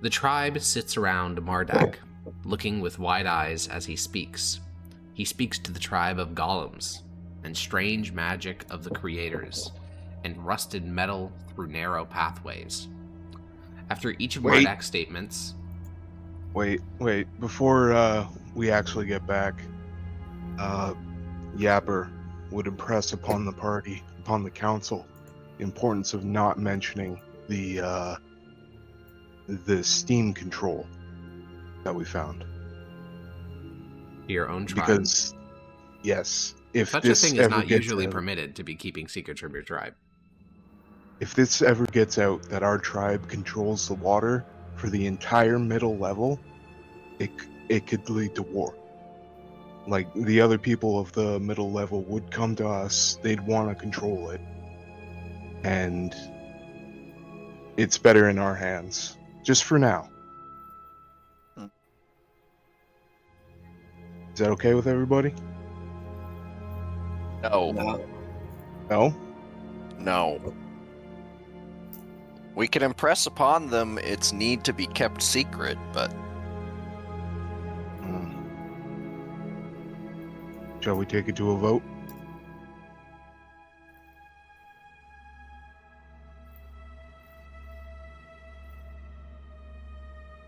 The tribe sits around Mardak, looking with wide eyes as he speaks. He speaks to the tribe of golems, and strange magic of the creators, and rusted metal through narrow pathways. After each of Mardak's statements... Wait, before we actually get back, Yapper would impress upon the party, upon the council, the importance of not mentioning the steam control that we found. Your own tribe? Because, yes, if such this a thing ever is not gets usually out, permitted to be keeping secrets from your tribe. If this ever gets out that our tribe controls the water for the entire middle level, it could lead to war. Like, the other people of the middle level would come to us, they'd want to control it. And it's better in our hands. Just for now. Is that okay with everybody? No. No? No. We can impress upon them its need to be kept secret, but... Shall we take it to a vote?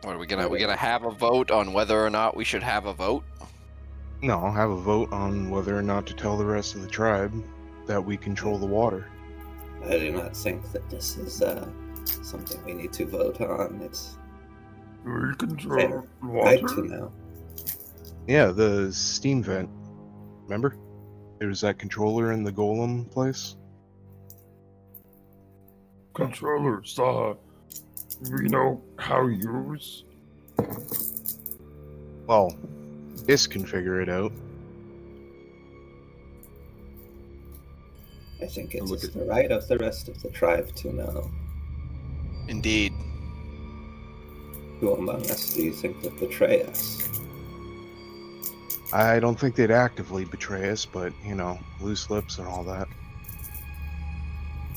What are we gonna have a vote on whether or not we should have a vote? No, have a vote on whether or not to tell the rest of the tribe that we control the water. I do not think that this is something we need to vote on. It's we control fair, water. right to know. Yeah, the steam vent. Remember? There's that controller in the golem place. Controllers, we know how to use. Well, this can figure it out. I think it is the right of the rest of the tribe to know. Indeed. Who among us do you think would betray us? I don't think they'd actively betray us, but, you know, loose lips and all that.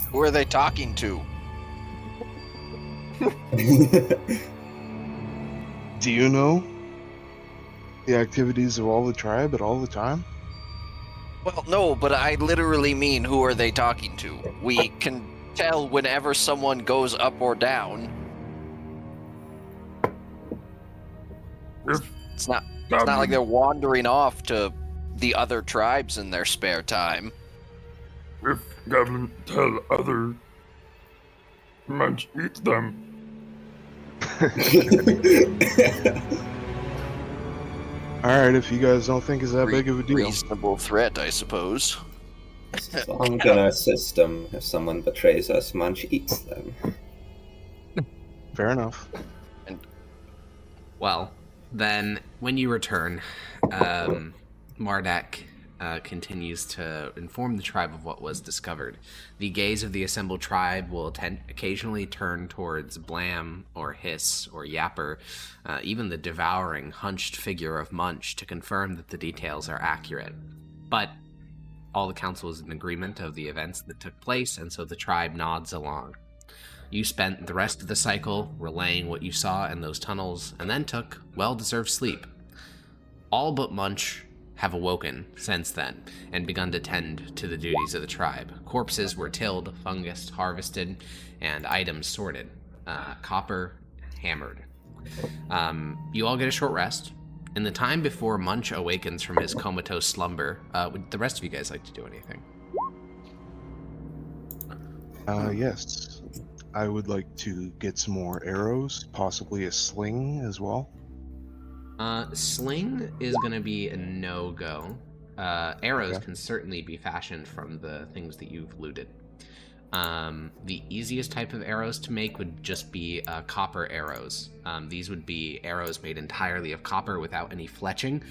Who are they talking to? Do you know the activities of all the tribe at all the time? Well, no, but I literally mean who are they talking to? We can tell whenever someone goes up or down. It's not like they're wandering off to the other tribes in their spare time. If Goblin tell other Munch eats them. Alright, if you guys don't think it's that big of a deal. Reasonable threat, I suppose. It's long in our system. If someone betrays us, Munch eats them. Fair enough. Well, then, when you return, Mardak continues to inform the tribe of what was discovered. The gaze of the assembled tribe will occasionally turn towards Blam, or Hiss, or Yapper, even the devouring, hunched figure of Munch, to confirm that the details are accurate. But all the council is in agreement of the events that took place, and so the tribe nods along. You spent the rest of the cycle relaying what you saw in those tunnels, and then took well-deserved sleep. All but Munch have awoken since then, and begun to tend to the duties of the tribe. Corpses were tilled, fungus harvested, and items sorted. Copper hammered. You all get a short rest. In the time before Munch awakens from his comatose slumber, would the rest of you guys like to do anything? Yes. I would like to get some more arrows, possibly a sling as well. Sling is going to be a no-go. Arrows can certainly be fashioned from the things that you've looted. The easiest type of arrows to make would just be copper arrows. These would be arrows made entirely of copper without any fletching.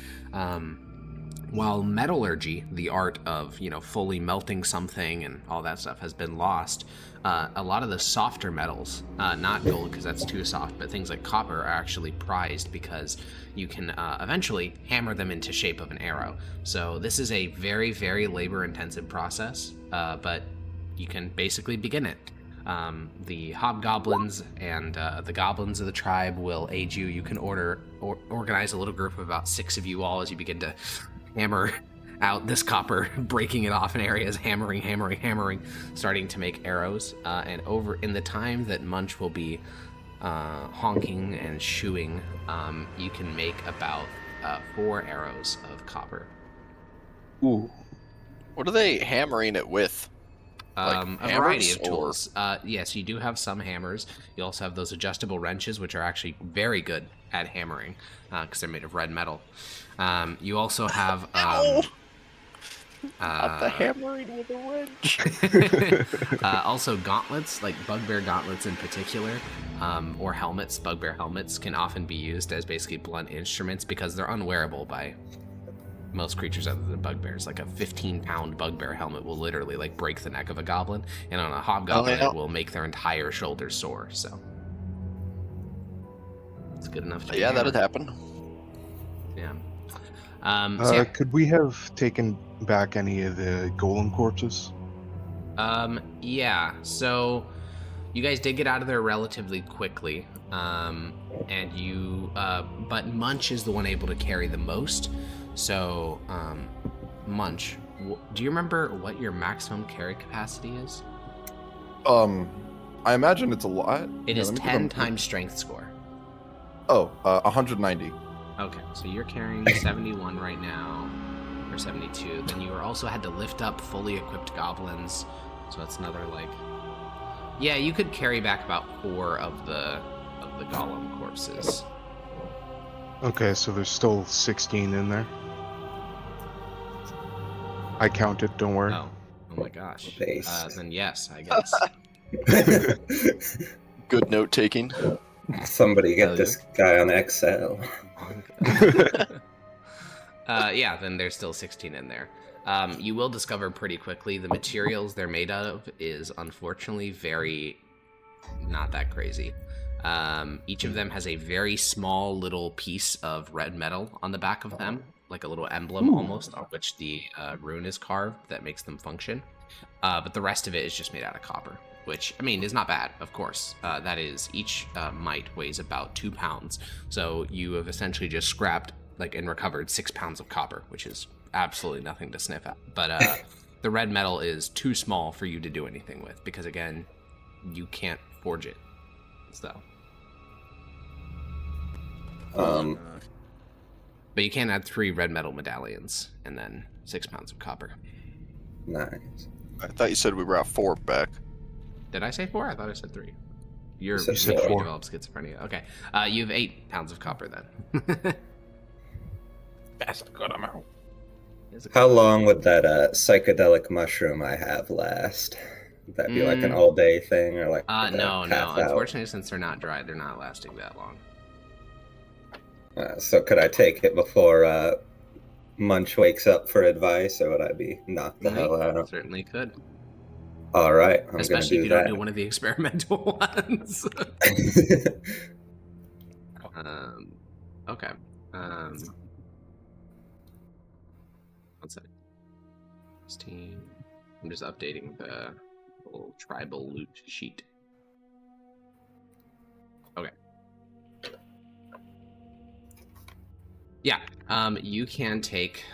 While metallurgy, the art of, fully melting something and all that stuff, has been lost, a lot of the softer metals, not gold because that's too soft, but things like copper are actually prized because you can eventually hammer them into shape of an arrow. So this is a very, very labor-intensive process, but you can basically begin it. The hobgoblins and the goblins of the tribe will aid you. You can organize a little group of about 6 of you all as you begin to hammer out this copper, breaking it off in areas, hammering, starting to make arrows. And over in the time that Munch will be honking and shooing, you can make about 4 arrows of copper. Ooh. What are they hammering it with? A hammers, variety of or- tools. Yes, you do have some hammers. You also have those adjustable wrenches, which are actually very good at hammering because they're made of red metal. You also have Not the hammering with a wrench. also gauntlets, like bugbear gauntlets in particular, or helmets. Bugbear helmets can often be used as basically blunt instruments because they're unwearable by most creatures other than bugbears. Like a 15-pound bugbear helmet will literally like break the neck of a goblin, and on a hobgoblin it will make their entire shoulder sore. So it's good enough to Yeah, hammer. that'd happen. Yeah. So yeah. Could we have taken back any of the golem corpses? Yeah, so you guys did get out of there relatively quickly, and you, but Munch is the one able to carry the most. So, Munch, do you remember what your maximum carry capacity is? I imagine it's a lot. It Yeah, is let me give 10 them- times strength score. 190. Okay, so you're carrying 71 right now, or 72. Then you also had to lift up fully equipped goblins, so that's another like. Yeah, you could carry back about 4 of the golem corpses. Okay, so there's still 16 in there. I counted, don't worry. Oh my gosh. Based. Then yes, I guess. Good note taking. Somebody Hell get this guy on Excel. Yeah, then there's still 16 in there. You will discover pretty quickly the materials they're made of is unfortunately very not that crazy. Each of them has a very small little piece of red metal on the back of them, like a little emblem almost, on which the rune is carved that makes them function. But the rest of it is just made out of copper, which, I mean, is not bad, of course. That is, each mite weighs about 2 pounds. So you have essentially just scrapped and recovered 6 pounds of copper, which is absolutely nothing to sniff at. But the red metal is too small for you to do anything with because, again, you can't forge it. So. But you can add 3 red metal medallions and then 6 pounds of copper. Nice. I thought you said we were at 4 back. Did I say 4? I thought I said 3. You're You said you 4. developed schizophrenia. Okay. You have 8 pounds of copper then. That's a good amount. How long would that psychedelic mushroom I have last? Would that be like an all-day thing, or like? No. half out? Unfortunately, since they're not dried, they're not lasting that long. So could I take it before Munch wakes up for advice, or would I be knocked the hell out? Certainly could. All right, I'm Especially if you gonna don't do one of the experimental ones. do that. Okay. One second. 16. I'm just updating the little tribal loot sheet. Okay. Yeah. You can take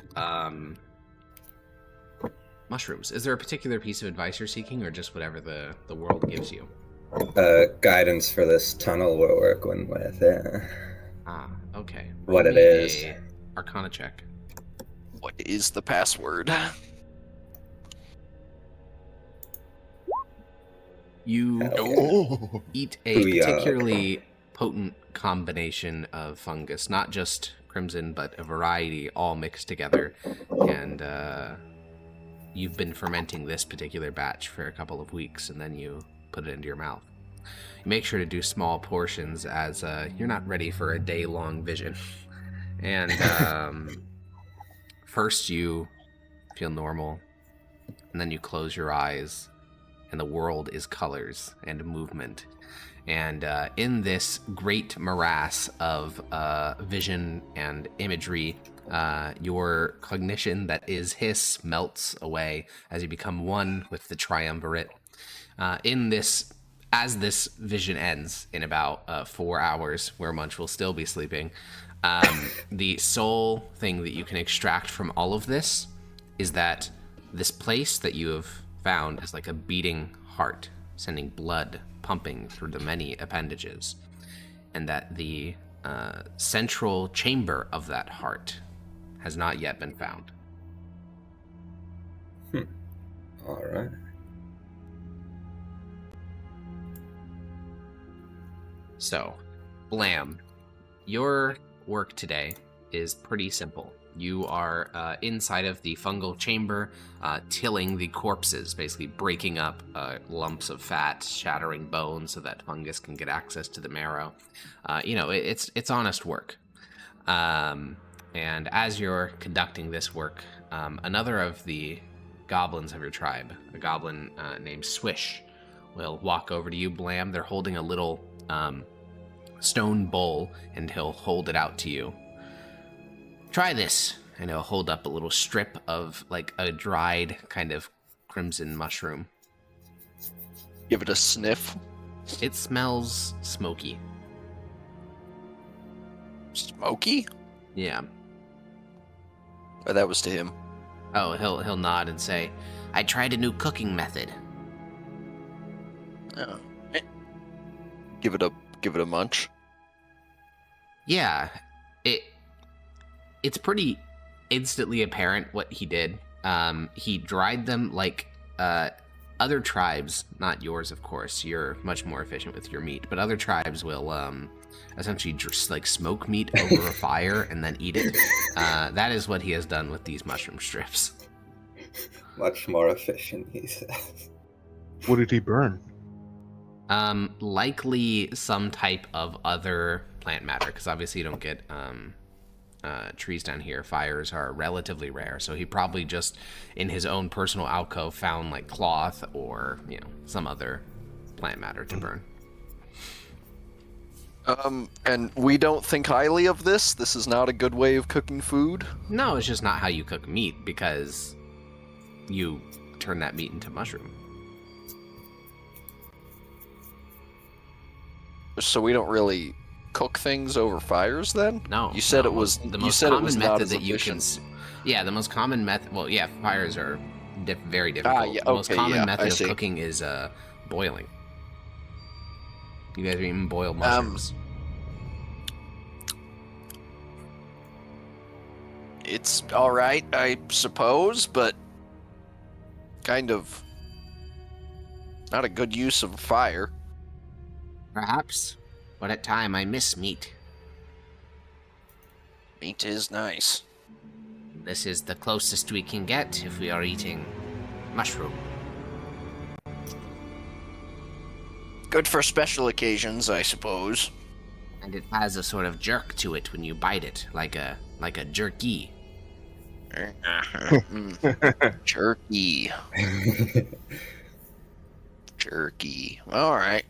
mushrooms. Is there a particular piece of advice you're seeking, or just whatever the world gives you? Guidance for this tunnel we're working with. Yeah. Ah, okay. What Roll it me is. a Arcana check. What is the password? You Hell eat a Booyah. particularly potent combination of fungus, not just crimson, but a variety all mixed together. And you've been fermenting this particular batch for a couple of weeks, and then you put it into your mouth. You make sure to do small portions, as you're not ready for a day-long vision. And first you feel normal, and then you close your eyes, and the world is colors and movement. And in this great morass of vision and imagery, your cognition that is hiss melts away as you become one with the Triumvirate. In this as this vision ends in about 4 hours, where Munch will still be sleeping, the sole thing that you can extract from all of this is that this place that you have found is like a beating heart, sending blood pumping through the many appendages, and that the central chamber of that heart has not yet been found. All right. So, Blam, your work today is pretty simple. You are inside of the fungal chamber, tilling the corpses, basically breaking up lumps of fat, shattering bones so that fungus can get access to the marrow. It's honest work. And as you're conducting this work, another of the goblins of your tribe, a goblin named Swish, will walk over to you, Blam. They're holding a little stone bowl, and he'll hold it out to you. Try this, and he'll hold up a little strip of like a dried kind of crimson mushroom. Give it a sniff. It smells smoky. Smoky? Yeah. Oh, that was to him. Oh, he'll nod and say, "I tried a new cooking method." Oh. Give it a munch. Yeah, it's pretty instantly apparent what he did. He dried them like other tribes, not yours, of course. You're much more efficient with your meat, but other tribes will essentially just like smoke meat over a fire and then eat it. That is what he has done with these mushroom strips. Much more efficient, he says. What did he burn? Likely some type of other plant matter, because obviously you don't get trees down here. Fires are relatively rare, so he probably just in his own personal alcove found like cloth or some other plant matter to burn. And we don't think highly of this. This is not a good way of cooking food. No, it's just not how you cook meat, because you turn that meat into mushroom. So we don't really cook things over fires then? No. You said no, it was the you most said common it was method not as that you can. efficient. Yeah, the most common method. Well, yeah, fires are very difficult. yeah, the most okay, common yeah, method I of see. cooking is boiling. You guys are eating boiled mushrooms. It's all right, I suppose, but kind of not a good use of fire. Perhaps, but at time I miss meat. Meat is nice. This is the closest we can get if we are eating mushroom. Good for special occasions, I suppose. And it has a sort of jerk to it when you bite it, like a jerky. Jerky. Jerky. All right.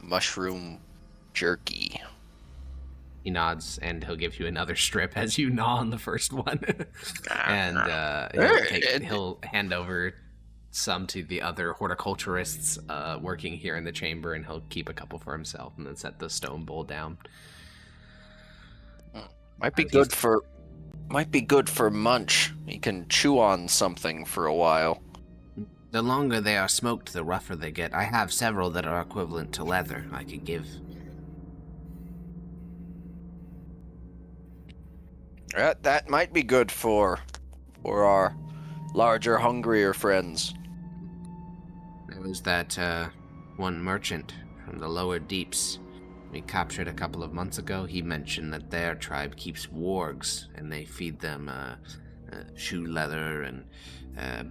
Mushroom jerky. He nods, and he'll give you another strip as you gnaw on the first one. And he'll hand over some to the other horticulturists working here in the chamber, and he'll keep a couple for himself, and then set the stone bowl down. Might be good for Munch. He can chew on something for a while. The longer they are smoked, the rougher they get. I have several that are equivalent to leather I could give. That might be good for our larger, hungrier friends. There was that one merchant from the lower deeps we captured a couple of months ago. He mentioned that their tribe keeps wargs, and they feed them shoe leather and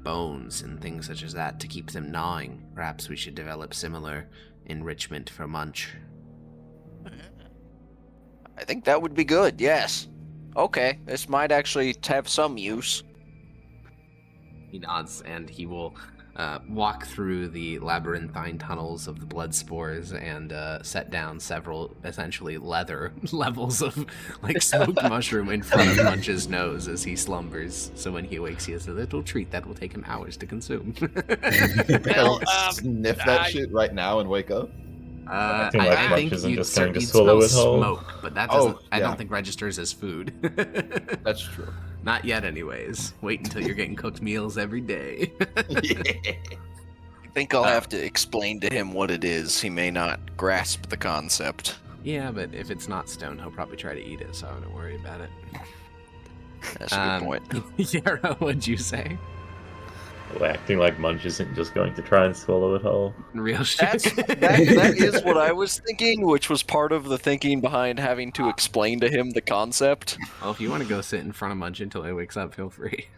bones and things such as that to keep them gnawing. Perhaps we should develop similar enrichment for Munch. I think that would be good, yes. Okay, this might actually have some use. He nods, and he will walk through the labyrinthine tunnels of the blood spores and set down several essentially leather levels of like smoked mushroom in front of Munch's nose as he slumbers. So when he wakes, he has a little treat that will take him hours to consume. Well, Sniff that shit right now and wake up. Acting like Munch isn't just going to you'd swallow smell it whole. smoke, but that doesn't. I yeah. don't think registers as food. That's true. Not yet, anyways. Wait until you're getting cooked meals every day. I think I'll have to explain to him what it is. He may not grasp the concept. Yeah, but if it's not stone, he'll probably try to eat it, so don't worry about it. That's a good point. Yara, what'd you say? Acting like Munch isn't just going to try and swallow it whole. Real shit. That is what I was thinking, which was part of the thinking behind having to explain to him the concept. Well, if you want to go sit in front of Munch until he wakes up, feel free.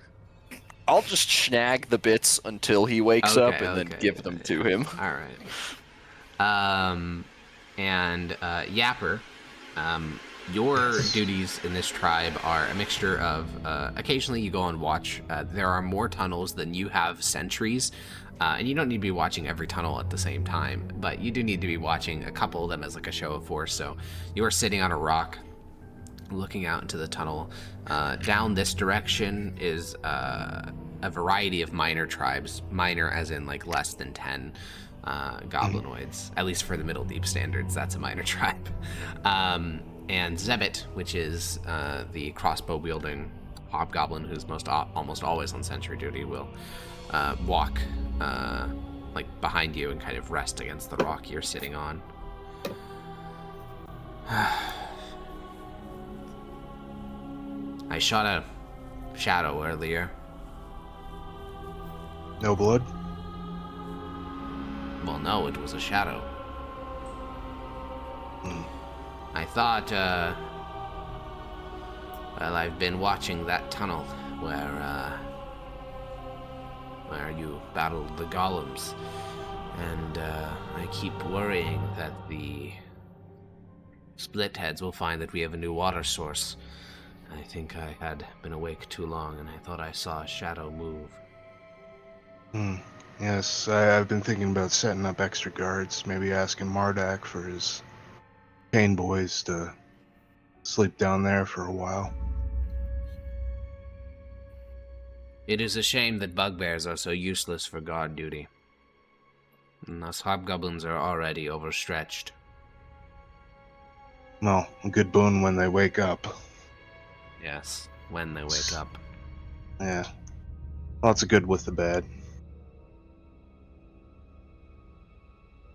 I'll just snag the bits until he wakes up and then give them to him. All right. And Yapper, your duties in this tribe are a mixture of occasionally you go on watch. There are more tunnels than you have sentries, and you don't need to be watching every tunnel at the same time, but you do need to be watching a couple of them as like a show of force. So you are sitting on a rock looking out into the tunnel. Down this direction is a variety of minor tribes, minor as in like less than 10 goblinoids, at least for the Middle Deep standards. That's a minor tribe. And Zebit, which is the crossbow-wielding hobgoblin who's almost always on sentry duty, will walk like behind you and kind of rest against the rock you're sitting on. I shot a shadow earlier. No blood? Well, no, it was a shadow. I thought, well, I've been watching that tunnel where you battled the golems, and I keep worrying that the split heads will find that we have a new water source. I think I had been awake too long, and I thought I saw a shadow move. Yes, I've been thinking about setting up extra guards, maybe asking Mardak for his Pain boys to sleep down there for a while. It is a shame that bugbears are so useless for guard duty. And us hobgoblins are already overstretched. Well, a good boon when they wake up. Yes, when they wake up. Yeah. Lots of good with the bad.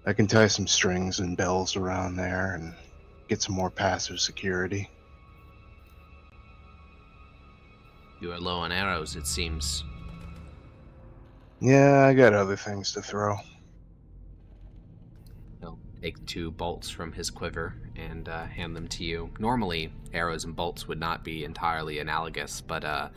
I can tie some strings and bells around there and get some more passive security. You are low on arrows, it seems. Yeah, I got other things to throw. He'll take 2 bolts from his quiver and hand them to you. Normally, arrows and bolts would not be entirely analogous, but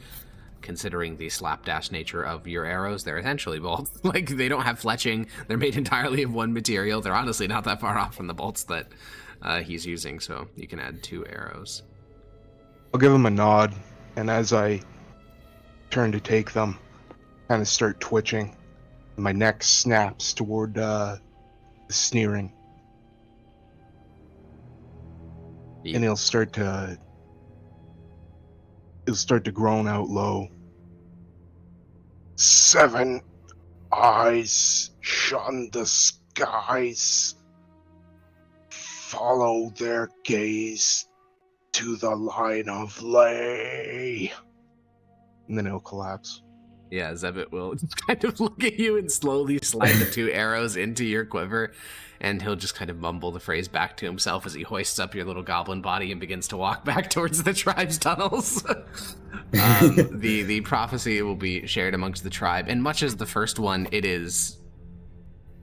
considering the slapdash nature of your arrows, they're essentially bolts. Like, they don't have fletching. They're made entirely of one material. They're honestly not that far off from the bolts that he's using, so you can add 2 arrows. I'll give him a nod, and as I turn to take them, kind of start twitching. My neck snaps toward the sneering. And he'll start to groan out low. 7 eyes shun the skies. Follow their gaze to the line of lay. And then it'll collapse. Yeah, Zebit will just kind of look at you and slowly slide the 2 arrows into your quiver, and he'll just kind of mumble the phrase back to himself as he hoists up your little goblin body and begins to walk back towards the tribe's tunnels. The prophecy will be shared amongst the tribe, and much as the first one, it is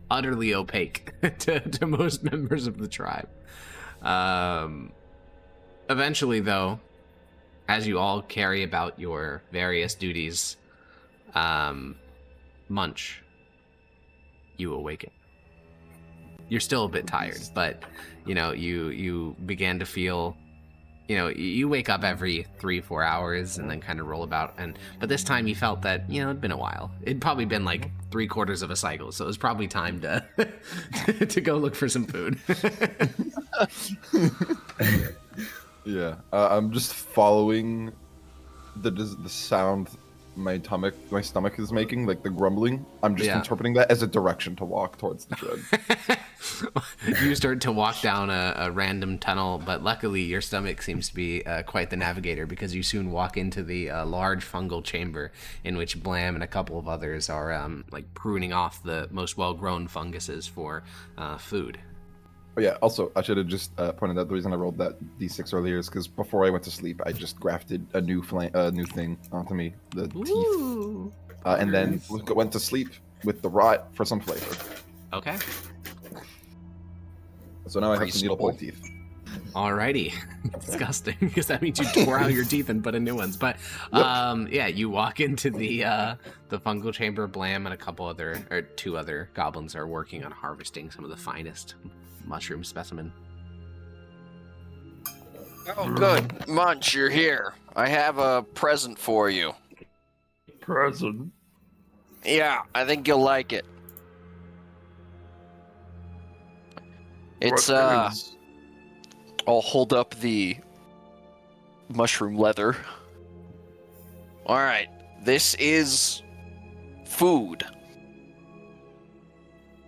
utterly opaque to most members of the tribe. Eventually, though, as you all carry about your various duties, Munch, you awaken. You're still a bit tired, but you began to feel you wake up every 3-4 hours and then kind of roll about, but this time you felt that it'd been a while. It'd probably been like 3/4 of a cycle, so it was probably time to to go look for some food. Yeah, I'm just following the sound my stomach is making, like the grumbling. I'm just interpreting that as a direction to walk towards the shed. You start to walk down a random tunnel, but luckily your stomach seems to be quite the navigator, because you soon walk into the large fungal chamber in which Blam and a couple of others are like pruning off the most well-grown funguses for food. Oh yeah, also, I should have just pointed out the reason I rolled that d6 earlier is because before I went to sleep, I just grafted a new thing onto me, the teeth. And then went to sleep with the rot for some flavor. Okay. So now I have some needlepoint teeth. Alrighty. Disgusting, because that means you tore out your teeth and put in new ones. But you walk into the fungal chamber. Blam and two other goblins are working on harvesting some of the finest mushroom specimen. Oh, good. Munch, you're here. I have a present for you. Present? Yeah, I think you'll like it. It's, I'll hold up the mushroom leather. Alright, this is food.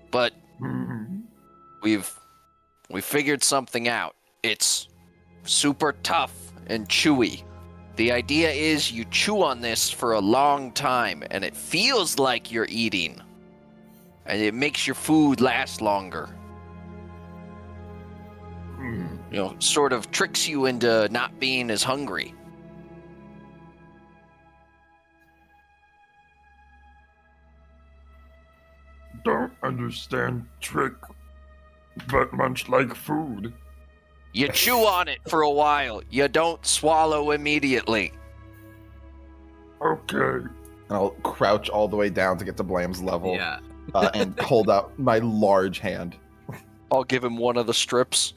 But we figured something out. It's super tough and chewy. The idea is you chew on this for a long time, and it feels like you're eating. And it makes your food last longer. Sort of tricks you into not being as hungry. Don't understand trick, but much like food. You chew on it for a while. You don't swallow immediately. Okay. And I'll crouch all the way down to get to Blam's level. Yeah. And hold out my large hand. I'll give him one of the strips.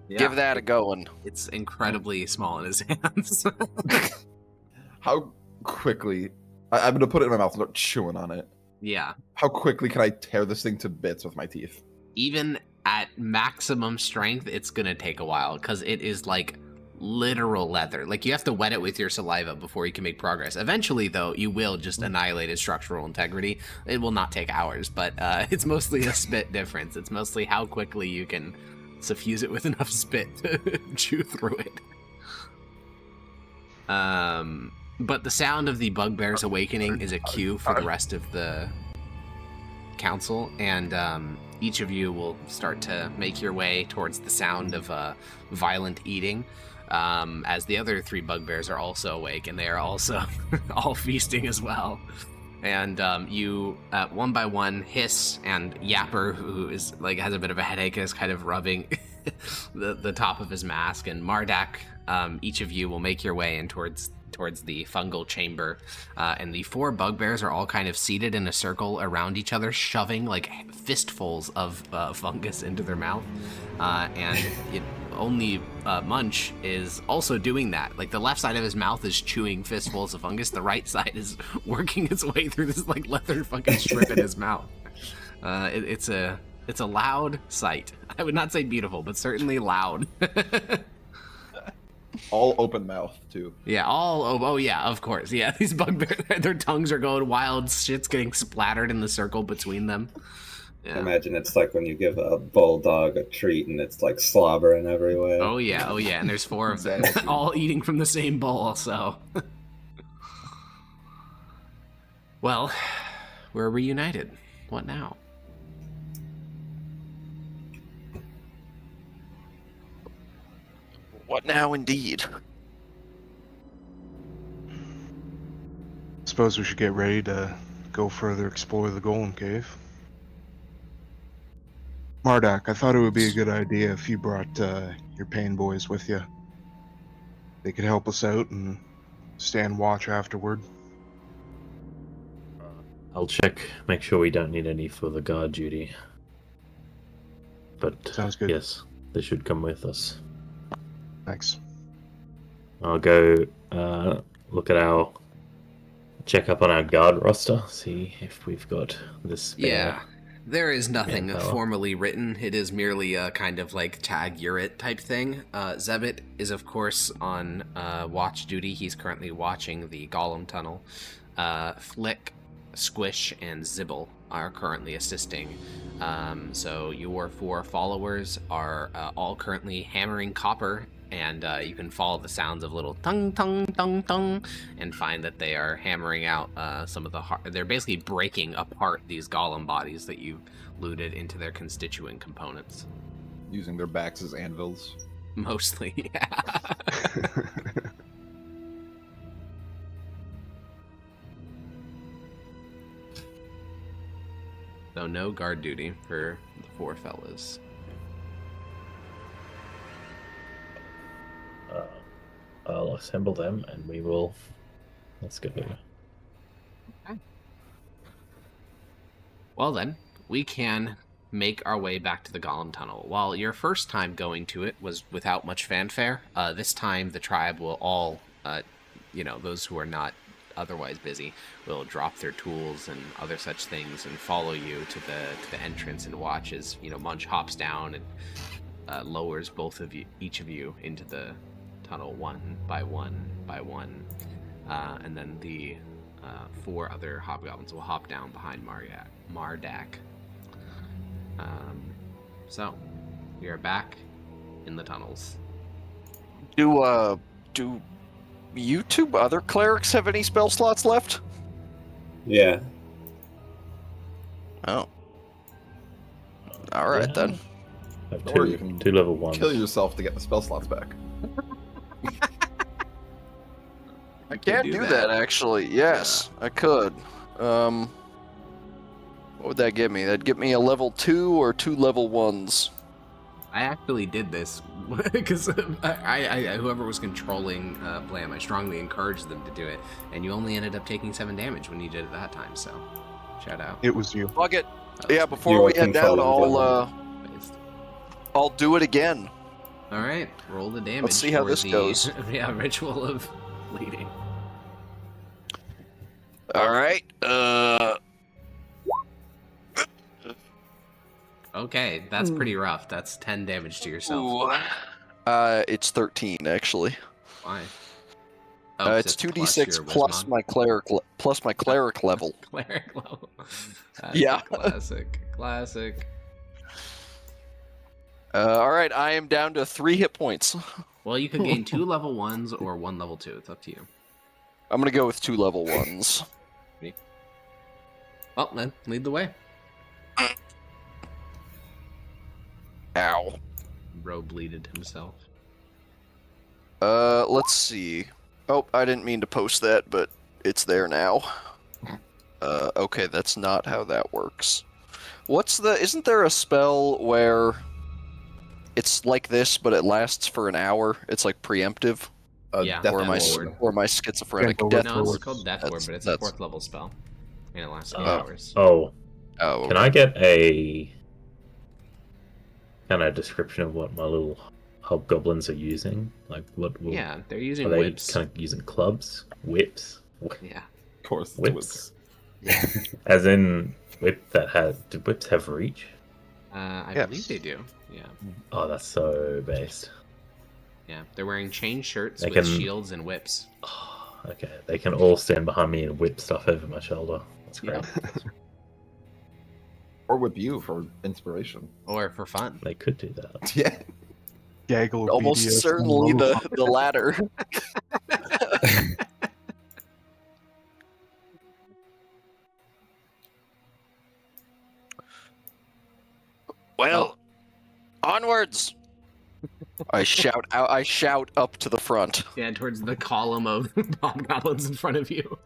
Yeah. Give that a going. It's incredibly small in his hands. How quickly... I'm going to put it in my mouth and start chewing on it. Yeah. How quickly can I tear this thing to bits with my teeth? Even at maximum strength, it's going to take a while, because it is like literal leather. Like, you have to wet it with your saliva before you can make progress. Eventually, though, you will just annihilate its structural integrity. It will not take hours, but it's mostly a spit difference. It's mostly how quickly you can suffuse it with enough spit to chew through it. But the sound of the bugbear's awakening is a cue for the rest of the council, and each of you will start to make your way towards the sound of violent eating, as the other 3 bugbears are also awake, and they are also all feasting as well. And you, one by one, Hiss and Yapper, who is has a bit of a headache and is kind of rubbing the top of his mask, and Mardak, each of you will make your way in towards the fungal chamber, and the 4 bugbears are all kind of seated in a circle around each other, shoving like fistfuls of fungus into their mouth, and only Munch is also doing that. Like, the left side of his mouth is chewing fistfuls of fungus, the right side is working its way through this like leather fucking strip in his mouth. It's a loud sight. I would not say beautiful, but certainly loud. All open mouth, too. Yeah, oh yeah, of course. Yeah, these bugbears, their tongues are going wild, shit's getting splattered in the circle between them. Yeah. Imagine it's like when you give a bulldog a treat and it's like slobbering everywhere. Oh yeah, and there's 4 of them, all eating from the same bowl, so... Well, we're reunited. What now? What now, indeed? Suppose we should get ready to go further explore the Golem Cave. Mardak, I thought it would be a good idea if you brought your pain boys with you. They could help us out and stand watch afterward. I'll check, make sure we don't need any for the guard duty. But Sounds good. yes, they should come with us. Thanks. I'll go check up on our guard roster, see if we've got this spare. Yeah, there is nothing manpower. formally written. It is merely a kind of like tag-urate type thing. Zebit is, of course, on watch duty. He's currently watching the Golem Tunnel. Flick, Squish, and Zibble are currently assisting. So your 4 followers are all currently hammering copper, and you can follow the sounds of little tung tung tung tung and find that they are hammering out some of the they're basically breaking apart these golem bodies that you've looted into their constituent components. Using their backs as anvils. Mostly, yeah. So no guard duty for the 4 fellas. I'll assemble them and we will. Let's go. Okay. Well then, we can make our way back to the Golem Tunnel. While your first time going to it was without much fanfare, this time the tribe will all, those who are not otherwise busy, will drop their tools and other such things and follow you to the entrance and watch as Munch hops down and lowers each of you into the tunnel one by one by one, and then the 4 other hobgoblins will hop down behind Mardak. So we are back in the tunnels. Do you 2 other clerics have any spell slots left? Yeah. Oh. All right then. I have Or 2, you can 2 level 1s. Kill yourself to get the spell slots back. I can do that actually. Yes, I could. What would that give me? That'd give me a level 2 or 2 level 1s. I actually did this because I whoever was controlling Blam, I strongly encouraged them to do it, and you only ended up taking 7 damage when you did it that time. So, shout out. It was you. Fuck it. That was Yeah, me. before You we are end out, controlling I'll do it again. All right, roll the damage. Let's see how for this the, goes. Yeah, ritual of bleeding. All right. Okay, that's pretty rough. That's 10 damage to yourself. Ooh. It's 13 actually. Why? It's 2d6 plus my cleric level. Cleric level. That's Yeah. Classic. All right, I am down to 3 hit points. Well, you could gain 2 level 1s or 1 level 2. It's up to you. I'm gonna go with 2 level 1s. Well, then, lead the way. Ow. Bro bleeded himself. Let's see. Oh, I didn't mean to post that, but it's there now. Okay, that's not how that works. Isn't there a spell where it's like this, but it lasts for an hour? It's like preemptive? Yeah, Death Or am I Ward. schizophrenic? Death Death No, it's Ward. called Death Ward, but it's a 4th level spell. And it lasts 8 hours. Oh, Oh, can I get a kind of description of what my little hobgoblins are using? Like, Yeah, they're using are they whips. kind of using clubs, whips, Yeah. Of course, whips? As in whip that has? Do whips have reach? I Yes. believe they do. Yeah. Oh, that's so based. Yeah. They're wearing chain shirts They with can- shields and whips. Oh, okay, they can all stand behind me and whip stuff over my shoulder. That's great. Or whip you for inspiration. Or for fun. They could do that. Yeah. Gaggle almost certainly the latter. Well, onwards! I shout out. I shout up to the front. Yeah, towards the column of hobgoblins in front of you.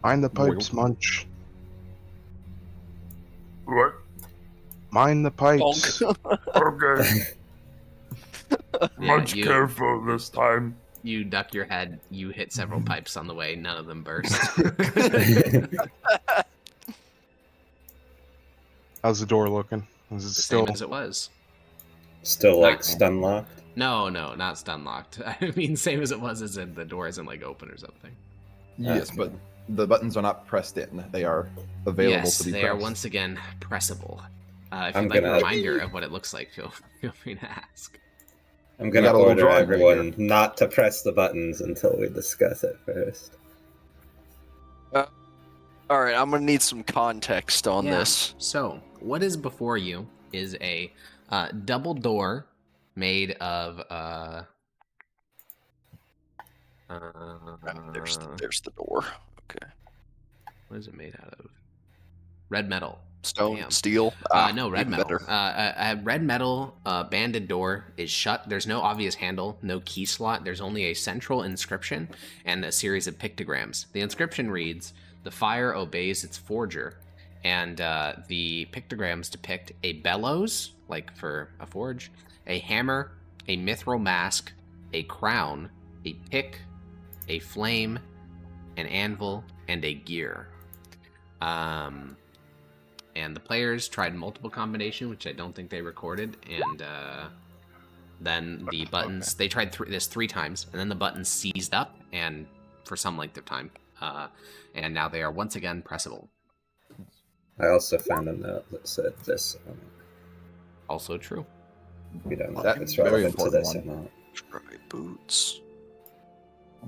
Mind the pipes, Munch. What? Mind the pipes. Okay. Yeah, Much careful this time. You duck your head, you hit several pipes on the way, none of them burst. How's the door looking? Is it The still? same as it was. Still like Not- stun locked? No, not stun locked. I mean, same as it was as in the door isn't like open or something. Yes, but the buttons are not pressed in. They are available Yes, to be they pressed. are once again pressable. If I'm you'd like a gonna- reminder of what it looks like, feel free to ask. I'm gonna got a little order drawing right everyone not to press the buttons until we discuss it first. All right, I'm gonna need some context on Yeah. this. So, what is before you is a double door made of There's the door. Okay. what is it made out of? Red metal. Stone, Damn. steel. No, red even metal. better. A red metal banded door is shut. There's no obvious handle, no key slot. There's only a central inscription and a series of pictograms. The inscription reads, "The fire obeys its forger," and the pictograms depict a bellows, like for a forge, a hammer, a mithril mask, a crown, a pick, a flame, an anvil, and a gear. And the players tried multiple combination, which I don't think they recorded, and then the buttons, they tried this 3 times, and then the buttons seized up, and for some length of time, and now they are once again pressable. I also found a note that said this. Also true. We don't know That- if it's very relevant to important this one. or not. Try boots.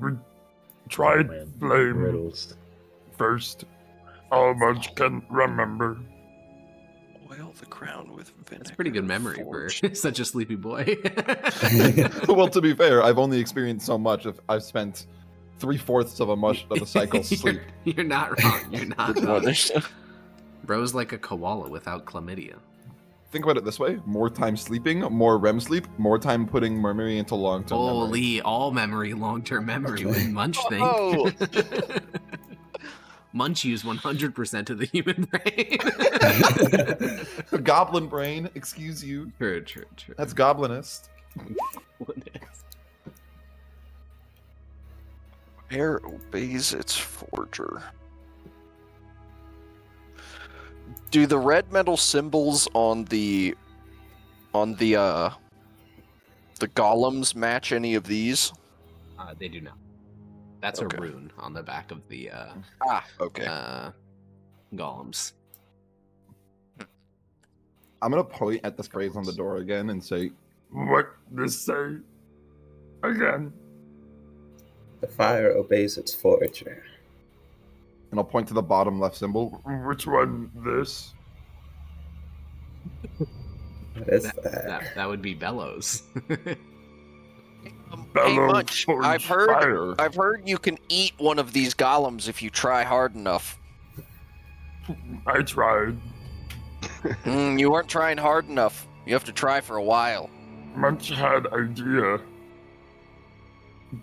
We tried Man, flame riddles. first. How much can remember? Oil the crown with vinegar. That's pretty good memory forged. for such a sleepy boy. Well, to be fair, I've only experienced so much. I've spent 3/4 of a cycle sleep. You're not wrong. You're not Well, wrong. there's- Bro's like a koala without chlamydia. Think about it this way: more time sleeping, more REM sleep, more time putting memory into long-term memory. Holy, all memory, long-term memory. What did Munch think? Oh. Munch used 100% of the human brain. Goblin brain, excuse you. True. That's goblinist. Fire obeys its forger. Do the red metal symbols on the golems match any of these? They do not. That's Okay. a rune on the back of the Okay. golems. I'm gonna point at the phrase on the door again and say, What this say? Again. The fire obeys its forger. and I'll point to the bottom left symbol. Which one? This? What is that? That would be bellows. Hey, Bellow Munch, forged I've fire. heard you can eat one of these golems if you try hard enough. I tried. You weren't trying hard enough. You have to try for a while. Munch had idea.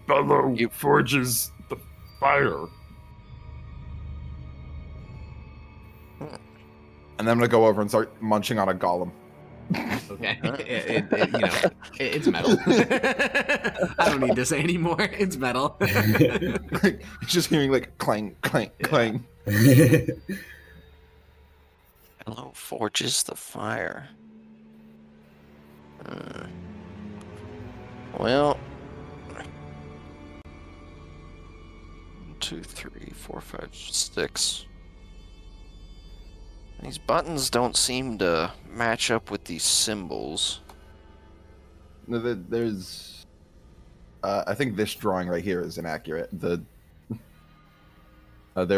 Bellow You- forges the fire. And then I'm gonna go over and start munching on a golem. Okay, it's metal. I don't need to say anymore. It's metal. Just hearing like clang, clang, Yeah. clang. Bellow forges the fire. Well, 1, 2, 3, 4, 5, 6. These buttons don't seem to match up with these symbols. No, there's, I think this drawing right here is inaccurate. There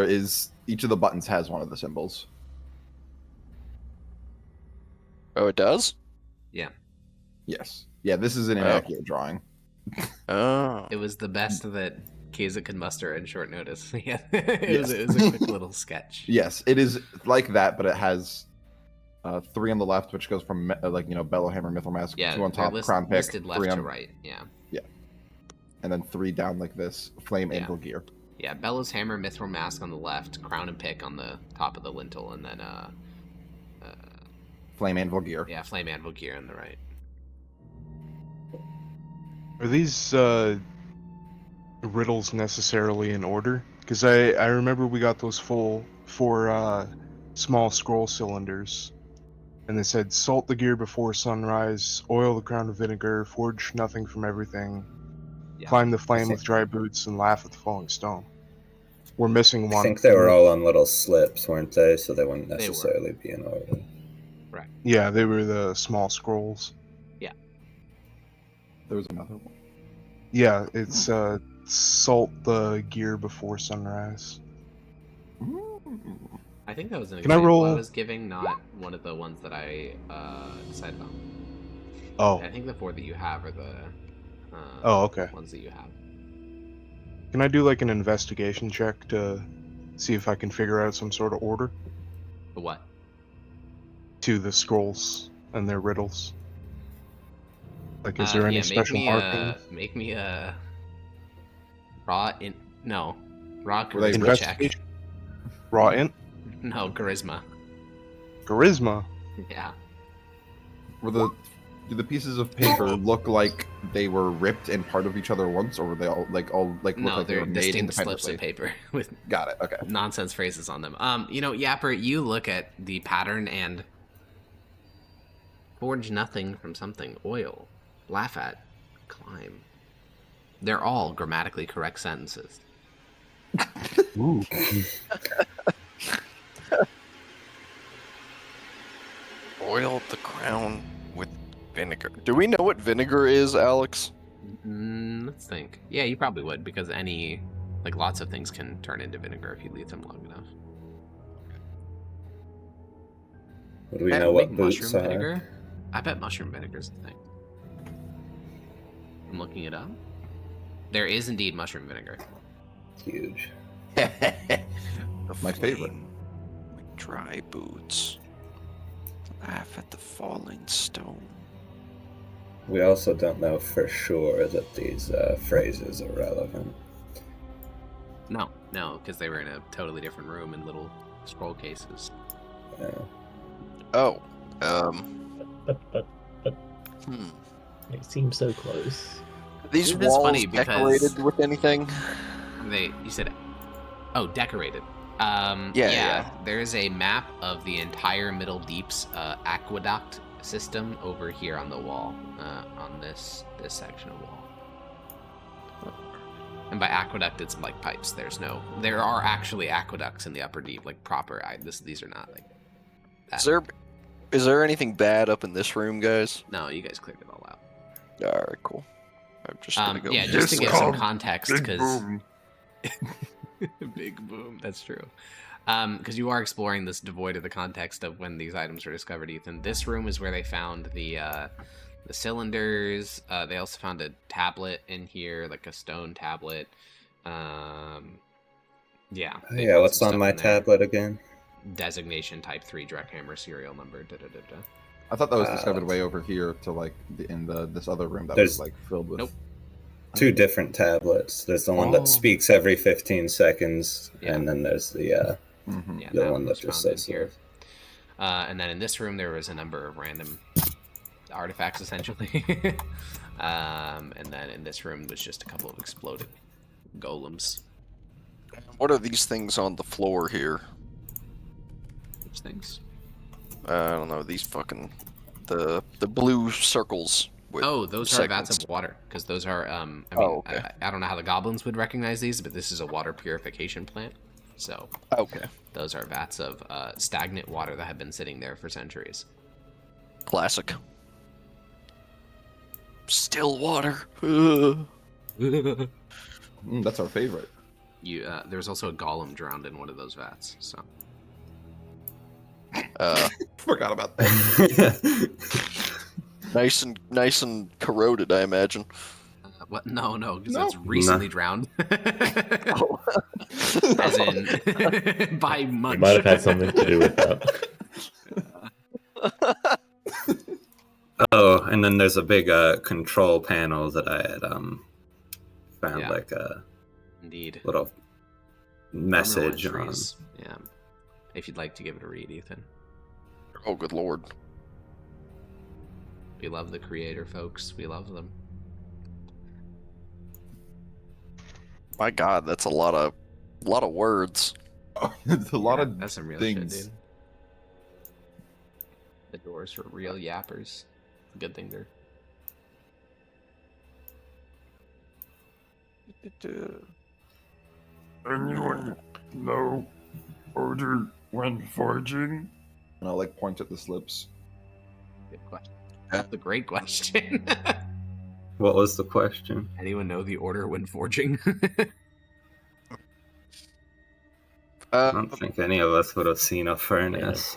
is each of the buttons has one of the symbols. Oh, it does? Yeah, Yes. Yeah, this is an Oh. inaccurate drawing. Oh. it was the best that Keza could muster in short notice. Yeah, it was a quick little sketch. Yes, it is like that, but it has 3 on the left, which goes from Bellowhammer, Mithril Mask, Yeah, 2 on top, Crown Pick, listed left 3 on, to right. Yeah, and then 3 down like this, Flame, Yeah. Anvil, Gear. yeah. Bellows Hammer, Mithril Mask on the left, Crown and Pick on the top of the lintel, and then Flame, Anvil, Gear. yeah, Flame Anvil Gear on the right. Are these riddles necessarily in order? Because I remember we got those full 4 small scroll cylinders. And they said, salt the gear before sunrise, oil the crown with vinegar, forge nothing from everything, Yeah. climb the flame with dry boots, and laugh at the falling stone. We're missing I one. think they were all on little slips, weren't they? So they wouldn't They were. necessarily be in order. Right. Yeah, they were the small scrolls. There was another one. Yeah, it's salt the gear before sunrise. I think that was an Can I example I roll- was giving, not one of the ones that I decided on. Oh, I think the 4 that you have are the okay. ones that you have. Can I do like an investigation check to see if I can figure out some sort of order The what? to the scrolls and their riddles? Like, is there any special markings? Make me a raw raw Were they charisma check. Investigation? Raw int? No, charisma. Charisma? Yeah. Do the pieces of paper look like they were ripped and part of each other once, or were they all look No, like they they're were made distinct slips independently? of paper with Got it. Okay. nonsense phrases on them. Yapper, you look at the pattern and forge nothing from something. Oil. Laugh at. Climb. They're all grammatically correct sentences. Ooh. Oil the crown with vinegar. Do we know what vinegar is, Alex? Let's think. Yeah, you probably would, because lots of things can turn into vinegar if you leave them long enough. Would we Bet know what make boots mushroom are? vinegar? I bet mushroom vinegar's the thing. I'm looking it up. There is indeed mushroom vinegar. Huge. My favorite. With dry boots. Laugh at the falling stone. We also don't know for sure that these phrases are relevant. No, because they were in a totally different room in little scroll cases. Yeah. Oh. But it seems so close. Are these It is walls funny because- decorated with anything? You said, oh, decorated. Yeah. There's a map of the entire Middle Deep's aqueduct system over here on the wall, on this section of wall. And by aqueduct, it's like pipes. There are actually aqueducts in the Upper Deep, like proper. These are not like that. Is there anything bad up in this room, guys? No, you guys cleared it all out. Alright, cool. I'm just gonna go. Yeah, just to It's give some called context, Big because boom. big boom. That's true. Because you are exploring this devoid of the context of when these items were discovered, Ethan. This room is where they found the cylinders. They also found a tablet in here, like a stone tablet. Yeah. they Yeah, found what's some on stuff my in there. tablet again? Designation type 3 Dreckhammer serial number. Da-da-da-da. I thought that was discovered way over here to like this other room that There's- was like filled with. Nope. Two different tablets. There's the one Oh. that speaks every 15 seconds, Yeah. and then there's the Mhm. Yeah, the that one was that just found in says here. And then in this room, there was a number of random artifacts, essentially. And then in this room was just a couple of exploded golems. What are these things on the floor here? Which things? I don't know. These fucking the blue circles. With Oh, those are vats segments. of water, because those are. Okay. I don't know how the goblins would recognize these, but this is a water purification plant. So Okay. those are vats of stagnant water that have been sitting there for centuries. Classic. Still water. That's our favorite. There's also a golem drowned in one of those vats. So Forgot about that. nice and corroded, I imagine. what? No, because No. it's recently drowned. As in by munch. It might have had something to do with that. Oh, and then there's a big control panel that I had found Yeah. like a Indeed. little message Terminal on. entries. Yeah. If you'd like to give it a read, Ethan. Oh, good lord. We love the creator, folks. We love them. My God, that's a lot of words. It's a lot of That's some real things. shit, dude. The dwarves are real yappers. Good thing they're... Anyone know order when forging? And I'll like point at the slips. Good question. That's a great question. What was the question? Anyone know the order when forging? I don't think any of us would have seen a furnace.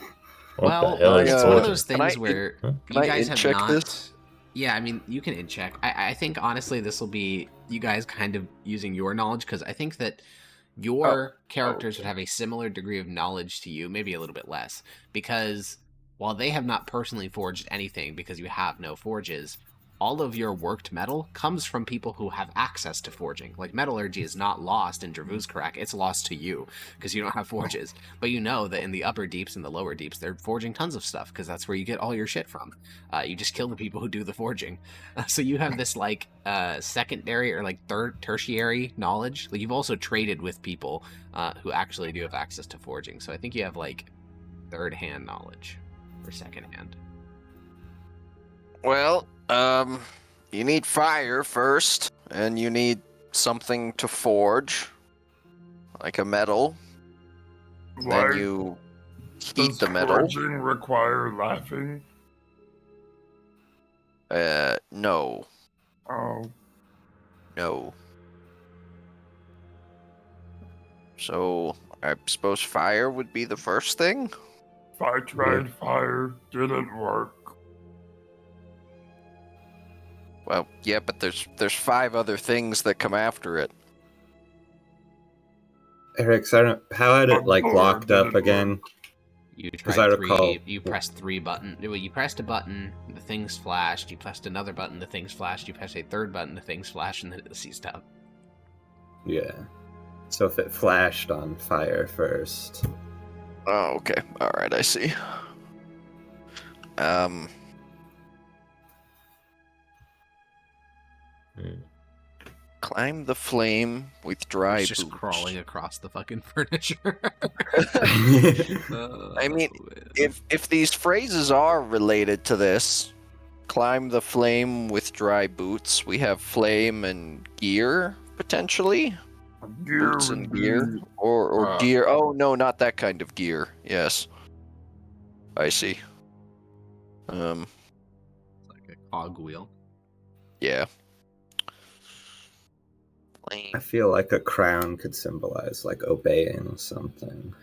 What Well, the hell is it's one of forging? those things where Huh? you guys have check not. this? Yeah, I mean, you can in check. I think honestly, this will be you guys kind of using your knowledge because I think that your characters would have a similar degree of knowledge to you, maybe a little bit less, because while they have not personally forged anything because you have no forges, all of your worked metal comes from people who have access to forging. Like, metallurgy is not lost in Dravuzkarak, it's lost to you, because you don't have forges. But you know that in the upper deeps and the lower deeps, they're forging tons of stuff, because that's where you get all your shit from. You just kill the people who do the forging. So you have this, like, secondary or, like, tertiary knowledge. Like, you've also traded with people who actually do have access to forging. So I think you have, like, third-hand knowledge, or second-hand. Well, you need fire first, and you need something to forge, like a metal. Why Then you heat does the metal. forging require laughing? No. Oh, No. So, I suppose fire would be the first thing? if I tried fire, didn't work. Well, yeah, but there's 5 other things that come after it. Eric, how had it like Oh, locked up didn't again? You 'Cause tried I recall- you pressed 3 buttons. Well, you pressed a button, the things flashed. You pressed another button, the things flashed. You pressed a third button, the things flashed, and then it ceased up. Yeah. So if it flashed on fire first. Oh, okay. Alright, I see. Climb the flame with dry It's just boots. crawling across the fucking furniture. I mean, if these phrases are related to this, climb the flame with dry boots, we have flame and gear, potentially? Gear Boots would and be- gear? Or gear. Oh, no, not that kind of gear. Yes. I see. It's like a cogwheel. Yeah. Flame. I feel like a crown could symbolize like obeying something.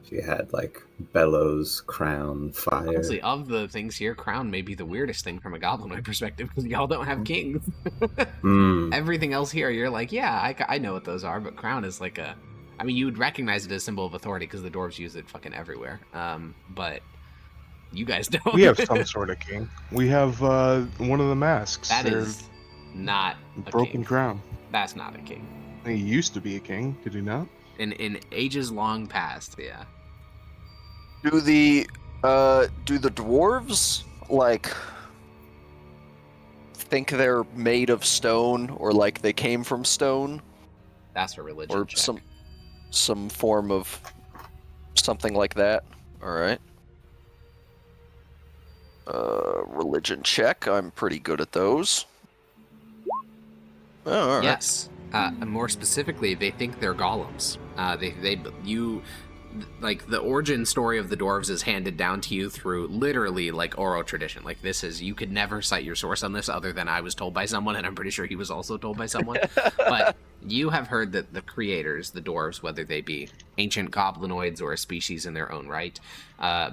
If you had like bellows, crown, fire. Honestly, of the things here, crown may be the weirdest thing from a goblinoid perspective because y'all don't have kings. Everything else here, you're like, yeah, I know what those are, but crown is like a... I mean, you would recognize it as a symbol of authority because the dwarves use it fucking everywhere. But you guys don't. We have some sort of king. We have one of the masks. That They're is not a broken king. crown. That's not a king. He used to be a king, did he not? In ages long past, yeah. Do the dwarves, like, think they're made of stone, or like they came from stone? That's a religion Or check. some form of something like that? Alright. Religion check, I'm pretty good at those. Oh, alright. Yes. More specifically, they think they're golems. Like, the origin story of the dwarves is handed down to you through literally, like, oral tradition. Like, this is, you could never cite your source on this other than I was told by someone, and I'm pretty sure he was also told by someone. But you have heard that the creators, the dwarves, whether they be ancient goblinoids or a species in their own right,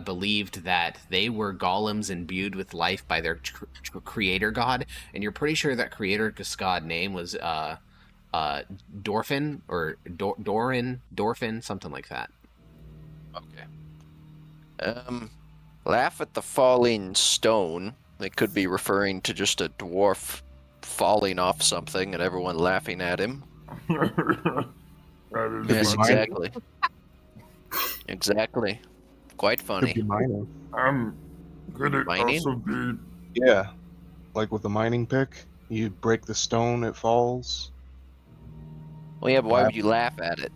believed that they were golems imbued with life by their creator god, and you're pretty sure that creator god name was, Dorfin, or Dorfin, something like that. Okay. Laugh at the falling stone. They could be referring to just a dwarf falling off something and everyone laughing at him. That is Yes, funny. exactly. Exactly. Quite Could funny. be mining. Could it Mining? also be Yeah. Like with a mining pick, you break the stone, it falls. Well, yeah, but why would you laugh at it?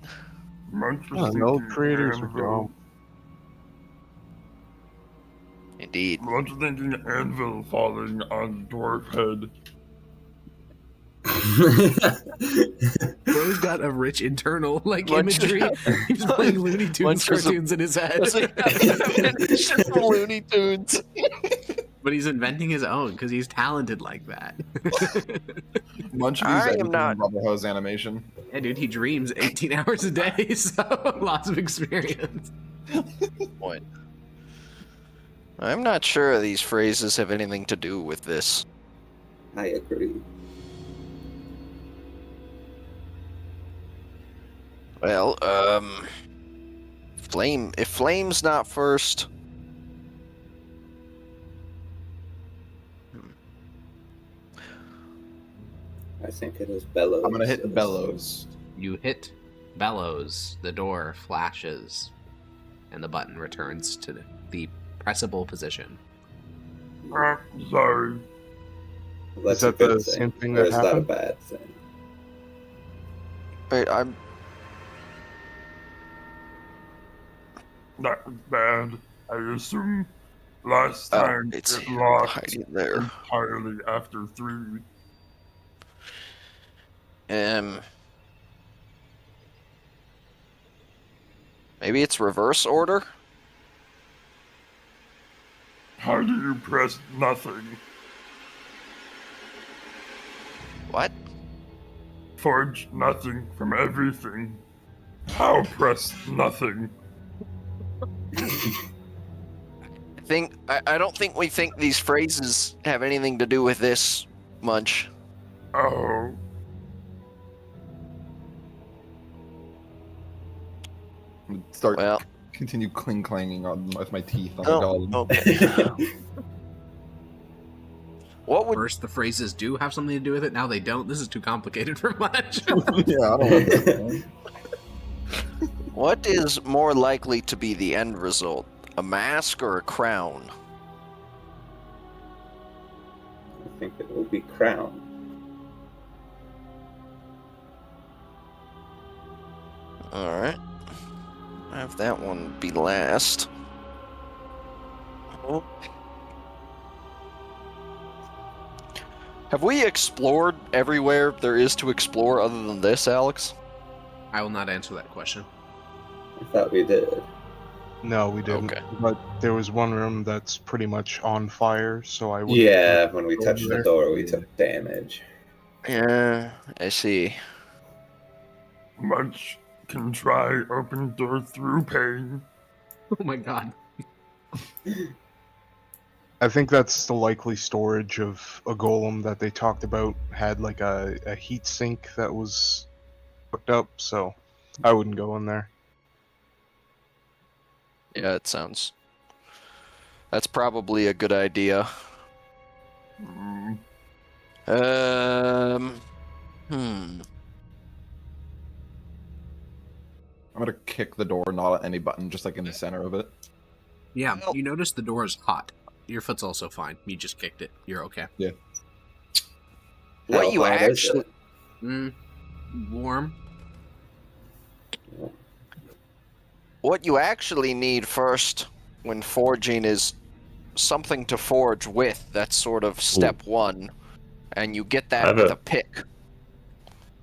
Munch was Oh, no thinking creators are anvil. dumb. Indeed. Munch thinking anvil falling on dwarf head. Bro's got a rich internal Munch- imagery. He's playing Looney Tunes Munch is a- cartoons in his head. It's just Looney Tunes. But he's inventing his own because he's talented like that. Munch I uses am not- rubber hose animation. Yeah, dude, he dreams 18 hours a day, so lots of experience. Point. I'm not sure these phrases have anything to do with this. I agree. Well, if Flame's not first... I think it is Bellows. I'm gonna hit Bellows. You hit Bellows, the door flashes, and the button returns to the pressable position. Sorry. That's Is that a good the same thing or that is that a happened? bad thing? Wait, I'm... That was bad. I assume last Oh, time it's it locked hiding there. entirely after 3. Maybe it's reverse order? How do you press nothing? What? Forge nothing from everything. How press nothing? I don't think we think these phrases have anything to do with this, Munch. Oh, Start Well, continue clanging on with my teeth on the oh, golem. okay. What would First, the phrases do have something to do with it. Now they don't. This is too complicated for much. Yeah, I don't know. what is more likely to be the end result? A mask or a crown? I think it will be Crown. Alright. Have that one be last. Oh. Have we explored everywhere there is to explore other than this, Alex? I will not answer that question. I thought we did. No, we didn't. Okay. But there was one room that's pretty much on fire, so I would. Yeah, when we go touched the there. door, we took damage. Yeah, I see. Munch can try open door through pain. Oh my god. I think that's the likely storage of a golem that they talked about had like a heat sink that was hooked up, so I wouldn't go in there. Yeah, it sounds... That's probably a good idea. Mm, Hmm. I'm gonna kick the door, not at any button, just like in the center of it. Yeah, Well- you notice the door is hot. Your foot's also fine. You just kicked it. You're okay. What How you hot is actually... it? Warm. What you actually need first when forging is something to forge with. That's sort of step one. And you get I that have with a- a pick.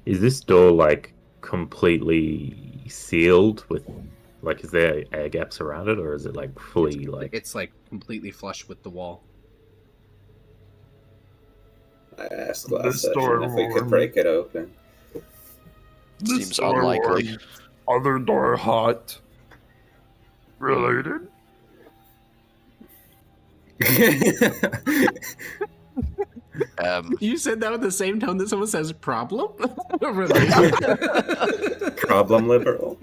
Is this door like completely sealed with like is there air gaps around it or is it like fully like It's like completely flush with the wall. I asked last This session door if we could warm. break it open. this Seems door unlikely. warm, other door hot. Related? You said that with the same tone that someone says problem? Related. Problem liberal.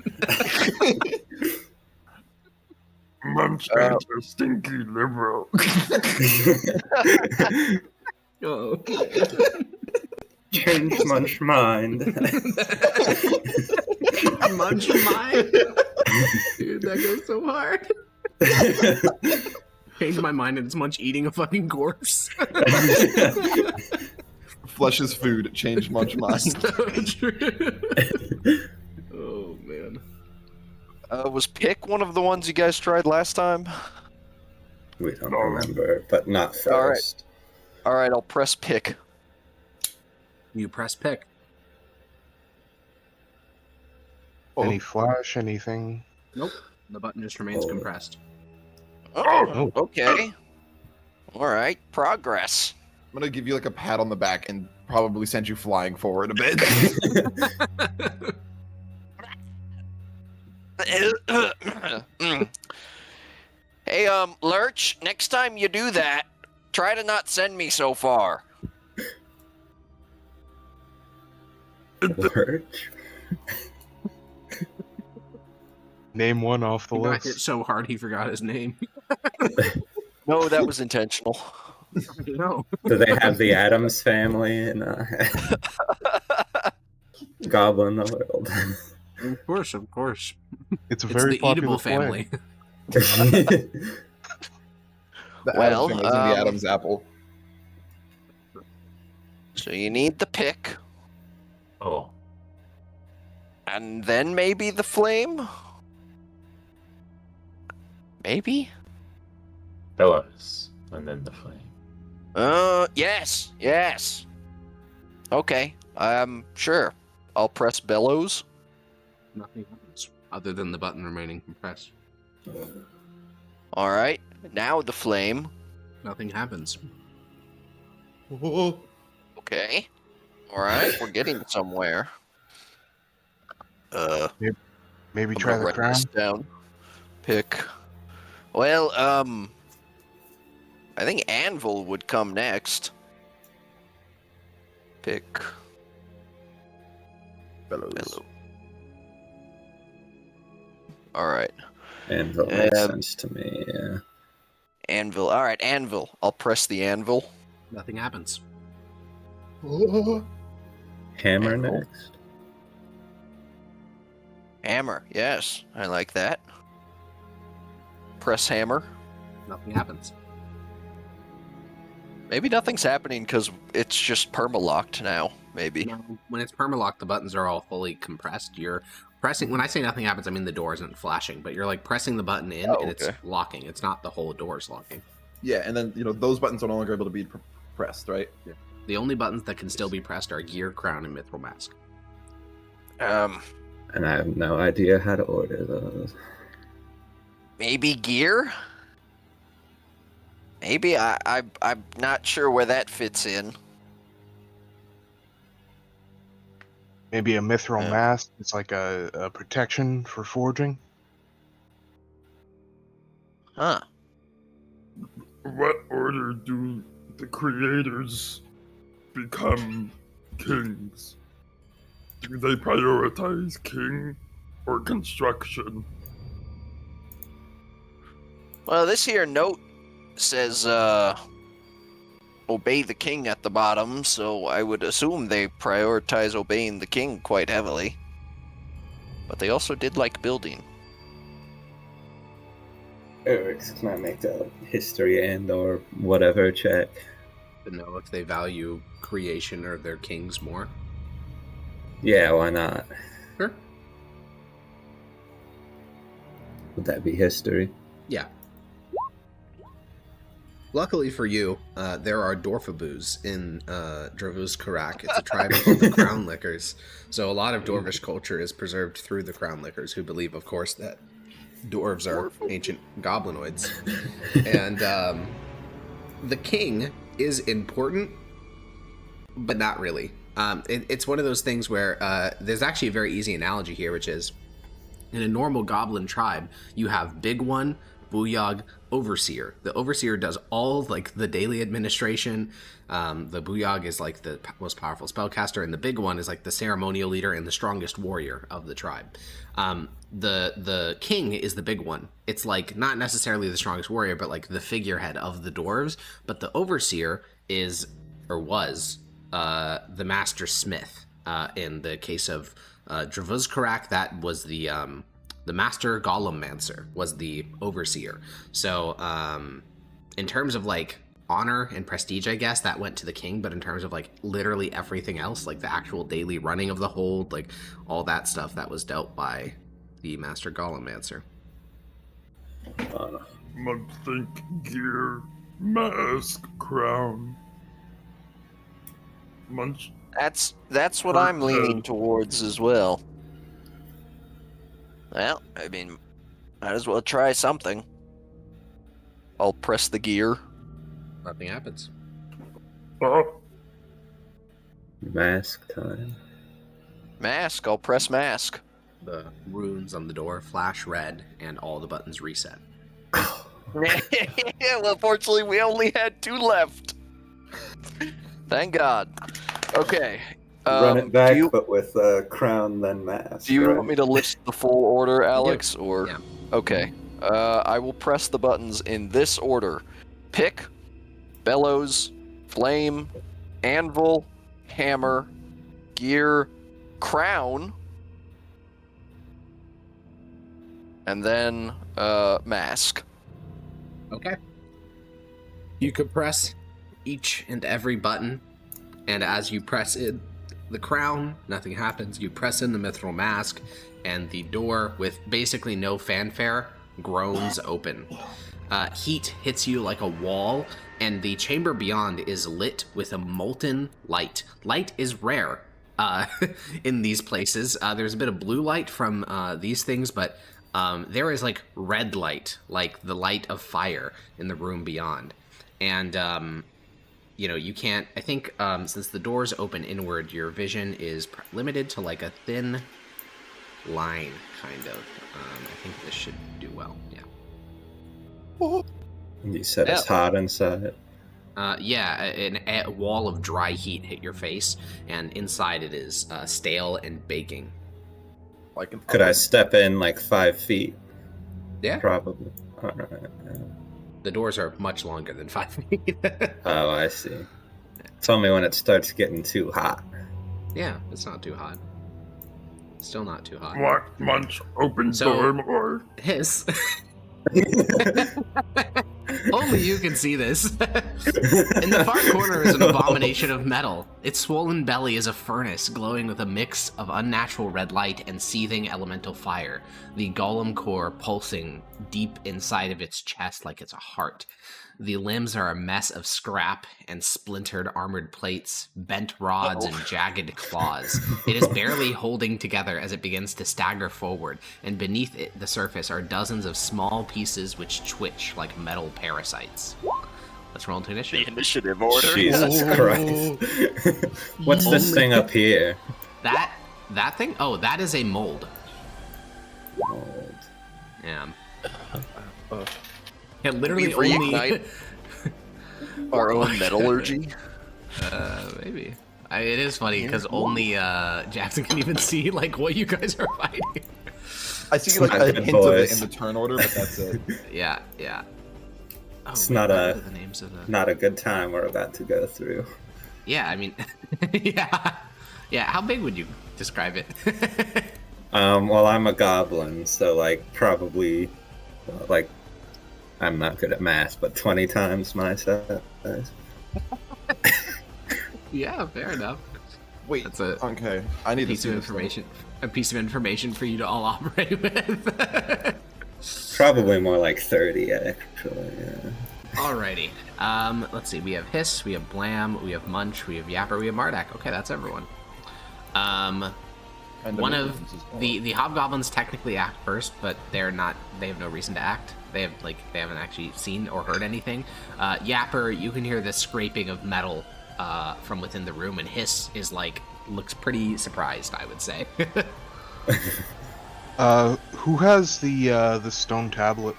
Munch ain't a stinky liberal. Oh. Change Munch mind. Munch mine. Dude, that goes so hard. Change my mind and it's Munch eating a fucking corpse. Flesh is food. Change Munch mind. So true. Oh man. Was pick one of the ones you guys tried last time? We don't No. remember, but not All right. first. All right, I'll press pick. You press pick. Any flash, anything? Nope. The button just remains Oh. compressed. Oh, okay. All right, progress. I'm gonna give you like a pat on the back and probably send you flying forward a bit. Hey, Lurch, next time you do that, try to not send me so far. Lurch? Name one off the He got hit list. so hard he forgot his name. No, that was intentional. No. Do they have the Addams family in Goblin the World? Of course, of course. It's a It's very the popular eatable flame. family. The Well, Adams family is in the Adams apple. So you need the pick, Oh, and then maybe the flame? Maybe? bellows, and then the flame. Yes, yes. Okay, sure. I'll press bellows. Nothing happens other than the button remaining compressed. All right, now the flame. Nothing happens. Okay. All right, we're getting somewhere. Maybe I'm try gonna the write crown. this down. Pick. Well, I think anvil would come next. Pick. Bellows. Bellow. All right, Anvil makes Um, sense to me, yeah. anvil. All right, anvil. I'll press the anvil. Nothing happens. Hammer Anvil. next. Hammer. Yes, I like that. Press hammer. Nothing happens. Maybe nothing's happening because it's just permalocked now. Maybe. No, when it's permalocked, the buttons are all fully compressed. You're pressing. When I say nothing happens, I mean the door isn't flashing, but you're like pressing the button in, Oh, and it's okay. locking. It's not the whole door's locking. Yeah, and then those buttons are no longer able to be pressed, right? The only buttons that can still be pressed are gear, crown, and mithril mask. And I have no idea how to order those. Maybe gear. Maybe I'm not sure where that fits in. Maybe a mithril Yeah. mask. It's like a protection for forging. Huh. What order do the creators become kings? Do they prioritize king or construction? Well, this here note says obey the king at the bottom, so I would assume they prioritize obeying the king quite heavily. But they also did like building. Eric's can I make the history and or whatever check? To know if they value creation or their kings more. Yeah, why not? Sure. Would that be history? Yeah. Luckily for you, there are Dorfaboos in Dravuz-Karak. It's a tribe of the Crown Lickers. So a lot of Dwarvish culture is preserved through the Crown Lickers, who believe, of course, that dwarves are ancient goblinoids. And the king is important, but not really. It's one of those things where there's actually a very easy analogy here, which is in a normal goblin tribe, you have Big One, Booyog, Overseer. The Overseer does all like the daily administration. The Booyog is like the most powerful spellcaster, and the Big One is like the ceremonial leader and the strongest warrior of the tribe. The king is the Big One. It's like not necessarily the strongest warrior, but like the figurehead of the dwarves. But the Overseer is or was the master smith. In the case of Dravuz-Karak, that was the master golemmancer was the overseer. So in terms of like honor and prestige, I guess that went to the king, but in terms of like literally everything else, like the actual daily running of the hold, like all that stuff, that was dealt by the master golemmancer. Think gear, mask, crown. Munch. That's what I'm leaning towards as well. Well, I mean, might as well try something. I'll press the gear. Nothing happens. Mask time. Mask, I'll press mask. The runes on the door flash red, and all the buttons reset. Well, fortunately, we only had 2 left. Thank God. Okay. Run it back, but with crown then mask. Do you want me to list the full order, Alex? Or Yeah. Okay. I will press the buttons in this order: pick, bellows, flame, anvil, hammer, gear, crown, and then mask. Okay. You could press each and every button, and as you press in the crown, nothing happens. You press in the mithril mask, and the door, with basically no fanfare, groans open. Heat hits you like a wall, and the chamber beyond is lit with a molten light. Light is rare in these places. There's a bit of blue light from these things, but there is like red light, like the light of fire in the room beyond. And, you can't, I think, since the doors open inward, your vision is limited to like a thin line, kind of. I think this should do well, yeah. You said it's hot inside. A wall of dry heat hit your face, and inside it is stale and baking. Could I step in like 5 feet? Yeah. Probably. All right. The doors are much longer than 5 feet. Oh, I see. Tell me when it starts getting too hot. Yeah, it's not too hot. Still not too hot. What? Munch, open door more. Hiss. Only you can see this. In the far corner is an abomination of metal. Its swollen belly is a furnace glowing with a mix of unnatural red light and seething elemental fire, the golem core pulsing deep inside of its chest like it's a heart. The limbs are a mess of scrap and splintered armored plates, bent rods, and jagged claws. It is barely holding together as it begins to stagger forward, and beneath it, the surface are dozens of small pieces which twitch like metal parasites. Let's roll into initiative. The initiative order. Jesus Christ. What's this thing up here? That thing? Oh, that is a mold. Mold. Yeah. It literally Can we only reignite our own metallurgy. Maybe. It is funny because only Jackson can even see like what you guys are fighting. I see like a hint of it in the turn order, but that's it. Yeah. Oh, It's wait, not what a are the names of the... not a good time we're about to go through. Yeah, I mean, yeah. How big would you describe it? Well, I'm a goblin, so like probably like I'm not good at math, but 20 times my size. Yeah, fair enough. Wait, That's a okay. I need piece to of see this information. A piece of information for you to all operate with. Probably more like 30, actually. Yeah. Alrighty. Let's see. We have Hiss, we have Blam, we have Munch, we have Yapper, we have Mardak. Okay, that's everyone. And One the of mutants as well. the hobgoblins technically act first, but they're not. They have no reason to act. They haven't actually seen or heard anything. Yapper, you can hear the scraping of metal from within the room, and Hiss is looks pretty surprised, I would say. Who has the stone tablet?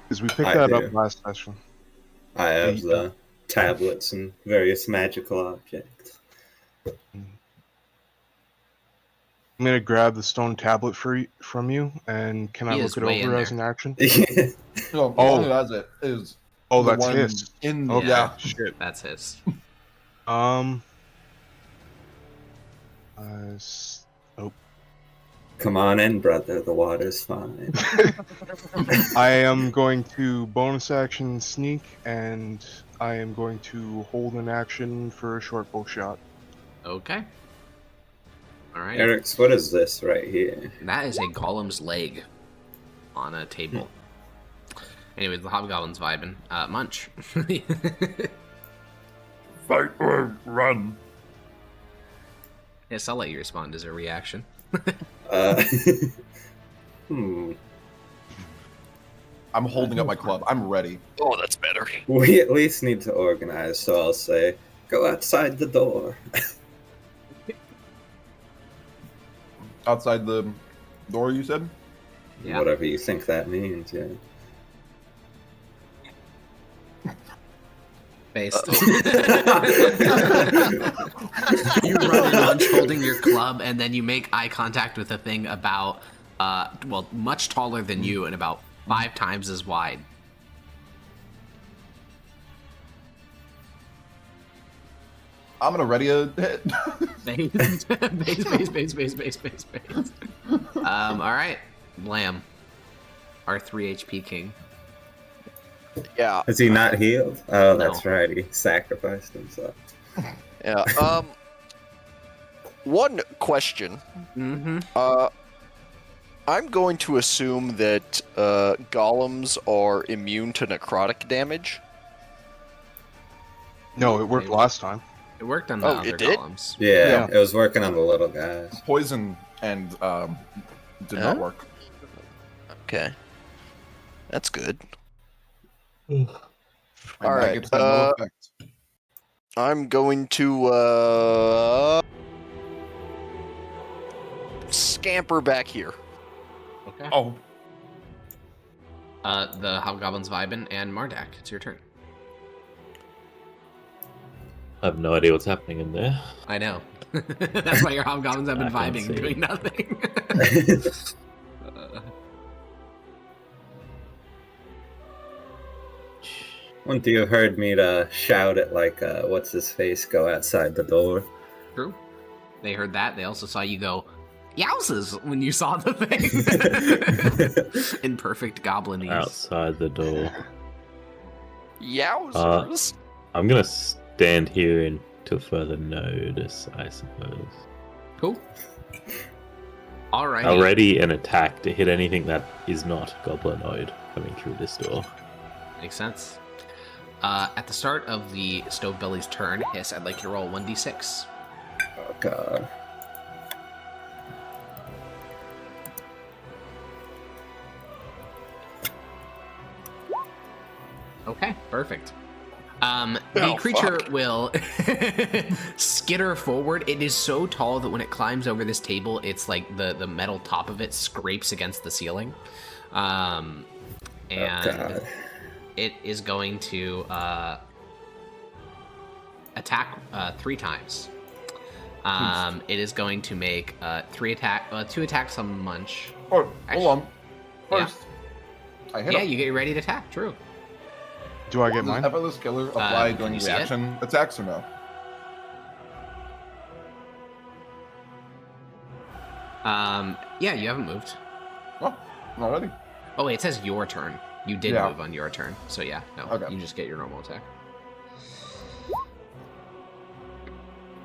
Because we picked I that do. up last session. I have the tablets and various magical objects. I'm gonna grab the stone tablet from you, and can I He look is it way in over as there. an action? No, the one who has it is. Oh, the that's one his. In Okay, yeah. shit. That's Hiss. Oh. Come on in, brother. The water's fine. I am going to bonus action sneak, and I am going to hold an action for a short bow shot. Okay. All right. Eric's, what is this right here? That is a golem's leg on a table. Anyways, the hobgoblin's vibing. Munch. Fight or run. Yes, I'll let you respond as a reaction. I'm holding up my club. I'm ready. Oh, that's better. We at least need to organize, so I'll say, go outside the door. Outside the door, you said? Yeah. Whatever you think that means, yeah. Based. You run in lunch holding your club, and then you make eye contact with a thing about, much taller than you and about 5 times as wide. I'm gonna ready a hit. Base. All right, Lamb, our 3 HP king. Yeah. Is he not healed? Oh, No. that's right. He sacrificed himself. Yeah. One question. Mm-hmm. I'm going to assume that golems are immune to necrotic damage. No, it worked last time. It worked on the Oh, other it did? golems. Yeah, it was working on the little guys. Poison and did Huh? not work. Okay. That's good. And All that right, gets that no effect. I'm going to scamper back here. Okay. Oh, The hobgoblin's vibing, and Mardak, it's your turn. I have no idea what's happening in there. I know. That's why your hobgoblins have been I can vibing, see. doing nothing. Wouldn't you have heard me to shout at, like, what's his face, go outside the door? True. They heard that. They also saw you go, yowzes, when you saw the thing. In perfect goblinese. Outside the door. Yowzers. I'm gonna stand here until further notice, I suppose. Cool. Alright. I'll ready an attack to hit anything that is not goblinoid coming through this door. Makes sense. At the start of the Stovebelly's turn, Hiss, I'd like you to roll 1d6. Oh, God. Okay, perfect. The creature will skitter forward. It is so tall that when it climbs over this table, it's like the metal top of it scrapes against the ceiling. And God. it is going to attack 3 times. It is going to make 2 attacks on Munch. oh, hold on. Yeah. First, I hit Yeah, him. you get ready to attack. True. Do I get Does mine? Effortless Killer apply can during you see it? reaction attacks or no? Yeah, you haven't moved. Oh, not ready. Oh wait, it says your turn. You did Yeah. move on your turn, so yeah, no, Okay. you just get your normal attack.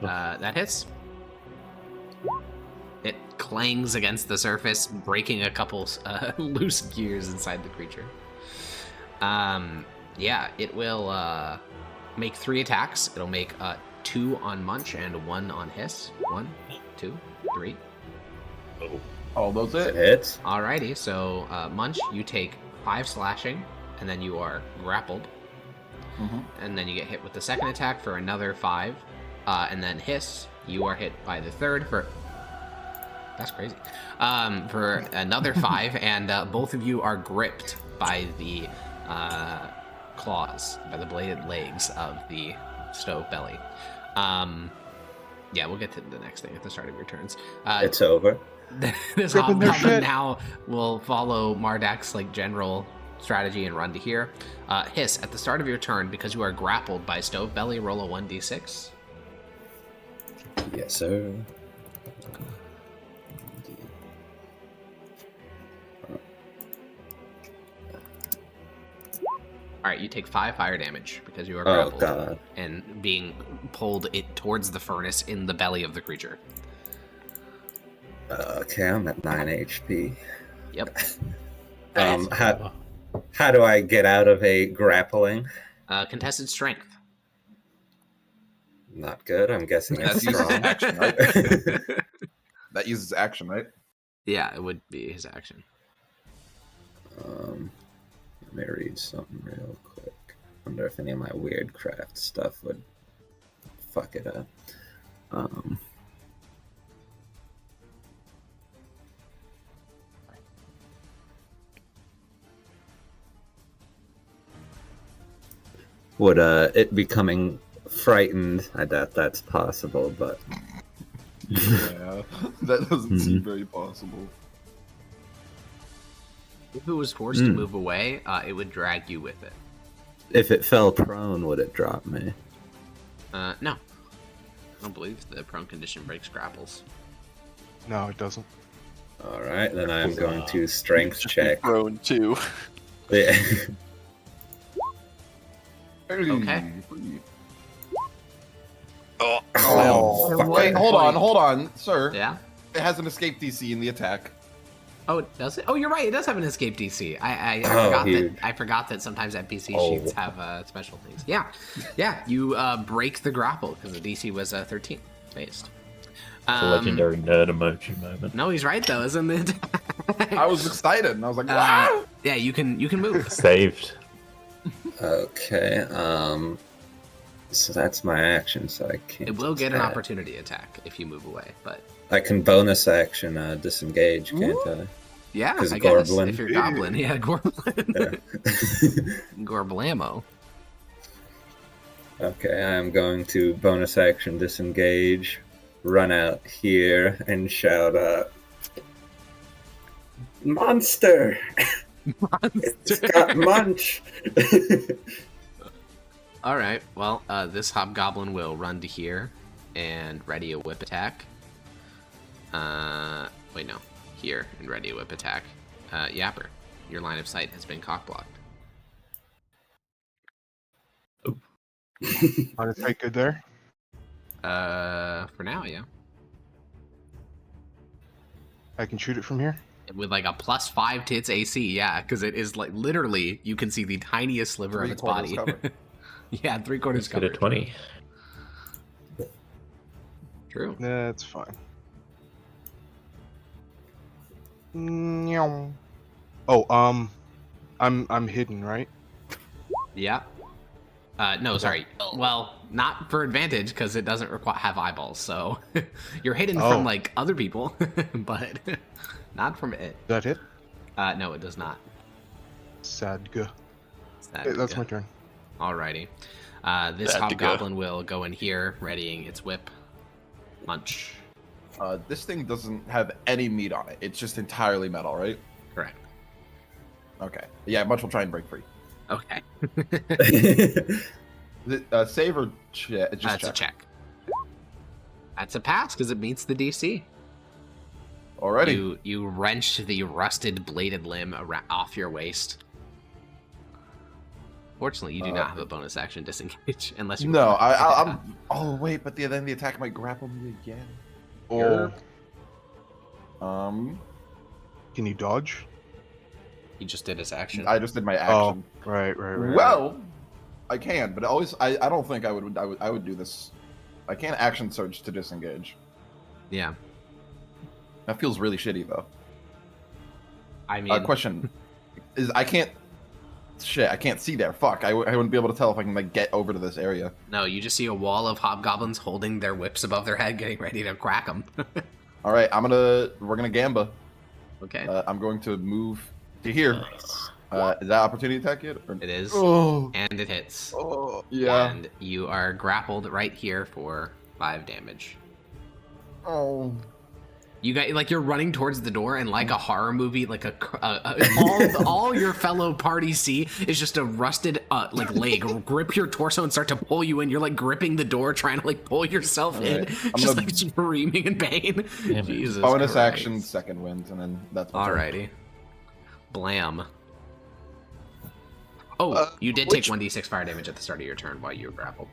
That hits. It clangs against the surface, breaking a couple loose gears inside the creature. Yeah, it will make 3 attacks. It'll make 2 on Munch and 1 on Hiss. 1, 2, 3. Oh, those It it. hits. Alrighty, so Munch, you take 5 slashing, and then you are grappled. Mm-hmm. And then you get hit with the second attack for another 5. And then Hiss, you are hit by the third for... That's crazy. For another 5, and both of you are gripped by the claws, by the bladed legs of the Stovebelly. Yeah, we'll get to the next thing at the start of your turns. It's over. This Gripping their hobgoblin shit. now will follow Mardak's like general strategy and run to here. Hiss, at the start of your turn, because you are grappled by Stovebelly, roll a 1d6. Yes, sir. Alright, you take 5 fire damage because you are Oh, grappled God. and being pulled towards the furnace in the belly of the creature. Okay, I'm at 9 HP. Yep. How How do I get out of a grappling? Contested strength. Not good. I'm guessing That it's uses strong. action, right? That uses action, right? Yeah, it would be his action. Let me read something real quick. Wonder if any of my weird craft stuff would fuck it up. Would it becoming frightened? I doubt that's possible, but Yeah, that doesn't seem very possible. If it was forced to move away, it would drag you with it. if it fell prone, would it drop me? No. I don't believe the prone condition breaks grapples. No, it doesn't. All right, then I'm going to strength check. Prone too. Yeah. Okay. Oh, wait, hold on, sir. Yeah? It has an escape DC in the attack. Oh, does it? Oh, you're right. It does have an escape DC. I forgot that sometimes NPC sheets have special things. Yeah, yeah. You break the grapple because the DC was 13 based. It's a legendary nerd emoji moment. No, he's right though, isn't it? I was excited, and I was like, wow! Yeah, you can move. Saved. Okay. So that's my action. So I can't. It will get an attack. opportunity attack if you move away, but I can bonus action disengage, can't I? yeah, 'Cause I guess Gorblin. if you're goblin, yeah, Gorblin, Yeah. Gorblamo. Okay, I'm going to bonus action disengage, run out here, and shout monster! It's got munch! All right. Well, this hobgoblin will run to here and ready a whip attack. Wait, no. Here and ready a whip attack. Yapper, your line of sight has been cockblocked. Line of sight good there? For now, yeah. I can shoot it from here? With like a +5 to its AC, yeah, because it is like literally you can see the tiniest sliver of its body. Yeah, 3/4 Get a covered. 20. True. That's fine. Meow. Oh, I'm hidden, right? Yeah. No, sorry. Well, not for advantage because it doesn't have eyeballs. So you're hidden from like other people, but not from it. Is that it? No, it does not. Sadga. Sad Hey, that's good. my turn. Alrighty. This Sad to go. hobgoblin will go in here, readying its whip. Munch. This thing doesn't have any meat on it. It's just entirely metal, right? Correct. Okay. Yeah, Munch will try and break free. Okay. Is it save or just That's a check. That's a pass because it meets the DC. Already. You wrench the rusted bladed limb off your waist. Fortunately, you do not have a bonus action disengage unless you. No, I'm. Oh wait, but then the attack might grapple me again. Or Um, can you dodge? He just did his action. I just did my action. Oh, right. Well, I can, but I don't think I would do this. I can't action surge to disengage. Yeah. That feels really shitty though. I mean, Question is, I can't see there. Fuck, I wouldn't be able to tell if I can like get over to this area. no, you just see a wall of hobgoblins holding their whips above their head, getting ready to crack them. All right, we're gonna gamba. Okay. I'm going to move to here. Is that opportunity attack yet? Or... It is. Oh, And it hits. yeah. And you are grappled right here for 5 damage. Oh. You got like you're running towards the door, and like a horror movie, like all your fellow party see is just a rusted like leg grip your torso and start to pull you in. You're like gripping the door, trying to like pull yourself in, just like screaming in pain. Jesus Bonus Christ. action, second wind, and then that's my turn. Alrighty. Blam. Oh, you did take 1d6 fire damage at the start of your turn while you were grappled.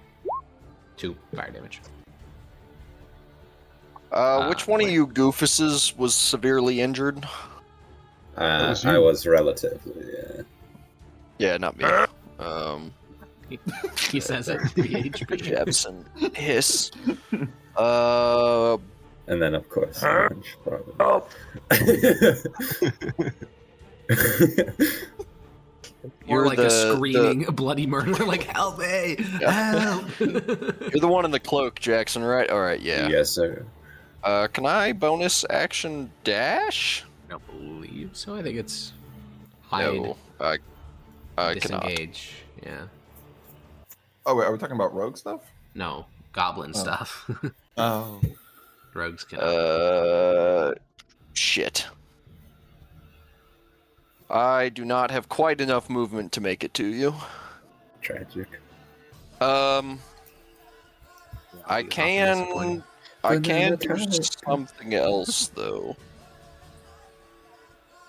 2 fire damage. Which one of you goofuses was severely injured? was you. I was relatively, yeah. Yeah, not me. He says it. 3 HP. Jepson, hiss. And then, of course, Munch, probably. Help! Or like a screaming bloody murder, like help me, help! You're the one in the cloak, Jackson, right? All right, yeah. Yes, sir. Can I bonus action dash? I don't believe so. I think it's hide, No, I cannot. disengage. Yeah, Oh wait, are we talking about rogue stuff? no goblin stuff. Oh. Rogues cannot. Shit. I do not have quite enough movement to make it to you. Tragic. I can Banana do time. something else though.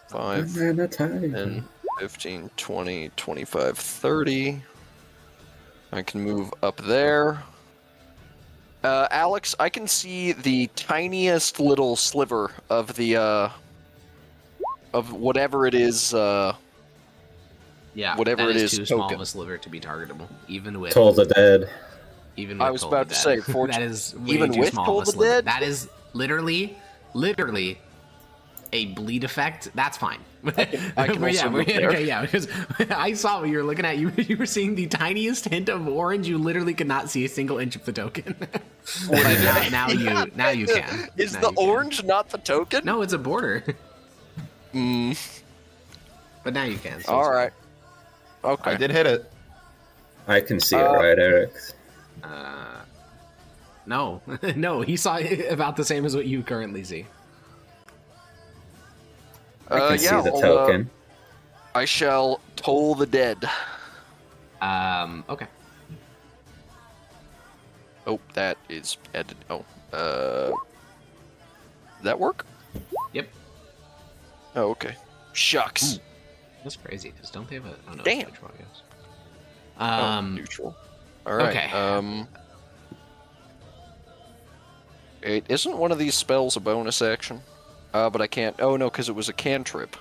5, Banana time. 10, 15, 20, 25, 30. I can move up there. Alex, I can see the tiniest little sliver of the of whatever it is. Yeah, whatever that it is is, too small token. of a sliver to be targetable, even with Toll the dead. even. I with was Toll about the to Dead. say, that is way even too with small Toll of a the sliver. Dead? That is literally a bleed effect. That's fine. I can also move there. Okay, yeah, because I saw what you were looking at. You were seeing the tiniest hint of orange. You literally could not see a single inch of the token. But now you can. Is Now the you can. orange not the token? No, it's a border. Mm, But now you can. So all it's right. Okay. I did hit it. I can see it, right, Eric? fine. No, no, he saw it about the same as what you currently see. I can see the I'll, token. I shall toll the dead. Okay. Oh, that is edited. Oh, that work? Yep. Oh, okay. Shucks. That's crazy, because don't they have a... Oh, no, Damn. Which one, I guess. Oh, neutral. All right. okay. Isn't one of these spells a bonus action? But I can't. Oh no, because it was a cantrip.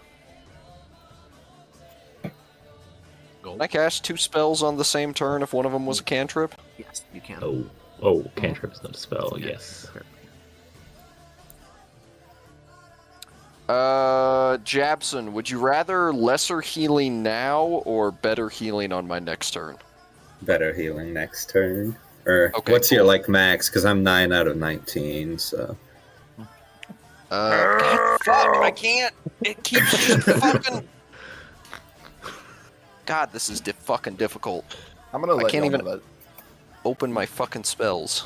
Gold? Can I cast 2 spells on the same turn if one of them was a cantrip? Yes, you can. Oh, cantrip is not a spell. Yes. Jabson, would you rather lesser healing now or better healing on my next turn? Better healing next turn. Or Okay, what's your cool. like max? Because I'm 9 out of 19, so God, fuck, I can't. It keeps just fucking. God, this is fucking difficult. I'm gonna let can't y'all even- know that. Open my fucking spells.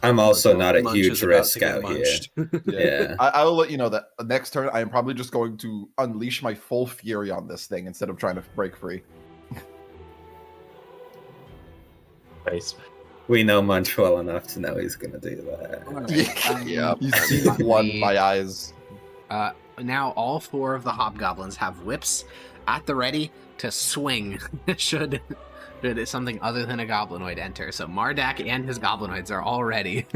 I'm also not a Munch huge is about risk to get out here. munched. Yeah. I will let you know that next turn I am probably just going to unleash my full fury on this thing instead of trying to break free. Base. We know Munch well enough to know he's gonna do that. Yeah. You see the blood in my eyes. Now all 4 of the hobgoblins have whips at the ready to swing should something other than a goblinoid enter. So Mardak and his goblinoids are all ready.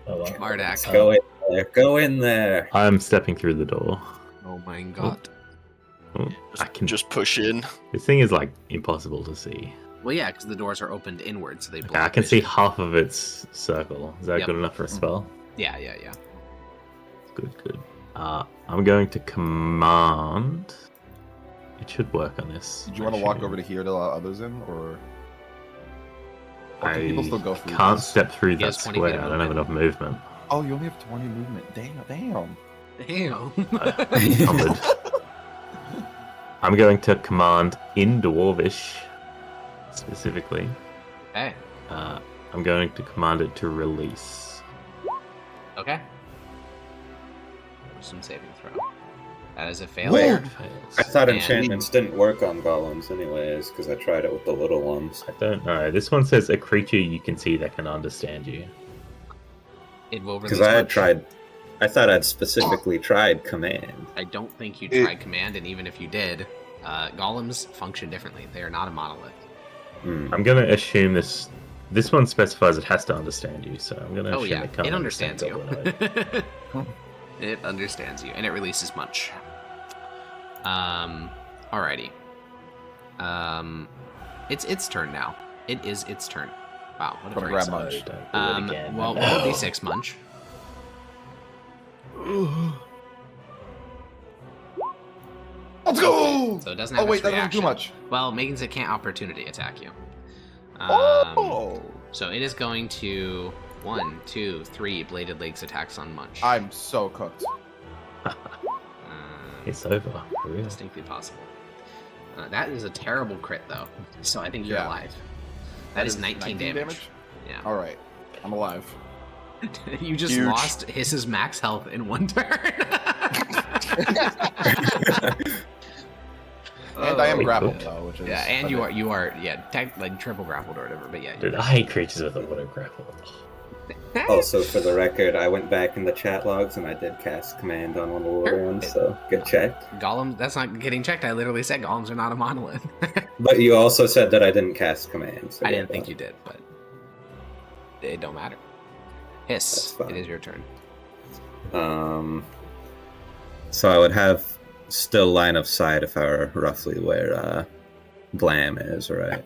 Oh, wow. Mardak. Go in there. Go in there. I'm stepping through the door. Oh my god. Oh, I can. Just push in. This thing is like impossible to see. Well, yeah, because the doors are opened inward, so they block I can see vision. half of its circle. Is that Yep. good enough for a spell? Yeah. Good. I'm going to command. It should work on this. Did you want to walk over to here to allow others in, or can I people still go through can't this? step through He that has 20 feet square. of I don't have enough movement. Oh, you only have 20 movement. Damn. Damn. Covered. I'm going to command in Dwarvish, specifically. Okay. I'm going to command it to release. Okay. Some saving throw. That is a failure. It fails. I thought And- enchantments didn't work on golems anyways, because I tried it with the little ones. I don't know. This one says a creature you can see that can understand you. It will release Because I had much. tried. I thought I'd specifically tried command. I don't think you tried command, and even if you did, golems function differently. They are not a monolith. I'm going to assume this one specifies it has to understand you, so I'm going to Oh assume yeah, it can't it understands you. goblinoid. It understands you, and it releases much. Alrighty. It's its turn now. It is its turn. Wow, what a Gonna great grab song. Munch. Don't do it again. Well, No. roll d6, Munch. Let's go! So it doesn't have Oh wait, its that doesn't reaction. do much. Well, Megan's it can't opportunity attack you. Oh! So it is going to 1, 2, 3 bladed legs attacks on Munch. I'm so cooked. It's over. For real. Distinctly possible. That is a terrible crit, though. So I think you're Yeah. alive. That is 19 damage. Yeah. All right, I'm alive. You just Huge. lost Hiss's max health in one turn. And I am Wait, grappled what? though, which is Yeah, and a you bit- are like triple grappled or whatever. But yeah. Dude, I hate creatures with a water grapple. Also, for the record, I went back in the chat logs and I did cast command on one of the water ones, so good check. Golem, that's not getting checked. I literally said golems are not a monolith. But you also said that I didn't cast command. So I didn't think you did, but it don't matter. Hiss, That's fine. it is your turn. So I would have still line of sight if I were roughly where Blam is, right?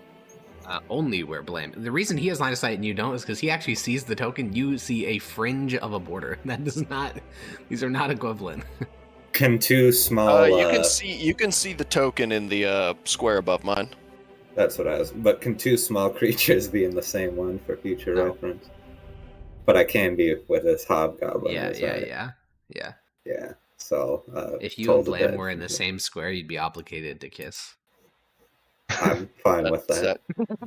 Only where Blam. The reason he has line of sight and you don't is because he actually sees the token. You see a fringe of a border. That does not. These are not equivalent. Can two small? You can see the token in the square above mine. That's what I was. But can two small creatures be in the same one for future No. reference? But I can be with this hobgoblin. Yeah. Yeah. So If you told and to Blam bed. were in the same square, you'd be obligated to kiss. I'm fine with that.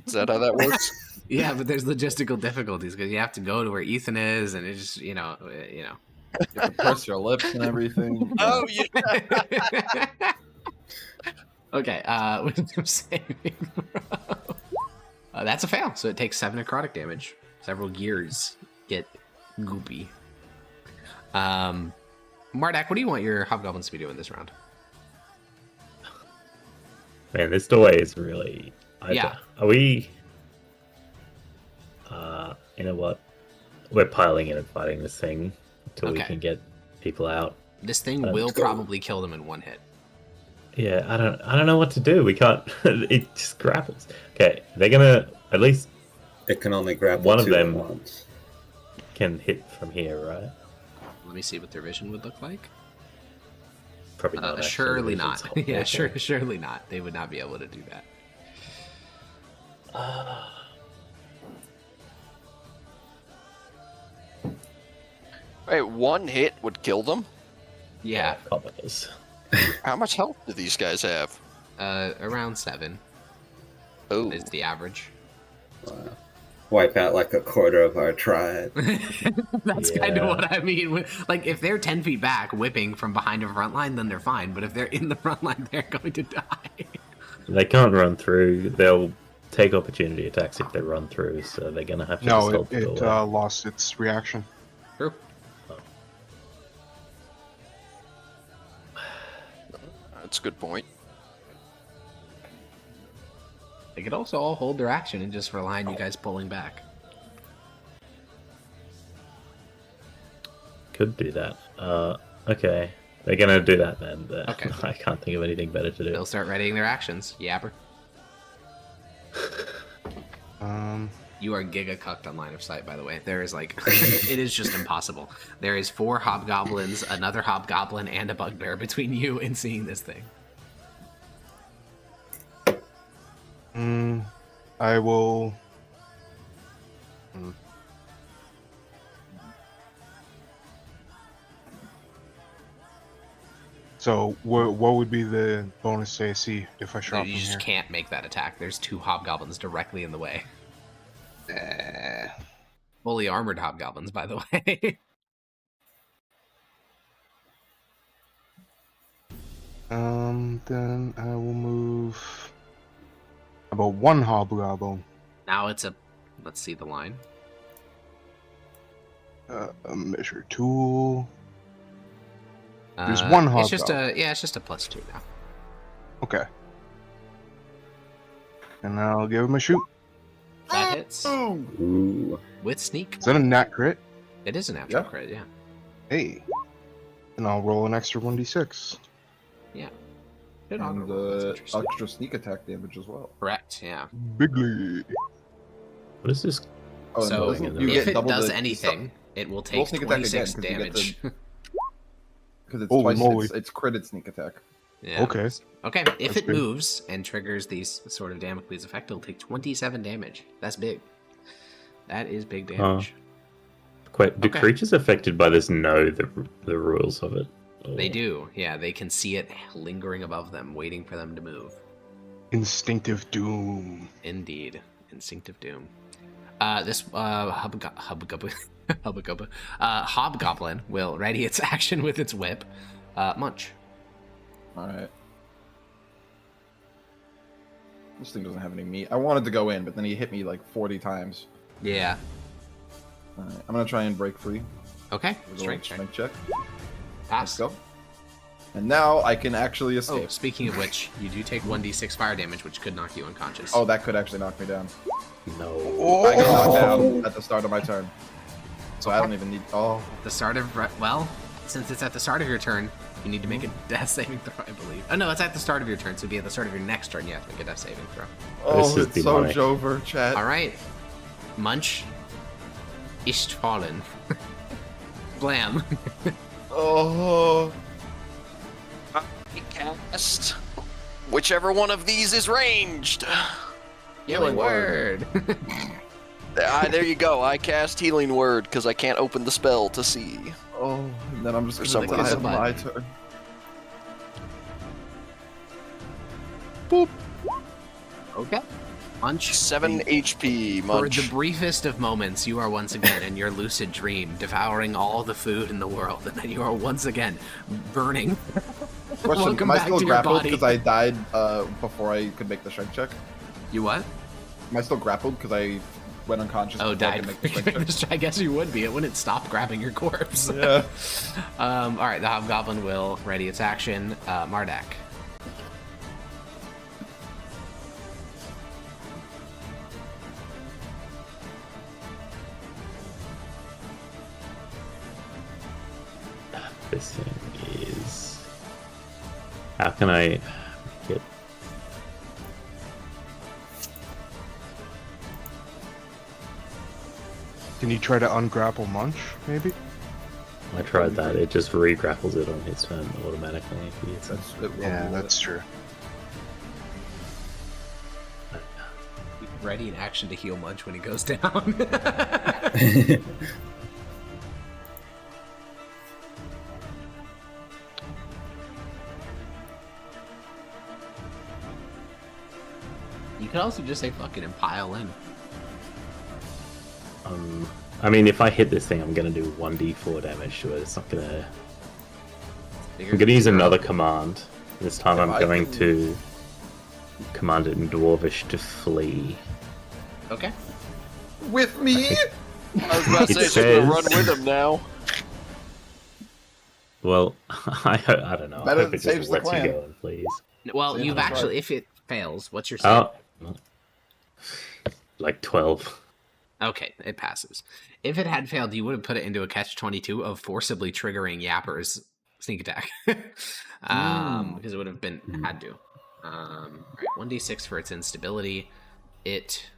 Is that how that works? Yeah, but there's logistical difficulties because you have to go to where Ethan is, and it's just You have to purse your lips and everything. Oh yeah. Okay, wisdom saving throw. That's a fail, so it takes 7 necrotic damage. Several gears get goopy. Mardak, what do you want your hobgoblins to be doing this round? Man, this doorway is really. Yeah. Are we? You know what? We're piling in and fighting this thing until we Okay. can get people out. This thing Let's will go. probably kill them in one hit. Yeah, I don't know what to do. We can't. It just grapples. Okay, they're gonna at least It can only grapple One of two at them- once. can hit from here, right? Let me see what their vision would look like. Probably not. actually. Surely Vision's not. awful. Yeah, surely not. They would not be able to do that. Wait, one hit would kill them? Yeah, Commoners. How much health do these guys have? around 7 Oh, is the average. Wow. Wipe out like a quarter of our tribe. That's kind of Yeah. what I mean. Like, if they're 10 feet back whipping from behind a front line, then they're fine. But if they're in the front line, they're going to die. They can't run through. They'll take opportunity attacks if they run through, so they're gonna have to No, just hold the it doorway. lost its reaction. True. that's a good point. They could also all hold their action and just rely on you guys pulling back. Could do that. Okay. They're gonna do that then. Okay. I can't think of anything better to do. They'll start readying their actions. Yapper. You are giga cucked on line of sight, by the way. There is like, it is just impossible. There is 4 hobgoblins, another hobgoblin, and a bugbear between you and seeing this thing. I will. So, what would be the bonus to AC if I shot You from just here? can't make that attack. There's 2 hobgoblins directly in the way. Fully armored hobgoblins, by the way. Then I will move about 1 hobgoblin. Now it's a, let's see the line. A measure tool. There's 1 It's just hobgoblin. it's just a +2 now. Okay. And I'll give him a shoot. That hits Ooh. with sneak. Is that a nat crit? It is a natural Yeah. crit, yeah. Hey. And I'll roll an extra 1d6. Yeah. And That's interesting. extra sneak attack damage as well. Correct, yeah. Bigly. What is this? Oh, and So, doesn't- you if get it double does the- anything, it will roll take sneak attack again, 26 'cause you get damage. Because it's Holy twice. moly. It's critted sneak attack. Yeah. Okay. Okay, if That's it big. moves and triggers these sort of Damocles effect, it'll take 27 damage. That's big. That is big damage. Wait, do Okay. creatures affected by this know the rules of it? Or- They do, yeah. They can see it lingering above them, waiting for them to move. Instinctive doom. Indeed. Instinctive doom. This hobgoblin will ready its action with its whip. Munch. Alright. This thing doesn't have any meat. I wanted to go in, but then he hit me like 40 times. Yeah. Alright, I'm gonna try and break free. Okay. With a Strength check. strength check. Pass. Let's go. And now I can actually Oh, escape. speaking of which, you do take 1d6 fire damage, which could knock you unconscious. Oh, that could actually knock me down. No. I got knocked down at the start of my turn. So I don't even need. Oh. The start of since it's at the start of your turn, you need to make a death saving throw, I believe. Oh no, it's at the start of your turn, so it'd be at the start of your next turn. You have to make a death saving throw. Oh, This is it's so demonic. Jover, chat. All right, Munch, Istfallen, Blam. Oh. Cast whichever one of these is ranged. Healing word. There you go. I cast Healing Word because I can't open the spell to see. Oh, and then I'm just For gonna some die reason. on my turn. Okay. Munch. 7 HP, For Munch. the briefest of moments, you are once again in your lucid dream, devouring all the food in the world, and then you are once again burning. Question: Welcome Am I back still to your grappled body. because I died before I could make the strength check? You what? Am I still grappled because I went unconscious? Oh, before I died. could make the strength check? I guess you would be. It wouldn't stop grabbing your corpse. Yeah. All right, the hobgoblin will ready its action. Mardak. This thing is. How can I get? Can you try to ungrapple Munch, maybe? I tried that. It just re-grapples it on his turn automatically. If he hits it. That's true. Ready in action to heal Munch when he goes down. You could also just say fuck it and pile in. I mean, if I hit this thing, I'm gonna do 1d4 damage to it. It's not gonna. I'm gonna use another command. This time I'm going to command it in Dwarvish to flee. Okay. With me? I was about to say, she's gonna run with him now. Well, I don't know. Better I hope it saves just the lets you clan. go and please. Well, See, you've that's actually, right. if it fails, what's your save? Oh, like 12. Okay, it passes. If it had failed, you would have put it into a catch-22 of forcibly triggering Yapper's sneak attack. Because it would have been had to. All right, 1d6 for its instability. It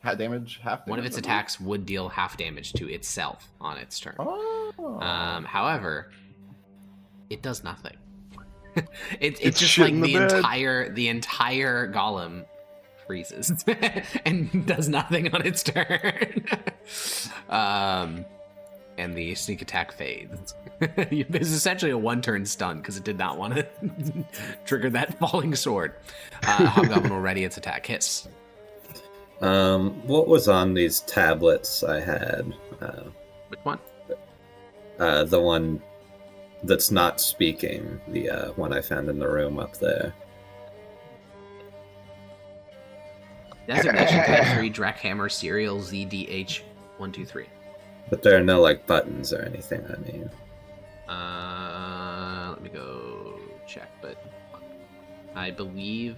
Half damage, half damage. one of its attacks would deal half damage to itself on its turn. Oh. However, it does nothing. It's It's just shit like in the bed. the entire golem freezes and does nothing on its turn. And the sneak attack fades. It's essentially a one-turn stun because it did not want to trigger that falling sword. Hobgoblin will ready its attack. Hiss. What was on these tablets I had? Which one? The one that's not speaking, the one I found in the room up there. Designation type 3 Drakhammer serial ZDH 123. But there are no like buttons or anything. I mean, Let me go check, but I believe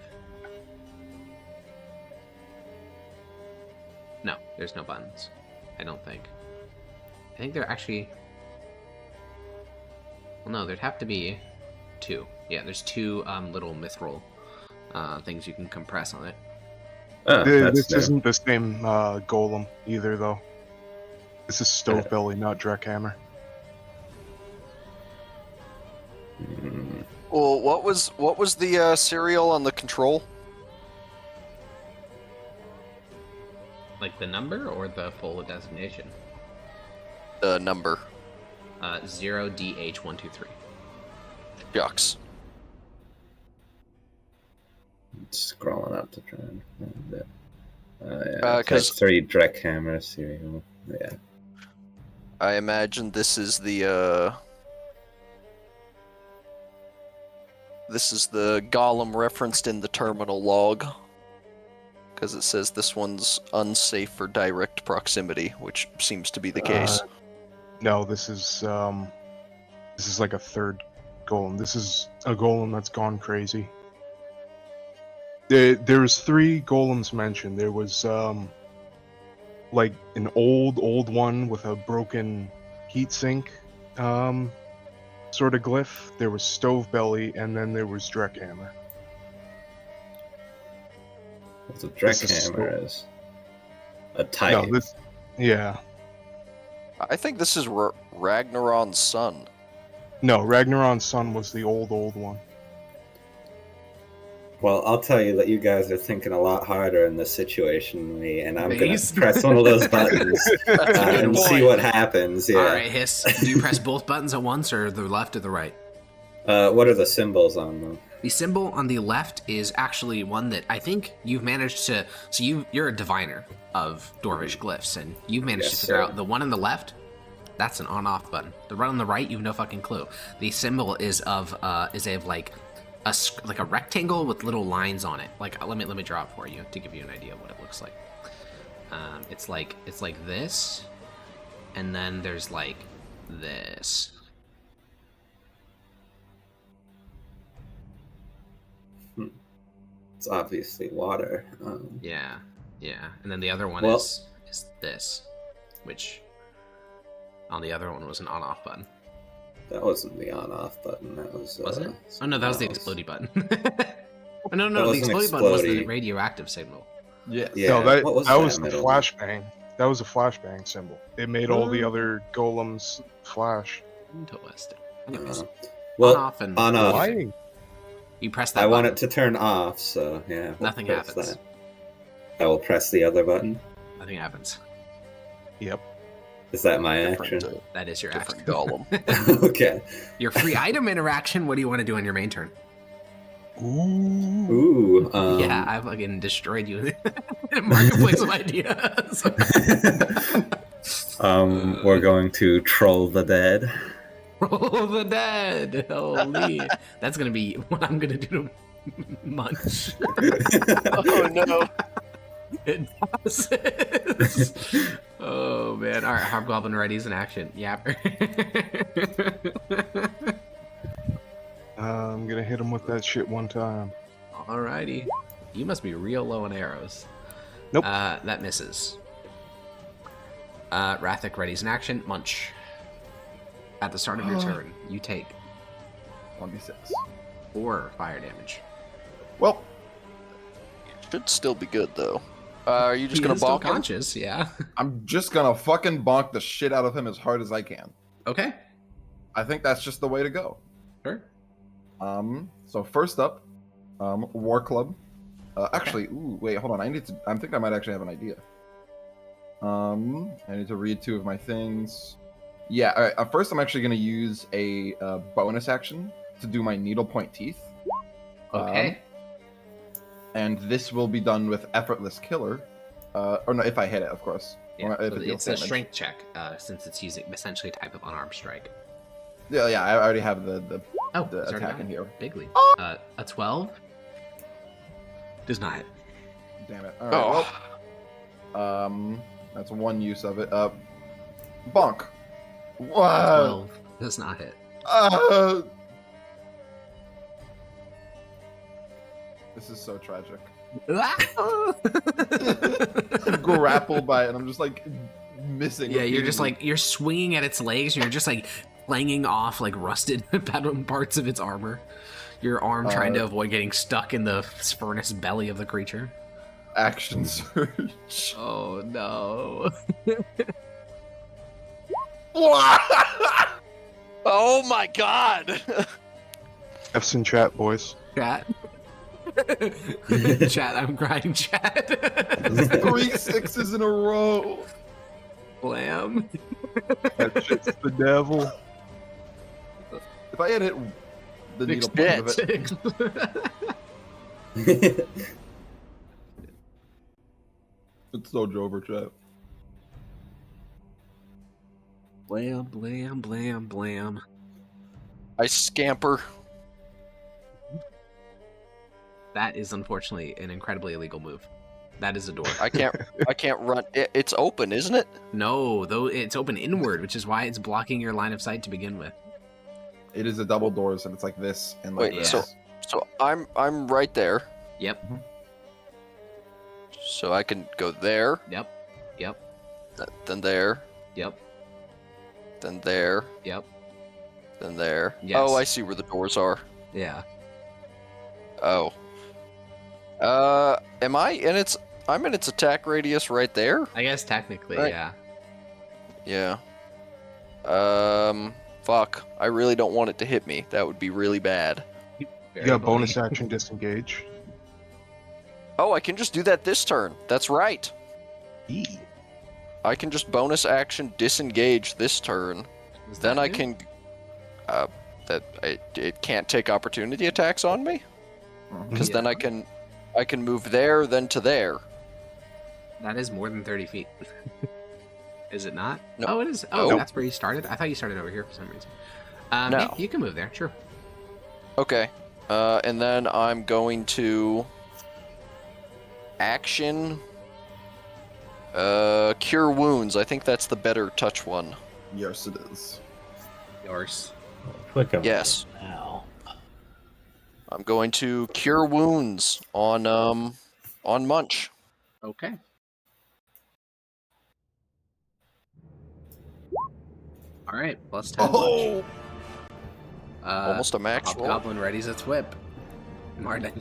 no, there's no buttons. I don't think. I think they're actually. Well, no, there'd have to be 2. Yeah, there's 2 little mithril things you can compress on it. Oh, This new. isn't the same golem either, though. This is Stovebelly, not Dreckhammer. Mm, Well, what was the serial on the control? Like the number or the full designation? The number. 0DH123. Shucks. scrolling up to try and find it. Yeah, it's like 3 Dreckhammer serial. Yeah. I imagine this is the golem referenced in the terminal log, because it says this one's unsafe for direct proximity, which seems to be the case. No, this is like a 3rd golem. This is a golem that's gone crazy. There was 3 golems mentioned. There was like an old one with a broken heatsink sort of glyph. There was Stovebelly, and then there was Dreckhammer. What's a Dreckhammer is? A type. No, yeah. I think this is Ragnaron's son. No, Ragnaron's son was the old one. Well, I'll tell you that you guys are thinking a lot harder in this situation than me, and I'm going Nice. to press one of those buttons and see what happens. Yeah. All right, Hiss. Do you press both buttons at once, or the left or the right? What are the symbols on them? The symbol on the left is actually one that I think you've managed to... So you're a diviner of Dwarvish glyphs, and you've managed to figure out the one on the left, that's an on-off button. The one on the right, you have no fucking clue. The symbol is of like a rectangle with little lines on it. Like, let me draw it for you to give you an idea of what it looks like. It's like this, and then there's like this. It's obviously water. Yeah, and then the other one is this, which on the other one was an on-off button. That wasn't the on-off button. That was. Wasn't it? Oh no, that was the explodey button. Oh, no, That the wasn't explodey button was the explodey. radioactive signal. Yeah. No, that what was the middle? flashbang. That was a flashbang symbol. It made all the other golems flash. Interesting. Anyways, Well, on-off and on-off. Why? you press that I want button. it to turn off, so yeah. we'll Nothing press happens. that. I will press the other button. Nothing happens. Yep. Is that my action? That is your Different action. golem. Okay. Your free item interaction. What do you want to do on your main turn? Ooh. Ooh. Yeah, I fucking destroyed you in Marketplace of Ideas. We're going to troll the dead. Roll the dead. Holy. That's going to be what I'm going to do to Munch. Oh no. It passes. Oh man. All right, Hobgoblin ready's in action. Yapper. I'm gonna hit him with that shit one time. Alrighty. You must be real low on arrows. Nope. That misses. Rathic ready's in action. Munch. At the start of your turn, you take 1d6. 4 fire damage. Well, Should still be good though. Are you just He gonna is still bonk him? conscious, yeah. I'm just gonna fucking bonk the shit out of him as hard as I can. Okay. I think that's just the way to go. Sure. So first up, War Club. Actually, wait, hold on. I think I might actually have an idea. I need to read 2 of my things. Yeah, all right. First, I'm actually going to use a bonus action to do my needlepoint teeth. Okay. And this will be done with Effortless Killer. Or no, if I hit it, of course. Yeah, If so it deals it's a damage. strength check, since it's using essentially a type of unarmed strike. Yeah, I already have the It's already attack on. in here. Bigly. A 12 does not hit. Damn it. All right, well, that's one use of it. Bonk. What? 12 does not hit. This is so tragic. I'm grappled by it, and I'm just like missing. Yeah, you're just repeatedly. like, you're swinging at its legs, and you're just like clanging off like rusted parts of its armor. Your arm trying to avoid getting stuck in the furnace belly of the creature. Action surge. Oh no. Oh my god! F's in chat, boys. Chat. Chat, I'm crying, chat. 3 6s in a row. Blam. That shit's the devil. If I had hit the Six needle point of it, it's so Jover chat. Blam, blam, blam, blam. I scamper. That is unfortunately an incredibly illegal move. That is a door. I can't run. It's open, isn't it? No, though it's open inward, which is why it's blocking your line of sight to begin with. It is a double doors, and it's like this and like Wait, this. so I'm right there. Yep. So I can go there. Yep. Then there. Yep. Then there. Yep. Then there. Yes. Oh, I see where the doors are. Yeah. Oh. Am I in its? I'm in its attack radius right there. I guess technically, Right. yeah. Yeah. Fuck. I really don't want it to hit me. That would be really bad. You Very got bully. bonus action disengage. Oh, I can just do that this turn. That's right. E. I can just bonus action disengage this turn. Was Then that I new? can. It can't take opportunity attacks on me. Because then I can move there, then to there. That is more than 30 feet. Is it not? No. Oh, it is. Oh, Nope. that's where you started? I thought you started over here for some reason. No. Yeah, you can move there, sure. Okay. And then I'm going to action cure wounds. I think that's the better touch one. Yes, it is. Yours. Click on Yes. now. I'm going to cure wounds on Munch. Okay. All right, plus 10. Oh! Almost a max roll. Goblin readies its whip. Martin.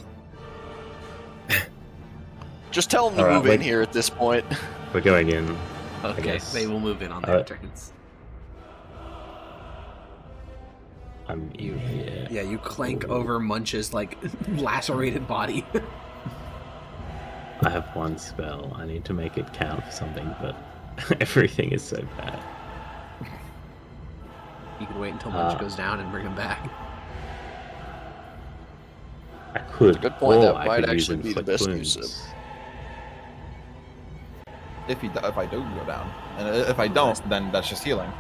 Just tell him to All right, move in wait. here at this point. We're going in. Okay, guess. they will move in on their Alright. turns. Yeah. Yeah, you clank over Munch's, like, lacerated body. I have one spell. I need to make it count for something, but everything is so bad. You can wait until Munch goes down and bring him back. I could. Good point, or that I might could use actually be the inflict best use wounds. If I do go down, and if I don't, then that's just healing.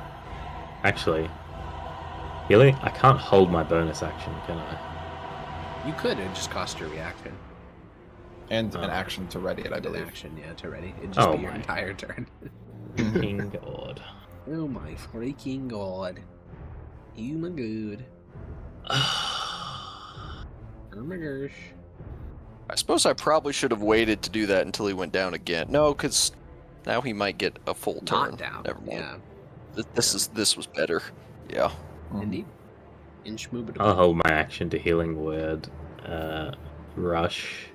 Actually, healing. I can't hold my bonus action, can I? You could, it just cost your reaction. And an action to ready it, I An believe. action, yeah, to ready. It'd just Oh be your my. entire turn. King God. Oh my freaking god. You my good. Oh my gosh. I suppose I probably should have waited to do that until he went down again. No, because now he might get a full turn. Not down. Never mind. Yeah, This was better. Yeah. indeed. Inch-moobitable. I'll hold my action to healing word. Rush.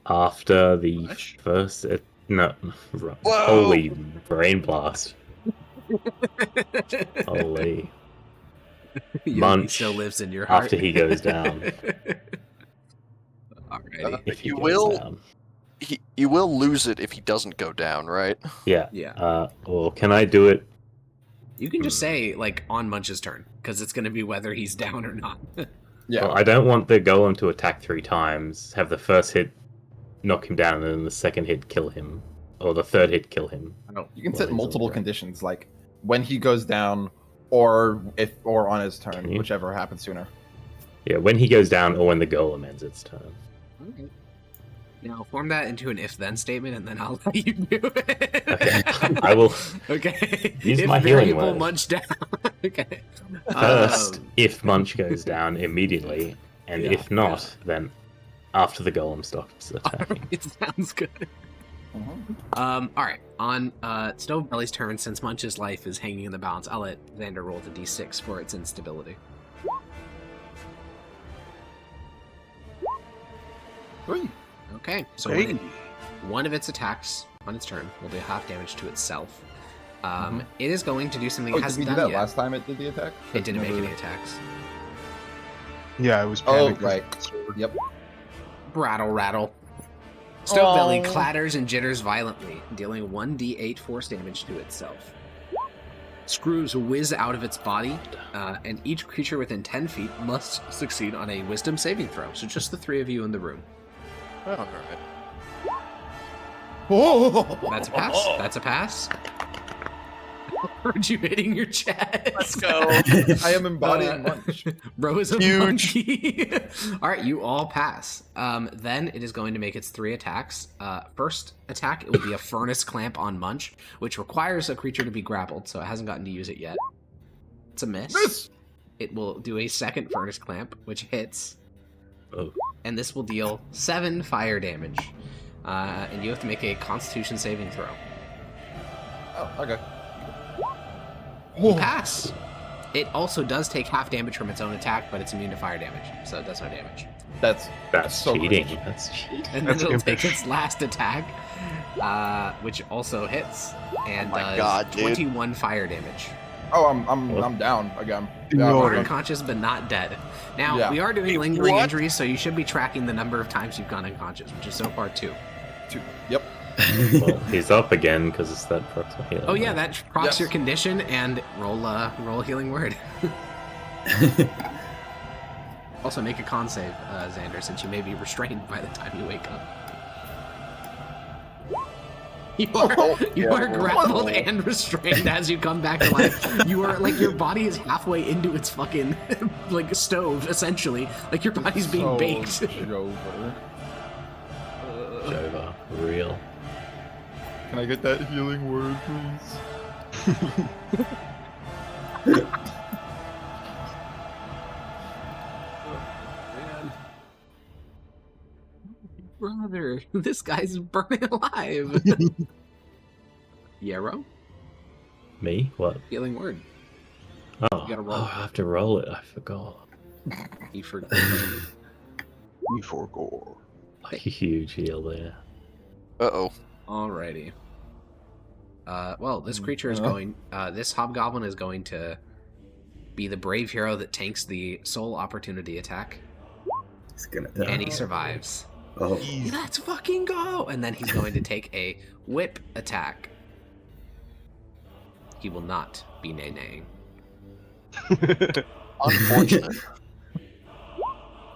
After the Rush? first. No. Whoa! Holy brain blast. Holy. Yogi Munch still lives in your heart. after he goes down. Alrighty. If he You goes will- down. You will lose it if he doesn't go down, right? Yeah. Yeah. Or can I do it? You can just say, like, on Munch's turn, because it's going to be whether he's down or not. Yeah. Well, I don't want the golem to attack 3 times, have the first hit knock him down, and then the second hit kill him. Or the third hit kill him. You can Well, set he's multiple over. conditions, like when he goes down, or on his turn, Can you? whichever happens sooner. Yeah, when he goes down or when the golem ends its turn. Okay. Now, form that into an if-then statement, and then I'll let you do it. Okay. I will Okay. use if my healing variable word. Munch down. Okay. First, Um, if Munch goes down immediately, and Yeah, if not, then after the golem stops attacking. It sounds good. All right. On Stovebelly's turn, since Munch's life is hanging in the balance, I'll let Xander roll the d6 for its instability. Hey. Okay, so Hey. one of its attacks on its turn will do half damage to itself. It is going to do something it Did we hasn't do done that yet. last time it did the attack? It didn't make any attacks. Yeah, I was Oh, panicked. right. Yep. Rattle, rattle. Stovebelly clatters and jitters violently, dealing 1d8 force damage to itself. Screws whiz out of its body, and each creature within 10 feet must succeed on a wisdom saving throw. So just the three of you in the room. Alright. That's a pass. That's a pass. Heard you hitting your chest. Let's go. I am embodying Munch. Bro is a Huge. monkey. All right, you all pass. Then it is going to make its 3 attacks. First attack, it will be a furnace clamp on Munch, which requires a creature to be grappled, so it hasn't gotten to use it yet. It's a miss. Miss! It will do a second furnace clamp, which hits, Oh. and this will deal 7 fire damage. And you have to make a Constitution saving throw. Oh, okay. You pass. It also does take half damage from its own attack, but it's immune to fire damage, so it does no damage. That's so cheating. cringe. That's cheating. And then That's it'll take impish. its last attack, which also hits, and my does God, dude. 21 fire damage. Oh, I'm down again. You Yeah, know You what? are unconscious, but not dead. Now, Yeah. we are doing lingering What? injuries, so you should be tracking the number of times you've gone unconscious, which is so far 2. Yep. Well, he's up again because it's that proximate healing. Oh yeah, that procs Yes. your condition, and roll a healing word. Also, make a con save, Xander, since you may be restrained by the time you wake up. You are grappled and restrained as you come back to life. You are like your body is halfway into its fucking like stove, essentially. Like your body's being So baked. Jover. Jova, real. Can I get that healing word, please? Brother, this guy's burning alive. Yarrow, Me? What? healing word. Oh, You gotta roll. oh, I have to roll it. I forgot. He forgot. Me for gore. Like a huge heal there. Uh-oh. Alrighty. Well, this creature is going. This hobgoblin is going to be the brave hero that tanks the soul opportunity attack, He's gonna die. and he survives. Oh, Let's fucking go! And then he's going to take a whip attack. He will not be nay-naying. Unfortunate.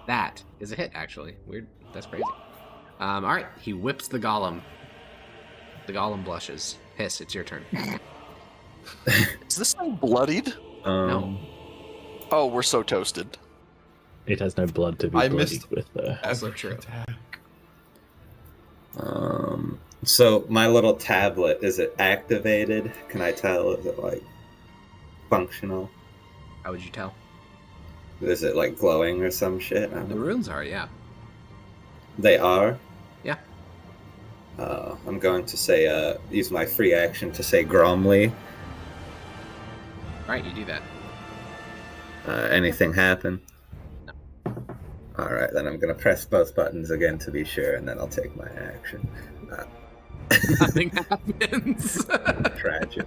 That is a hit, actually. Weird. That's crazy. Alright, he whips the golem. The golem blushes. Hiss, it's your turn. Is this thing bloodied? No. Oh, we're so toasted. It has no blood to be I bloodied missed- with, though. Also Every true. attack. So my little tablet, is it activated? Can I tell? Is it like functional? How would you tell? Is it like glowing or some shit? I don't The know. runes are, yeah. They are? Yeah. I'm going to say, use my free action to say Gromley. Alright, you do that. Anything happen? Alright, then I'm going to press both buttons again to be sure, and then I'll take my action. Nothing happens. Tragic.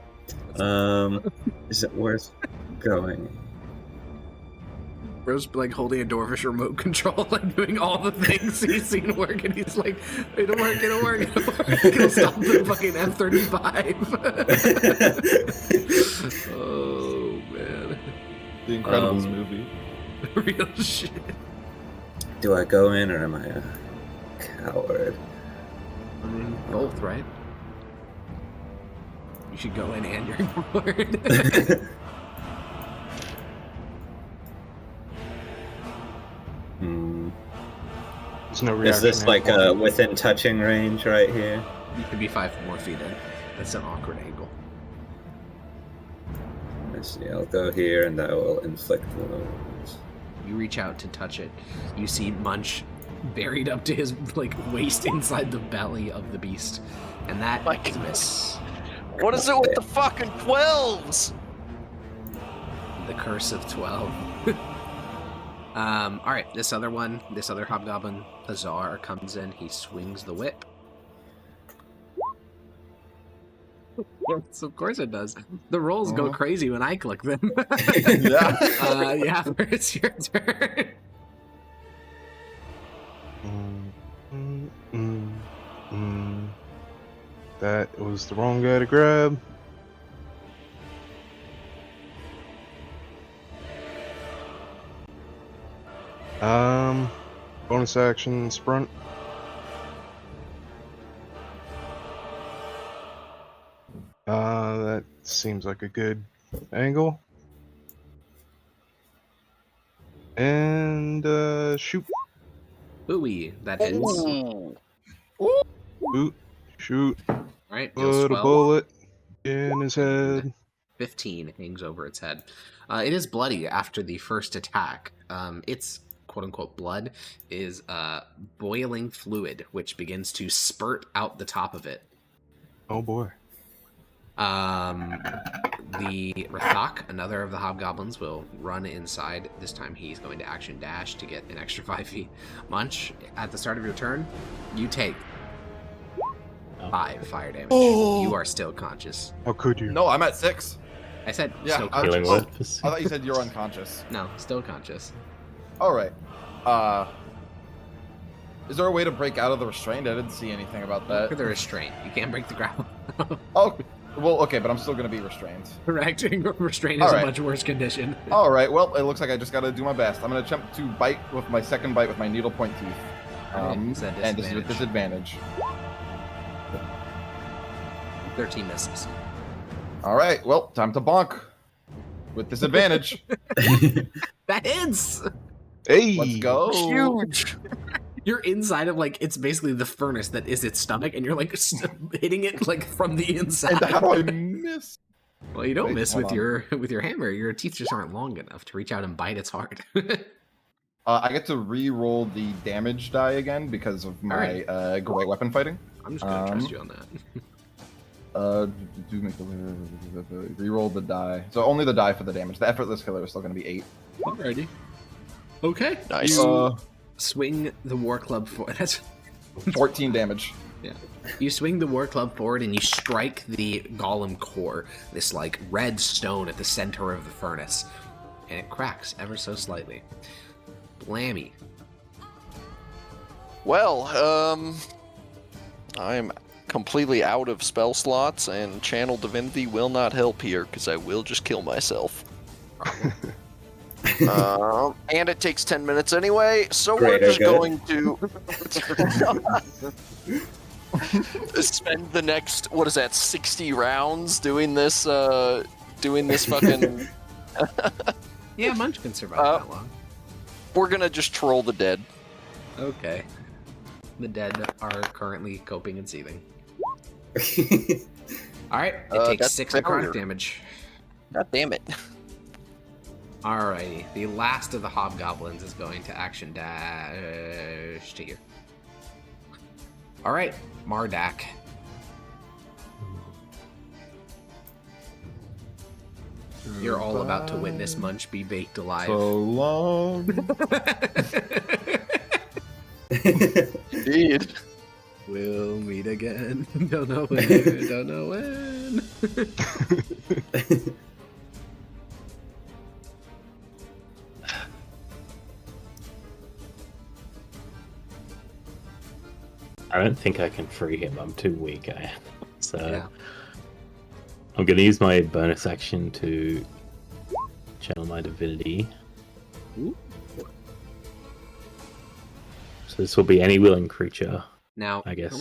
Is it worth going? Bro's like holding a Dwarvish remote control, like doing all the things he's seen work, and he's like, it'll work, it'll work, it'll work. It'll stop the fucking F-35. Oh, man. The Incredibles movie. Real shit. Do I go in, or am I a coward? I mean, both, right? You should go in and you're bored. Hmm. There's no Is reaction. this like anymore. within touching range right here? You could be 5 more feet in. That's an awkward angle. Let's see, I'll go here, and I will inflict wounds. You reach out to touch it. You see Munch buried up to his like waist inside the belly of the beast, and that My is a miss. What is it with the fucking 12s? The curse of 12. All right, this other hobgoblin, Azar, comes in. He swings the whip. Yes, of course it does. The rolls go crazy when I click them. Yeah, it's your turn. That was the wrong guy to grab. Bonus action sprint. That seems like a good angle. And shoot. Ooh, that hits. Shoot. All right, deals Put a 12. bullet in his head. 15 hangs over its head. It is bloody after the first attack. Its quote-unquote blood is boiling fluid, which begins to spurt out the top of it. Oh boy. The Rathak, another of the hobgoblins, will run inside. This time he's going to action dash to get an extra 5 feet. Munch, at the start of your turn, you take 5 fire damage. You are still conscious. How could you? No, I'm at 6. I said Yeah, still I conscious. I thought you said you're unconscious. No, still conscious. All right. Is there a way to break out of the restraint? I didn't see anything about Look that. at the restraint. You can't break the grapple. Oh, well, okay, but I'm still gonna be restrained. Correct. Restraint is All a right. much worse condition. All right. Well, it looks like I just gotta do my best. I'm gonna attempt to bite with my second bite with my needlepoint teeth. Is that And this is with disadvantage. 13 misses. All right. Well, time to bonk with disadvantage. That hits! Hey! Let's go. Huge. You're inside of, like, it's basically the furnace that is its stomach, and you're, like, hitting it, like, from the inside. And how do I miss? Well, you don't Wait, miss hold with your hammer. Your teeth just aren't long enough to reach out and bite its heart. I get to re-roll the damage die again because of my great weapon fighting. I'm just gonna trust you on that. Do make the re-roll the die. So only the die for the damage. The effortless killer is still going to be 8. Alrighty. Okay. Nice. You swing the war club forward. That's 14 damage. yeah. You swing the war club forward and you strike the golem core, this like red stone at the center of the furnace, and it cracks ever so slightly. Blammy. Well, I'm completely out of spell slots, and Channel Divinity will not help here, because I will just kill myself. And it takes 10 minutes anyway, so Great, we're just okay. going to spend the next, 60 rounds doing this fucking... Yeah, Munch can survive that long. We're gonna just troll the dead. Okay. The dead are currently coping and seething. Alright, it takes that's 6 failure. necrotic damage. God damn it. Alrighty, the last of the hobgoblins is going to action dash to here. Alright, Mardak. You're all about to witness Munch be baked alive. So long. Indeed. We'll meet again. Don't know when. Don't know when. I don't think I can free him. I'm too weak. I am. So Yeah. I'm going to use my bonus action to channel my divinity. Ooh. So this will be any willing creature. Now, I guess. how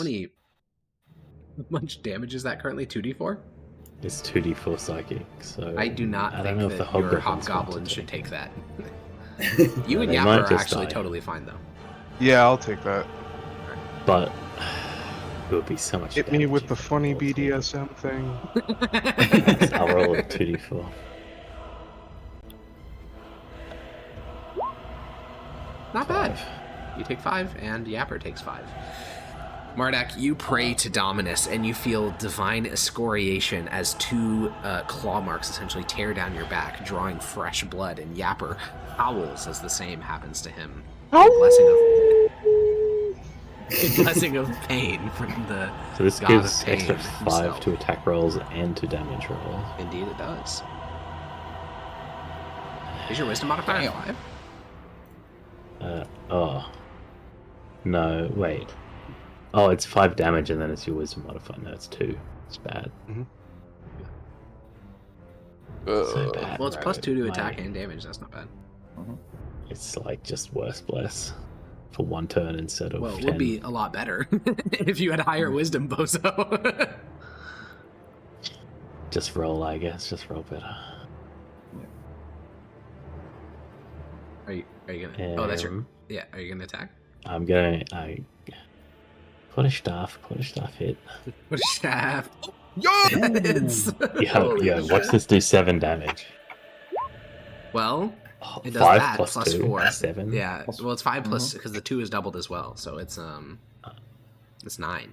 much damage is that currently? 2d4? It's 2d4 psychic. So I do not I think don't know if that the your hobgoblins hobgoblin want to should take take that. You and They Yapper might are just actually die. totally fine, though. Yeah, I'll take that. But it would be so much Hit me damage with if the I funny rolled BDSM thing. it. I'll roll a 2d4. Not bad. 5. You take 5, and Yapper takes 5. Mardak, you pray to Dominus, and you feel divine excoriation as 2 claw marks essentially tear down your back, drawing fresh blood, and Yapper howls as the same happens to him. A blessing of pain from the So this god gives of pain extra 5 himself. to attack rolls and to damage rolls. Indeed it does. Is your wisdom modifier 5? Oh. No, wait. Oh, it's 5 damage and then it's your wisdom modifier. No, it's 2. It's bad. So bad. Well, it's plus 2 to My- attack and damage. That's not bad. It's like just worse bless for 1 turn instead of Well, it 10. would be a lot better if you had higher wisdom, Bozo. Just roll, I guess. Just roll better. Are you gonna? Oh, that's your. Yeah. Are you gonna attack? I'm going. Put a staff hit. What a shaft! Yo! Yeah, watch this do 7 damage. Well, it does 5 that plus plus 2, 4. 7. Yeah. Well, it's 5 plus because the 2 is doubled as well, so it's 9.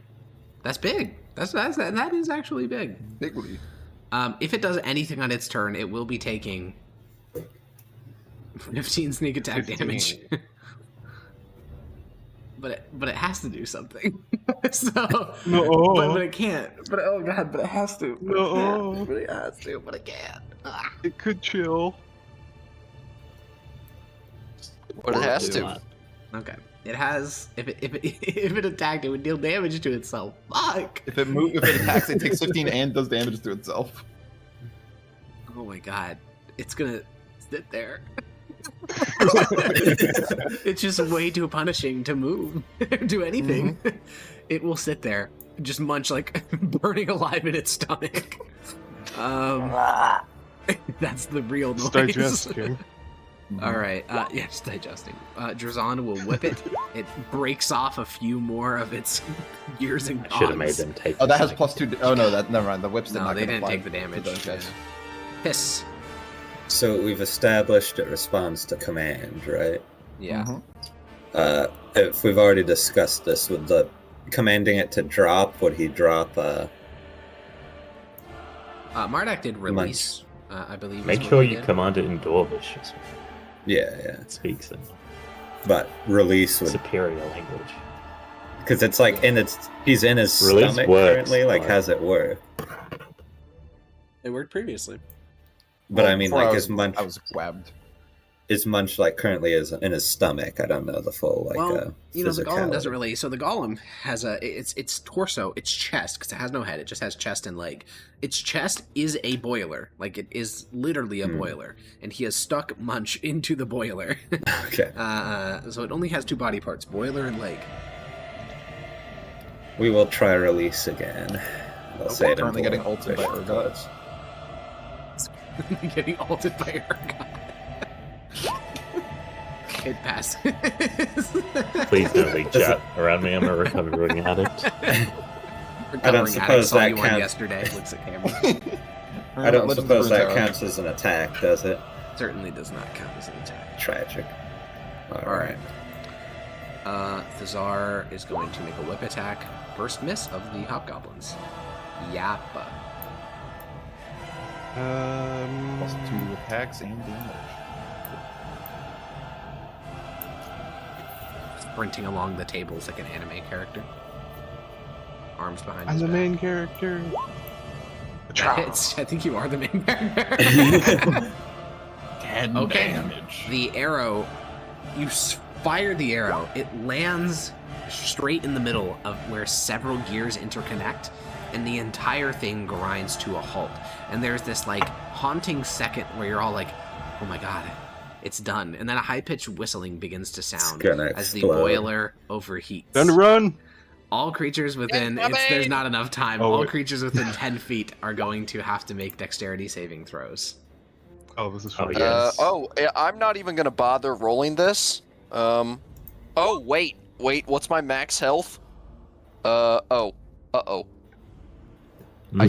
That's big. That is actually big. Bigly. If it does anything on its turn, it will be taking 15 sneak attack 15. damage. but it has to do something. So No. but it can't. But oh god, but it has to. No. But it has to. But it can't. Ah. It could chill. But it has to. Okay. It has. If it attacked, it would deal damage to itself. Fuck. If it attacks, it takes 15 and does damage to itself. Oh my god. It's gonna sit there. It's just way too punishing to move, do anything. It will sit there, just munch like burning alive in its stomach. That's the real noise. It's digesting. All right. Yes, digesting. Drazan will whip it. It breaks off a few more of its ears and Should have made dogs. them take. Oh, that has plus 2. Oh no, never mind. The whips did No, not they get didn't applied take the damage. to those guys. Hiss. So we've established it responds to command, right? Yeah. Mhm. If we've already discussed this, with the commanding it to drop, would he drop? Mardak did release. I believe. is Make what sure he you did. command it in Dwarvish. Yeah. It speaks in But release would, superior language. because it's like he's in his Release stomach works, currently. Like, but- how's it work? It worked previously. But Well, I mean, before like, I was grabbed. is Munch like currently is in his stomach? I don't know the full like. Well, you know, the golem physicality. doesn't really. So the golem has its torso, its chest, because it has no head. It just has chest and leg. Its chest is a boiler, like it is literally a boiler, and he has stuck Munch into the boiler. Okay. So it only has 2 body parts, boiler and leg. We will try release again. I'll say it in Currently getting Dwarf. ulted by Urgot. Getting ulted by Urgot. It passes. Please don't leak chat around me. I'm a recovering addict. Recovering suppose addict saw that you on counts. yesterday. Looks at camera. I don't Legends of suppose that Runeterra. counts as an attack, does it? Certainly does not count as an attack. Tragic. All right. Thazar is going to make a whip attack. First miss of the hobgoblins. Yappa. Plus 2 attacks and damage. Sprinting along the tables like an anime character. Arms behind I'm his the back. main character. That hits. I think you are the main character. 10 Okay. damage. The arrow, you fire the arrow. It lands straight in the middle of where several gears interconnect, and the entire thing grinds to a halt. And there's this like haunting second where you're all like, "Oh my god, it's done!" And then a high-pitched whistling begins to sound gonna as the explode. boiler overheats. Time to run. All creatures within there's not enough time. Oh, All wait. creatures within 10 feet are going to have to make dexterity saving throws. Oh, this is Oh, fun. yeah. Yes. I'm not even gonna bother rolling this. Oh wait, what's my max health? I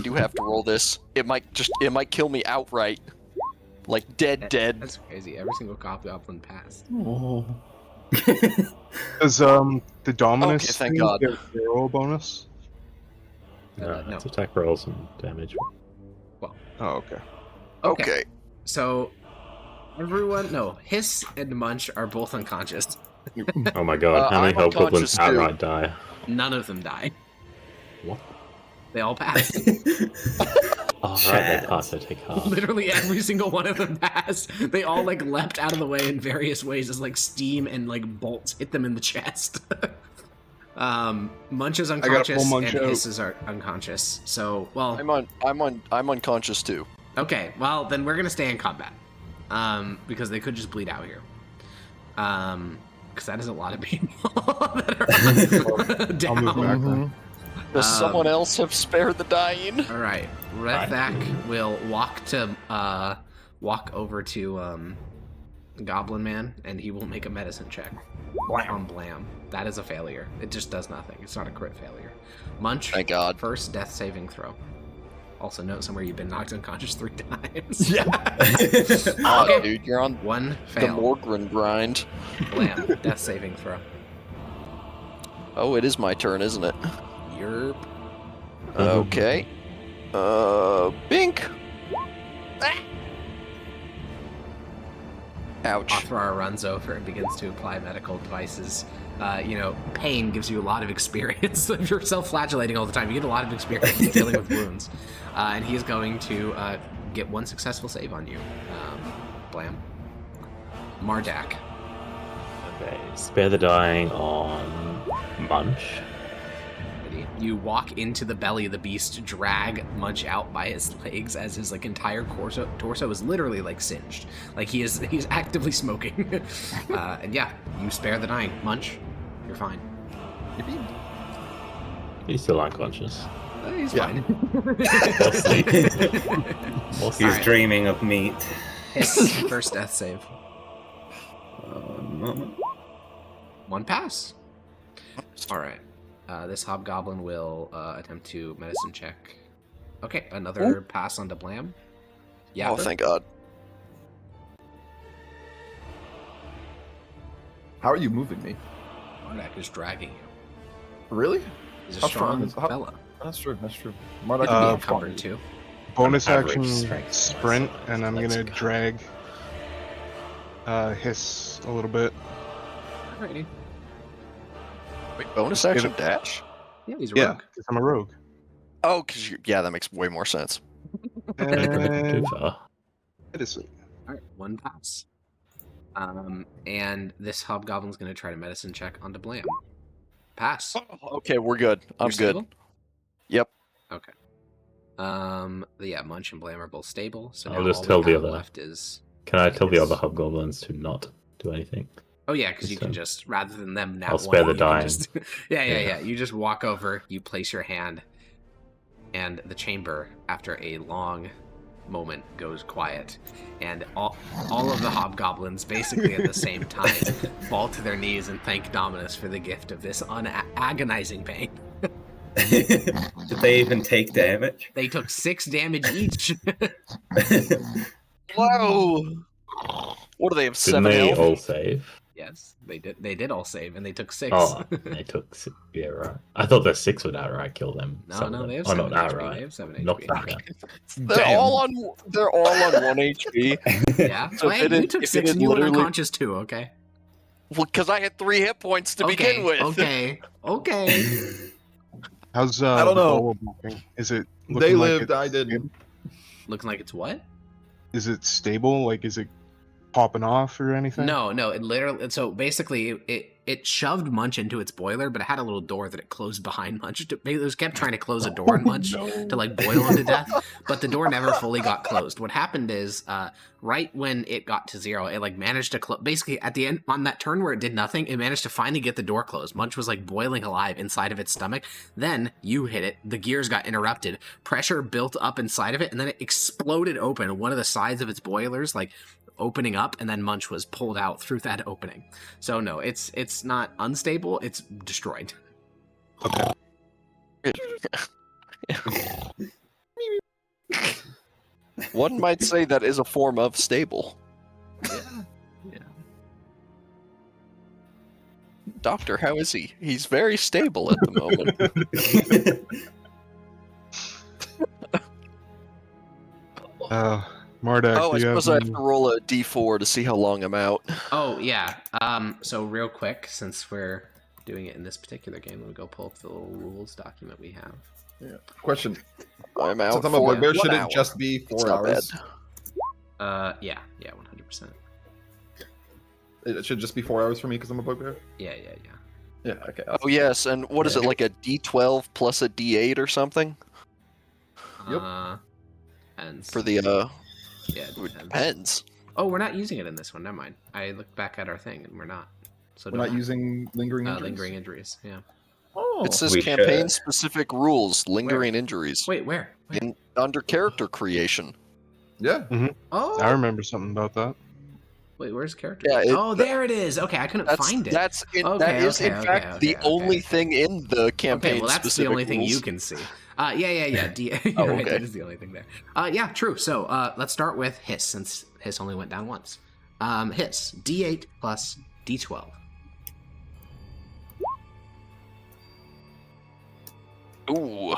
do have to roll this. It might kill me outright. Like dead. That's crazy. Every single hobgoblin passed. Does the Dominus Okay, thank thing God. get zero bonus? No, no. it's attack rolls and damage. Oh, okay. Okay. So Hiss and Munch are both unconscious. Oh my god, how many I'm hobgoblins unconscious, too. outright die? None of them die. What? They all pass. Oh, right, they pass, I take half. Literally every single one of them passed. They all like leapt out of the way in various ways as like steam and like bolts hit them in the chest. Munch is unconscious Munch and out. Hiss is unconscious. So, well, I'm unconscious too. okay. Well, then we're gonna stay in combat, because they could just bleed out here. Because that is a lot of people that are down. I'll move back then. Does someone else have spared the dying? All right, Rethak will walk over to Goblin Man, and he will make a medicine check on Blam. That is a failure. It just does nothing. It's not a crit failure. Munch, Thank God. first death saving throw. Also note somewhere you've been knocked unconscious 3 times. Yeah. Okay. Dude, you're on One the fail. Morgren grind. Blam, death saving throw. Oh, it is my turn, isn't it? Yerp. Okay. Bink. Ah. Ouch. Othrar runs over and begins to apply medical devices. Pain gives you a lot of experience. If you're self-flagellating all the time, you get a lot of experience dealing with wounds. And he is going to get 1 successful save on you. Blam. Mardak. Okay, spare the dying on Munch. You walk into the belly of the beast, drag Munch out by his legs as his like entire torso is literally like singed. Like he's actively smoking. And yeah, you spare the dying. Munch, you're fine. He's still unconscious. He's Yeah. fine. We'll see. He's Alright. dreaming of meat. Hiss, first death save. 1 moment. 1 pass. All right. This hobgoblin will attempt to medicine check. Okay, another pass onto Blam. Yeah. Oh, thank God. How are you moving me? Mardak is dragging you. Really? He's a How strong strong is- fella. That's true. That's true. He Mardak can be can encumbered too. Bonus Average action strength. sprint, and I'm Let's gonna go. drag Hiss a little bit. Alrighty. Wait, bonus action dash? Yeah, he's a Yeah, rogue. because I'm a rogue. Oh, yeah, that makes way more sense. Don't go too And far. medicine. All right, 1 pass. And this hobgoblin's gonna try to medicine check onto Blam. Pass. Okay, we're good. I'm You're good. stable? Yep. Okay. Yeah, Munch and Blam are both stable. So I'll now just all tell we the have other- left is. Can I tell the Yes. other hobgoblins to not do anything? Oh yeah, because you can So- just rather than them now. I'll spare the you can dying. just- yeah. Yeah. You just walk over, you place your hand, and the chamber, after a long moment, goes quiet, and all of the hobgoblins, basically at the same time, fall to their knees and thank Dominus for the gift of this agonizing pain. Did they even take damage? They took 6 damage each. Whoa! What do they have? Didn't 7 they health? all save? Yes, they did. They did all save, and they took 6. Oh, they took 6. Yeah, right. I thought the 6 would outright kill them. No, Some of no, them. they have Oh, 7 not HP. outright. They have 7 Knock HP. them down. They're all on 1 HP. Yeah. So Well, if hey, it you took if 6 it and you were literally- unconscious too, okay? Well, because I had 3 hit points to begin with. Okay. How's I don't the know. bolo looking? Is it They looking like lived. it's I didn't. stable? Looking like it's what? Is it stable? Like, is it popping off or anything? No, it literally. So basically, it shoved Munch into its boiler, but it had a little door that it closed behind Munch. It was kept trying to close a door on Munch to like boil him to death, but the door never fully got closed. What happened is, right when it got to 0, it like managed to close. Basically, at the end on that turn where it did nothing, it managed to finally get the door closed. Munch was like boiling alive inside of its stomach. Then you hit it. The gears got interrupted. Pressure built up inside of it, and then it exploded open. One of the sides of its boilers, like, opening up, and then Munch was pulled out through that opening. So no, it's not unstable, it's destroyed. One might say that is a form of stable. Yeah. Doctor, how is he? He's very stable at the moment. Mardak, Oh, do I you suppose have I have to roll a d4 to see how long I'm out. Oh, yeah. So real quick, since we're doing it in this particular game, we'll go pull up the little rules document we have. Yeah. Question. I'm out Since I'm a for bugbear, 1 should hour. it just be It's 4 not hours? bad. Yeah, 100%. It should just be 4 hours for me because I'm a bugbear? Yeah. Yeah, okay. Oh, yes, and what is it, like a d12 plus a d8 or something? Yep. And For the, yeah, it depends. Oh, we're not using it in this one. Never mind. I looked back at our thing, and we're not. So We're not using lingering injuries? lingering injuries. Yeah. Oh. It says We campaign-specific rules, lingering injuries. Wait, where? Under character creation. Yeah. Oh, I remember something about that. wait, where's character? Yeah, Oh, there it is. Okay, I couldn't find it. That is in fact the only thing in the campaign. Okay, well that's the only thing you can see. Yeah. You're right. okay. That is the only thing there. Yeah, true. So let's start with Hiss, since Hiss only went down once. Hiss, D8 plus D12. Ooh.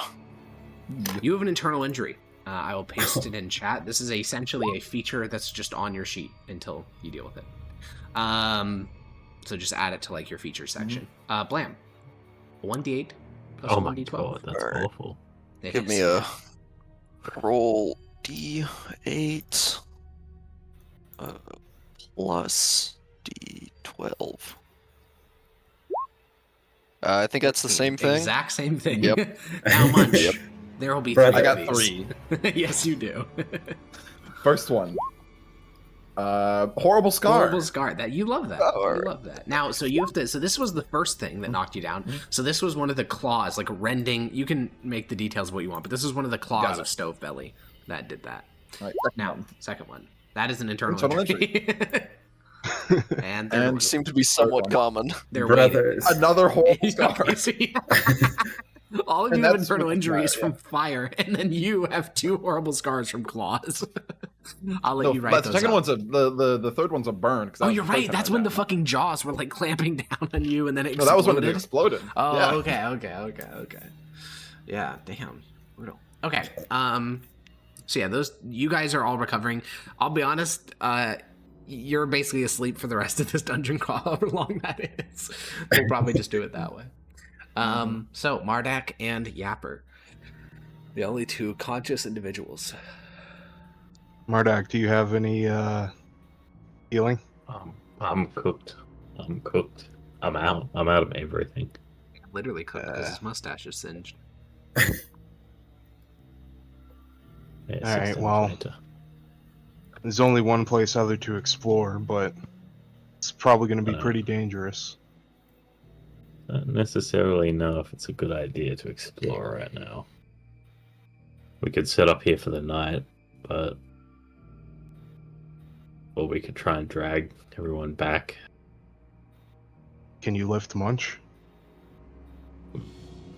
You have an internal injury. I will paste it in chat. This is essentially a feature that's just on your sheet until you deal with it. So just add it to like your feature section. Blam. 1d8 plus Oh my 1d12. god, that's Alright. awful. It Give is. me a roll d8 plus d12. I think that's the same thing. Exact same thing. Yep. Now Munch. Yep. There will be Brother. three. I got of these. 3. Yes, you do. First one. Horrible scar. Horrible scar. That you love that. Oh, You alright. love that. Now, so you have to. So this was the first thing that knocked you down. So this was one of the claws, like rending. You can make the details of what you want, but this was one of the claws Got it. of Stovebelly that did that. All right, Now, second one. That is an internal Internal injury. And third And one. seem to be somewhat common. They're waiting. Brothers. another horrible Yeah, scar. you see? All of And you have that's internal with injuries fire, from fire, and then you have 2 horrible scars from claws. I'll let you write the those second up. one's the third one's a burn. 'cause that Oh, was you're the first right. time That's I when the got fucking jaws were like clamping down on you, and then it No, exploded. that was when it exploded. Oh, yeah. okay. Yeah, damn. Brutal. Okay. So yeah, those you guys are all recovering. I'll be honest. You're basically asleep for the rest of this dungeon crawl, however long that is. We'll probably just do it that way. So Mardak and Yapper, the only 2 conscious individuals. Mardak, do you have any healing? I'm cooked. I'm out of everything. Literally cooked because his mustache is singed. Yeah, All right, 6 times well. later. There's only one place other to explore, but it's probably going to be I know. pretty dangerous. Don't necessarily know if it's a good idea to explore right now. We could set up here for the night, but or we could try and drag everyone back. Can you lift Munch?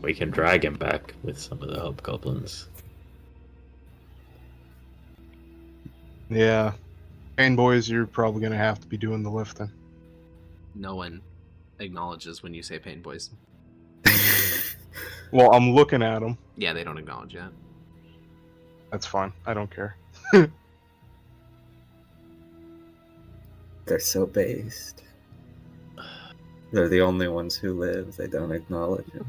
We can drag him back with some of the hobgoblins. Yeah. Pain boys, you're probably going to have to be doing the lifting. No one acknowledges when you say pain boys. Well, I'm looking at them. Yeah, they don't acknowledge that. That's fine. I don't care. They're so based. They're the only ones who live. They don't acknowledge it.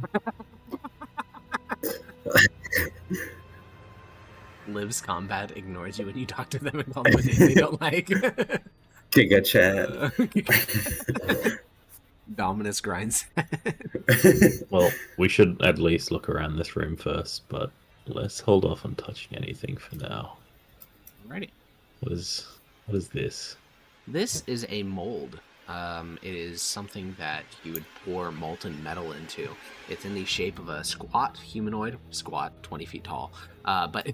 Lives combat ignores you when you talk to them and call them a name they don't like. Giga Chad. Dominus grinds. Well, we should at least look around this room first, but let's hold off on touching anything for now. Alrighty. What is this? This is a mold. It is something that you would pour molten metal into. It's in the shape of a squat humanoid, squat, 20 feet tall. But,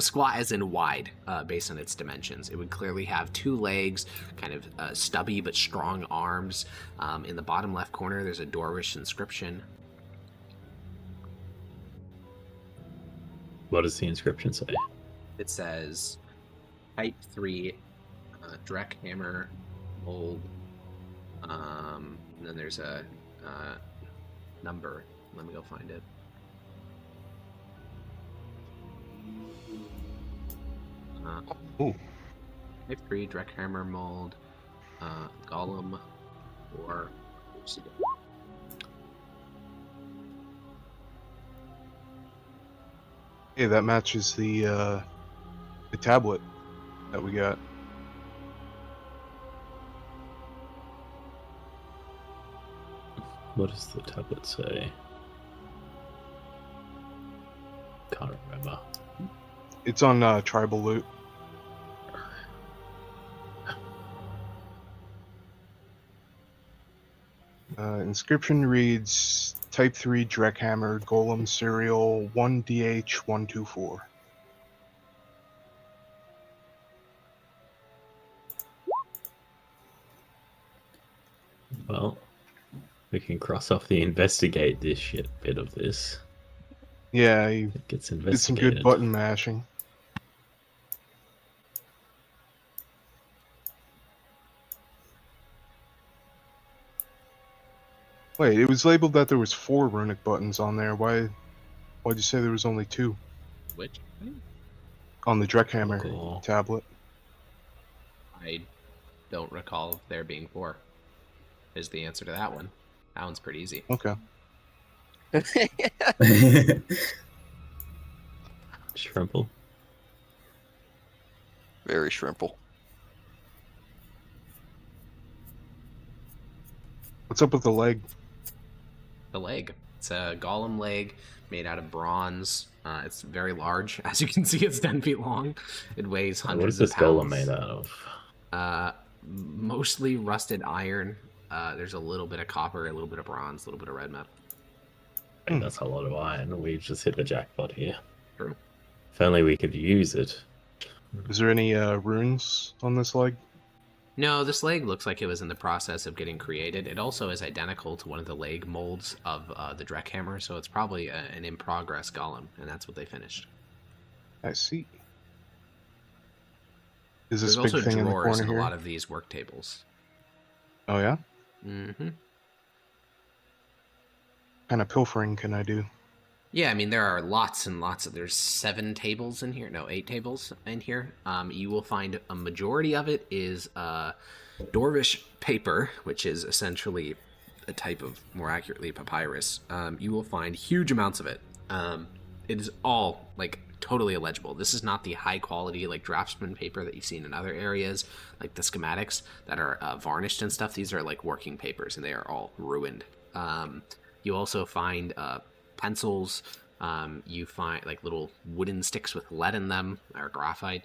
squat as in wide, based on its dimensions. It would clearly have 2 legs, kind of stubby but strong arms. In the bottom left corner, there's a Dwarvish inscription. What does the inscription say? It says, Type 3, Drek Hammer, mold. And then there's a number. Let me go find it. Ooh. Type 3 Dreckhammer mold, Golem, or Obsidian. Hey, that matches the tablet that we got. What does the tablet say? Can't remember. It's on Tribal Loot. Inscription reads Type 3 Dreckhammer Golem Serial 1DH124. Well, we can cross off the investigate this shit bit of this. Yeah, you It gets did some investigated. good button mashing. Wait, it was labeled that there was 4 runic buttons on there. Why'd you say there was only 2 Which? on the Dreckhammer Cool. tablet? I don't recall there being 4. Is the answer to that one. That one's pretty easy. Okay. Shrimple. Very shrimple. What's up with the leg? The leg. It's a golem leg made out of bronze. It's very large. As you can see, it's 10 feet long. It weighs What is hundreds this of pounds. golem made out of? Mostly rusted iron. There's a little bit of copper, a little bit of bronze, a little bit of red metal. I think that's a lot of iron. We've just hit the jackpot here. True. If only we could use it. Is there any runes on this leg? No, this leg looks like it was in the process of getting created. It also is identical to one of the leg molds of the Dreckhammer, so it's probably an in-progress golem, and that's what they finished. I see. Is this There's big also thing in the drawers corner in a here? lot of these work tables. Oh yeah? Mm-hmm. What kind of pilfering can I do? Yeah, I mean, there are lots and lots of... There's 7 tables in here. No, 8 tables in here. You will find a majority of it is Dwarvish paper, which is essentially a type of, more accurately, papyrus. You will find huge amounts of it. It is all, like, totally illegible. This is not the high-quality, like, draftsman paper that you've seen in other areas, like the schematics that are varnished and stuff. These are, like, working papers, and they are all ruined. You also find... pencils, you find like little wooden sticks with lead in them or graphite.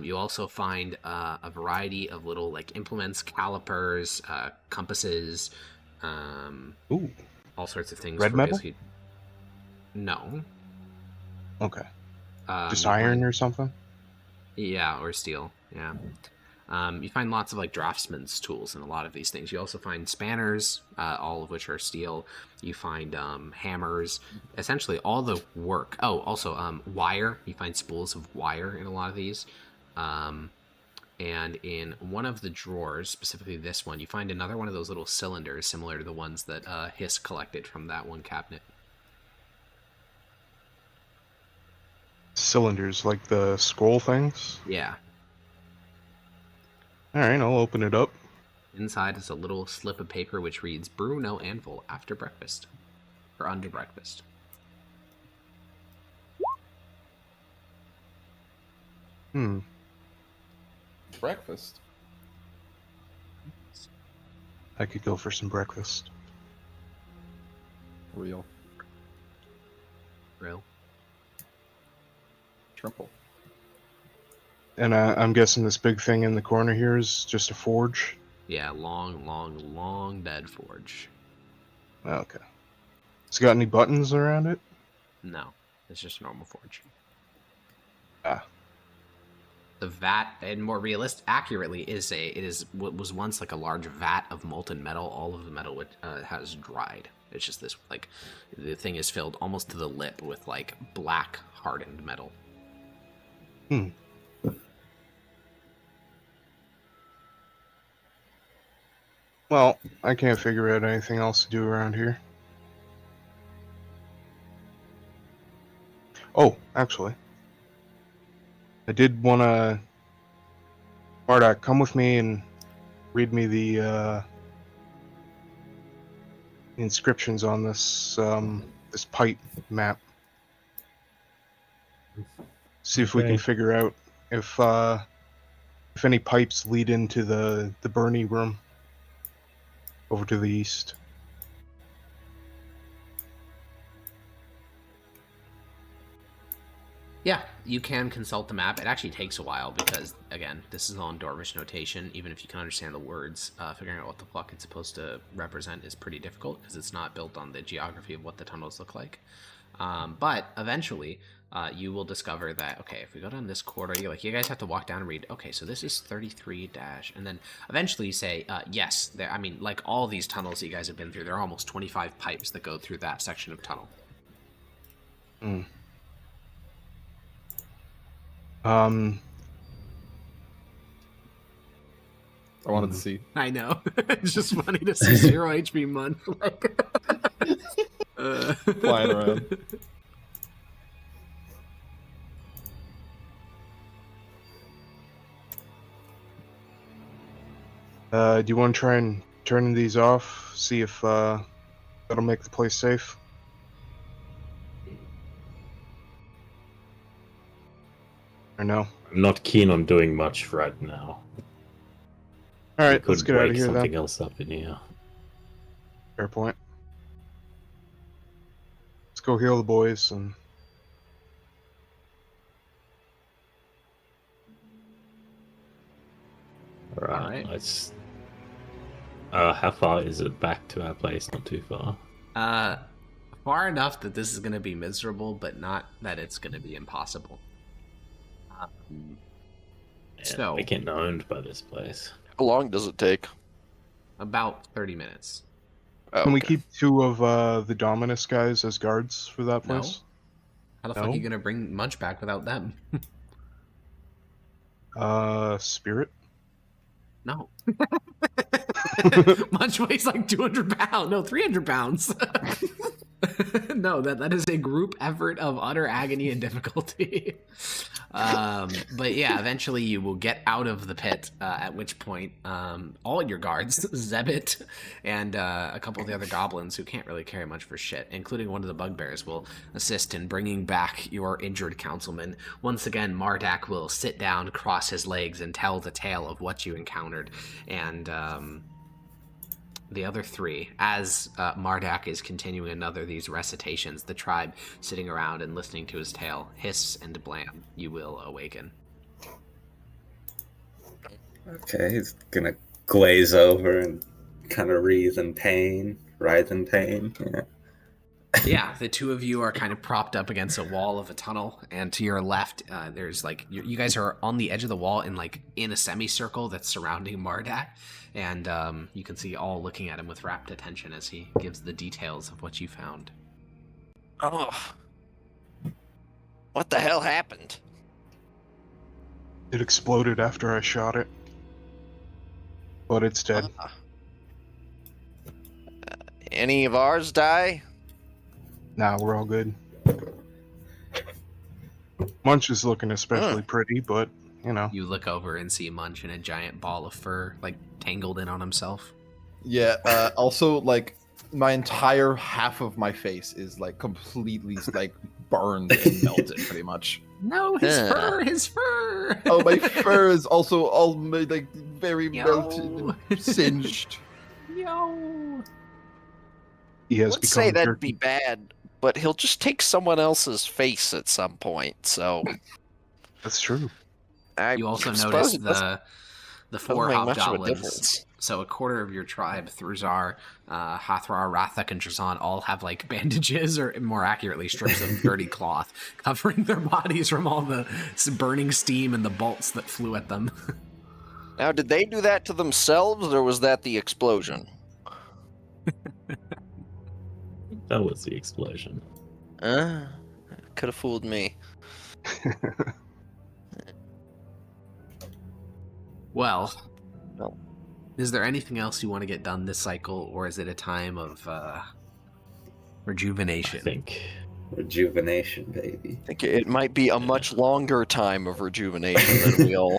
You also find a variety of little like implements, calipers, compasses, Ooh. all sorts of things. Red for metal? basically... No. Okay. Just you iron find- or something? Yeah, or steel. Yeah. You find lots of like draftsman's tools in a lot of these things. You also find spanners, all of which are steel. You find hammers, essentially all the work. Oh, also wire. You find spools of wire in a lot of these. And in one of the drawers, specifically this one, you find another one of those little cylinders similar to the ones that Hiss collected from that one cabinet. Cylinders, like the scroll things? Yeah. Alright, I'll open it up. Inside is a little slip of paper which reads, "Brew no anvil after breakfast." Or under breakfast. Breakfast. I could go for some breakfast. Real. Real. Trimple. And I'm guessing this big thing in the corner here is just a forge? Yeah, long dead forge. Okay. It's got any buttons around it? No, it's just a normal forge. Ah. The vat, and more accurately, it is what was once like a large vat of molten metal. All of the metal has dried. It's just this, like, the thing is filled almost to the lip with like black hardened metal. Well, I can't figure out anything else to do around here. Oh, actually. I did want to... Bardak, come with me and read me the inscriptions on this this pipe map. See if we can Okay. figure out if any pipes lead into the Bernie room over to the east. Yeah, you can consult the map. It actually takes a while because, again, this is all in Dwarvish notation. Even if you can understand the words, figuring out what the fuck it's supposed to represent is pretty difficult because it's not built on the geography of what the tunnels look like. But eventually, you will discover that, okay, if we go down this corridor, you guys have to walk down and read, okay, so this is 33 dash, and then eventually you say, yes, I mean, like all these tunnels that you guys have been through, there are almost 25 pipes that go through that section of tunnel. Hmm. I wanted to see. I know. It's just funny to see 0 HP Mun. Flying around. Do you want to try and turn these off? See if that'll make the place safe? Or no? I'm not keen on doing much right now. Alright, We let's could get out of wake here something then. else up in here. Fair point. Let's go heal the boys and... Alright, let's... how far is it back to our place? Not too far. Far enough that this is going to be miserable, but not that it's going to be impossible. So, We're getting owned by this place. How long does it take? about 30 minutes. Oh, Can we okay. keep two of the Dominus guys as guards for that No? place? How the fuck are you going to bring Munch back without them? Spirit? No. Munch weighs like 200 pounds. No, 300 pounds. No, that is a group effort of utter agony and difficulty. But yeah, eventually you will get out of the pit, at which point all your guards, Zebit and a couple of the other goblins who can't really carry much for shit, including one of the bugbears, will assist in bringing back your injured councilman. Once again, Mardak will sit down, cross his legs, and tell the tale of what you encountered. And the other three, as Mardak is continuing another of these recitations, the tribe sitting around and listening to his tale, hiss and blam, you will awaken. Okay, he's gonna glaze over and kind of writhe in pain. Yeah. Yeah, the two of you are kind of propped up against a wall of a tunnel, and to your left, there's like you guys are on the edge of the wall in a semicircle that's surrounding Mardak, and you can see all looking at him with rapt attention as he gives the details of what you found. Oh. What the hell happened? It exploded after I shot it. But it's dead. Any of ours die? Nah, we're all good. Munch is looking especially pretty, but, you know. You look over and see Munch in a giant ball of fur, like, tangled in on himself. Yeah, also, like, my entire half of my face is, like, completely, like, burned and melted, pretty much. No, his fur! Oh, my fur is also all, like, very melted and singed. Yo! He has Let's become say that'd jerky. be bad, but he'll just take someone else's face at some point, so... That's true. You also suppose notice it the four doesn't make much of a hobgoblins. difference. So a quarter of your tribe, Thruzar, Hathrar, Rathak, and Drazan, all have like bandages, or more accurately, strips of dirty cloth covering their bodies from all the burning steam and the bolts that flew at them. Now, did they do that to themselves, or was that the explosion? That was the explosion. Could have fooled me. Well, No. Is there anything else you want to get done this cycle, or is it a time of rejuvenation? I think Rejuvenation, baby. I think it might be a much longer time of rejuvenation than we all.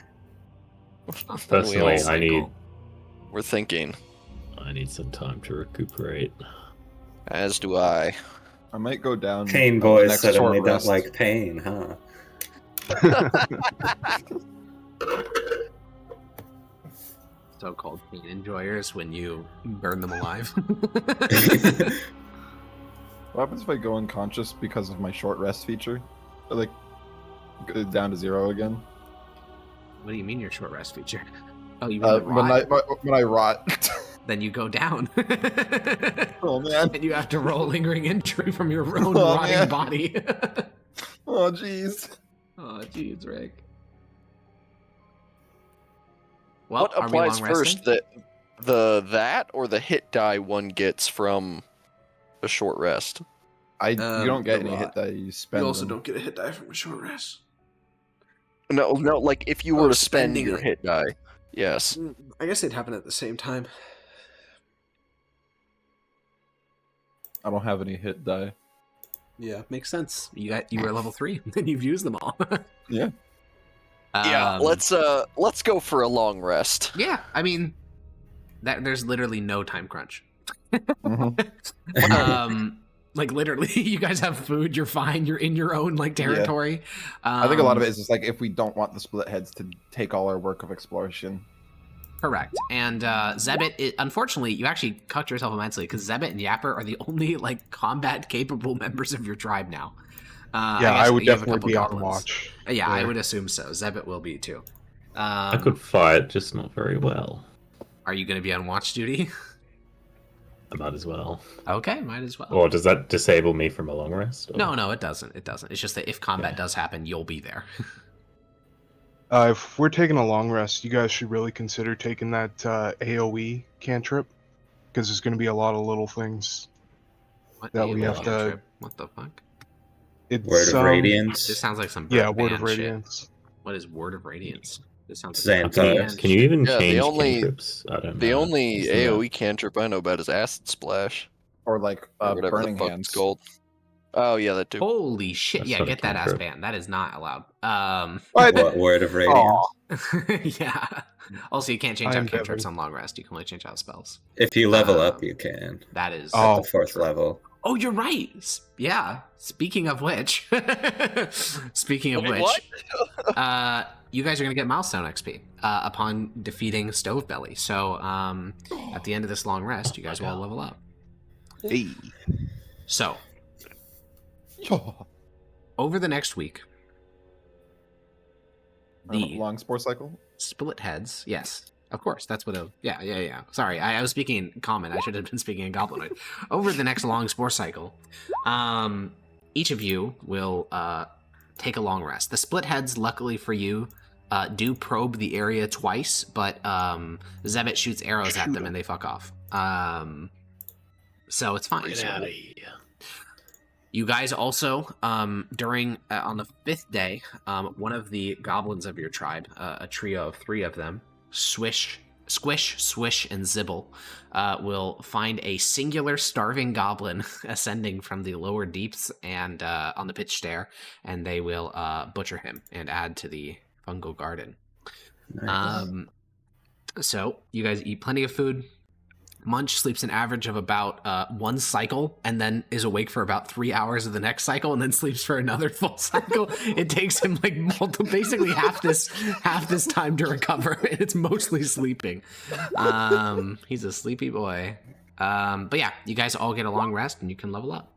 personally, We're thinking. I need some time to recuperate. As do I. I might go down. Pain the boys next suddenly short don't rest. like pain, huh? So-called pain enjoyers when you burn them alive. What happens if I go unconscious because of my short rest feature? Like, go down to 0 again? What do you mean your short rest feature? Oh, you mean the When rot? when I rot. Then you go down. Oh man. And you have to roll lingering injury from your own Oh, rotting man. body. Oh jeez. Oh, jeez, Rick. Well, What are we applies long resting? first? That or the hit die one gets from a short rest? You don't get the any hit rot. that you spend. them. get a hit die from a short rest. No, like if you were to spend spending your it. hit die. Yes. I guess they'd happen at the same time. I don't have any hit die. Yeah, makes sense. You were level 3, and you've used them all. Yeah. Yeah, let's go for a long rest. Yeah, I mean, there's literally no time crunch. Mhm. Like literally, you guys have food. You're fine. You're in your own like territory. I think a lot of it is just like if we don't want the split heads to take all our work of exploration. Correct. And Zebit, unfortunately, you actually cucked yourself immensely because Zebit and Yapper are the only like combat capable members of your tribe now. Yeah, guess I would you have a definitely couple be on goblins. watch. Yeah, I there. would assume so. Zebit will be too. I could fight, just not very well. Are you going to be on watch duty? I might as well. Okay, might as well. Or does that disable me from a long rest? Or... No, it doesn't. It doesn't. It's just that if combat does happen, you'll be there. If we're taking a long rest, you guys should really consider taking that AoE cantrip, because there's going to be a lot of little things What that do we you have want, to. Trip? What the fuck? It's, Word of Radiance. This sounds like some Yeah, band Word of shit. Radiance. What is Word of Radiance? This sounds Same like some time. band Can you shit. even Yeah, the change only- cantrips? I don't know. The only Isn't AoE cantrip I know about is Acid Splash. Or like Or whatever burning the fuck hands. it's called. Oh yeah, that too. Holy shit! That's Yeah, not a get that ass cantrip. banned. That is not allowed. What word of radiance? Aw. Yeah. Also, you can't change I out am cantrips Devin. on long rest. You can only change out spells. If you level up, you can. That is. Oh. At the 4th level. Oh, you're right. Yeah. Speaking of which, speaking of Wait, which, you guys are gonna get milestone XP upon defeating Stovebelly. So, at the end of this long rest, you guys will all level up. Hey. So, over the next week, the Long sport cycle. split heads. Yes, of course. That's what. Yeah. Sorry, I was speaking in common. I should have been speaking in goblinoid. Over the next long spore cycle, each of you will take a long rest. The split heads, luckily for you, do probe the area twice, but Zebit shoots arrows at them and they fuck off. So it's fine. Get out of here. You guys also, during on the 5th day, one of the goblins of your tribe, a trio of 3 of them, Squish, Swish, and Zibble, will find a singular starving goblin ascending from the lower deeps and on the pitch stair, and they will butcher him and add to the fungal garden. Nice. So you guys eat plenty of food. Munch sleeps an average of about 1 cycle and then is awake for about 3 hours of the next cycle and then sleeps for another full cycle. It takes him like basically half this time to recover, and it's mostly sleeping. He's a sleepy boy. But yeah, you guys all get a long rest and you can level up.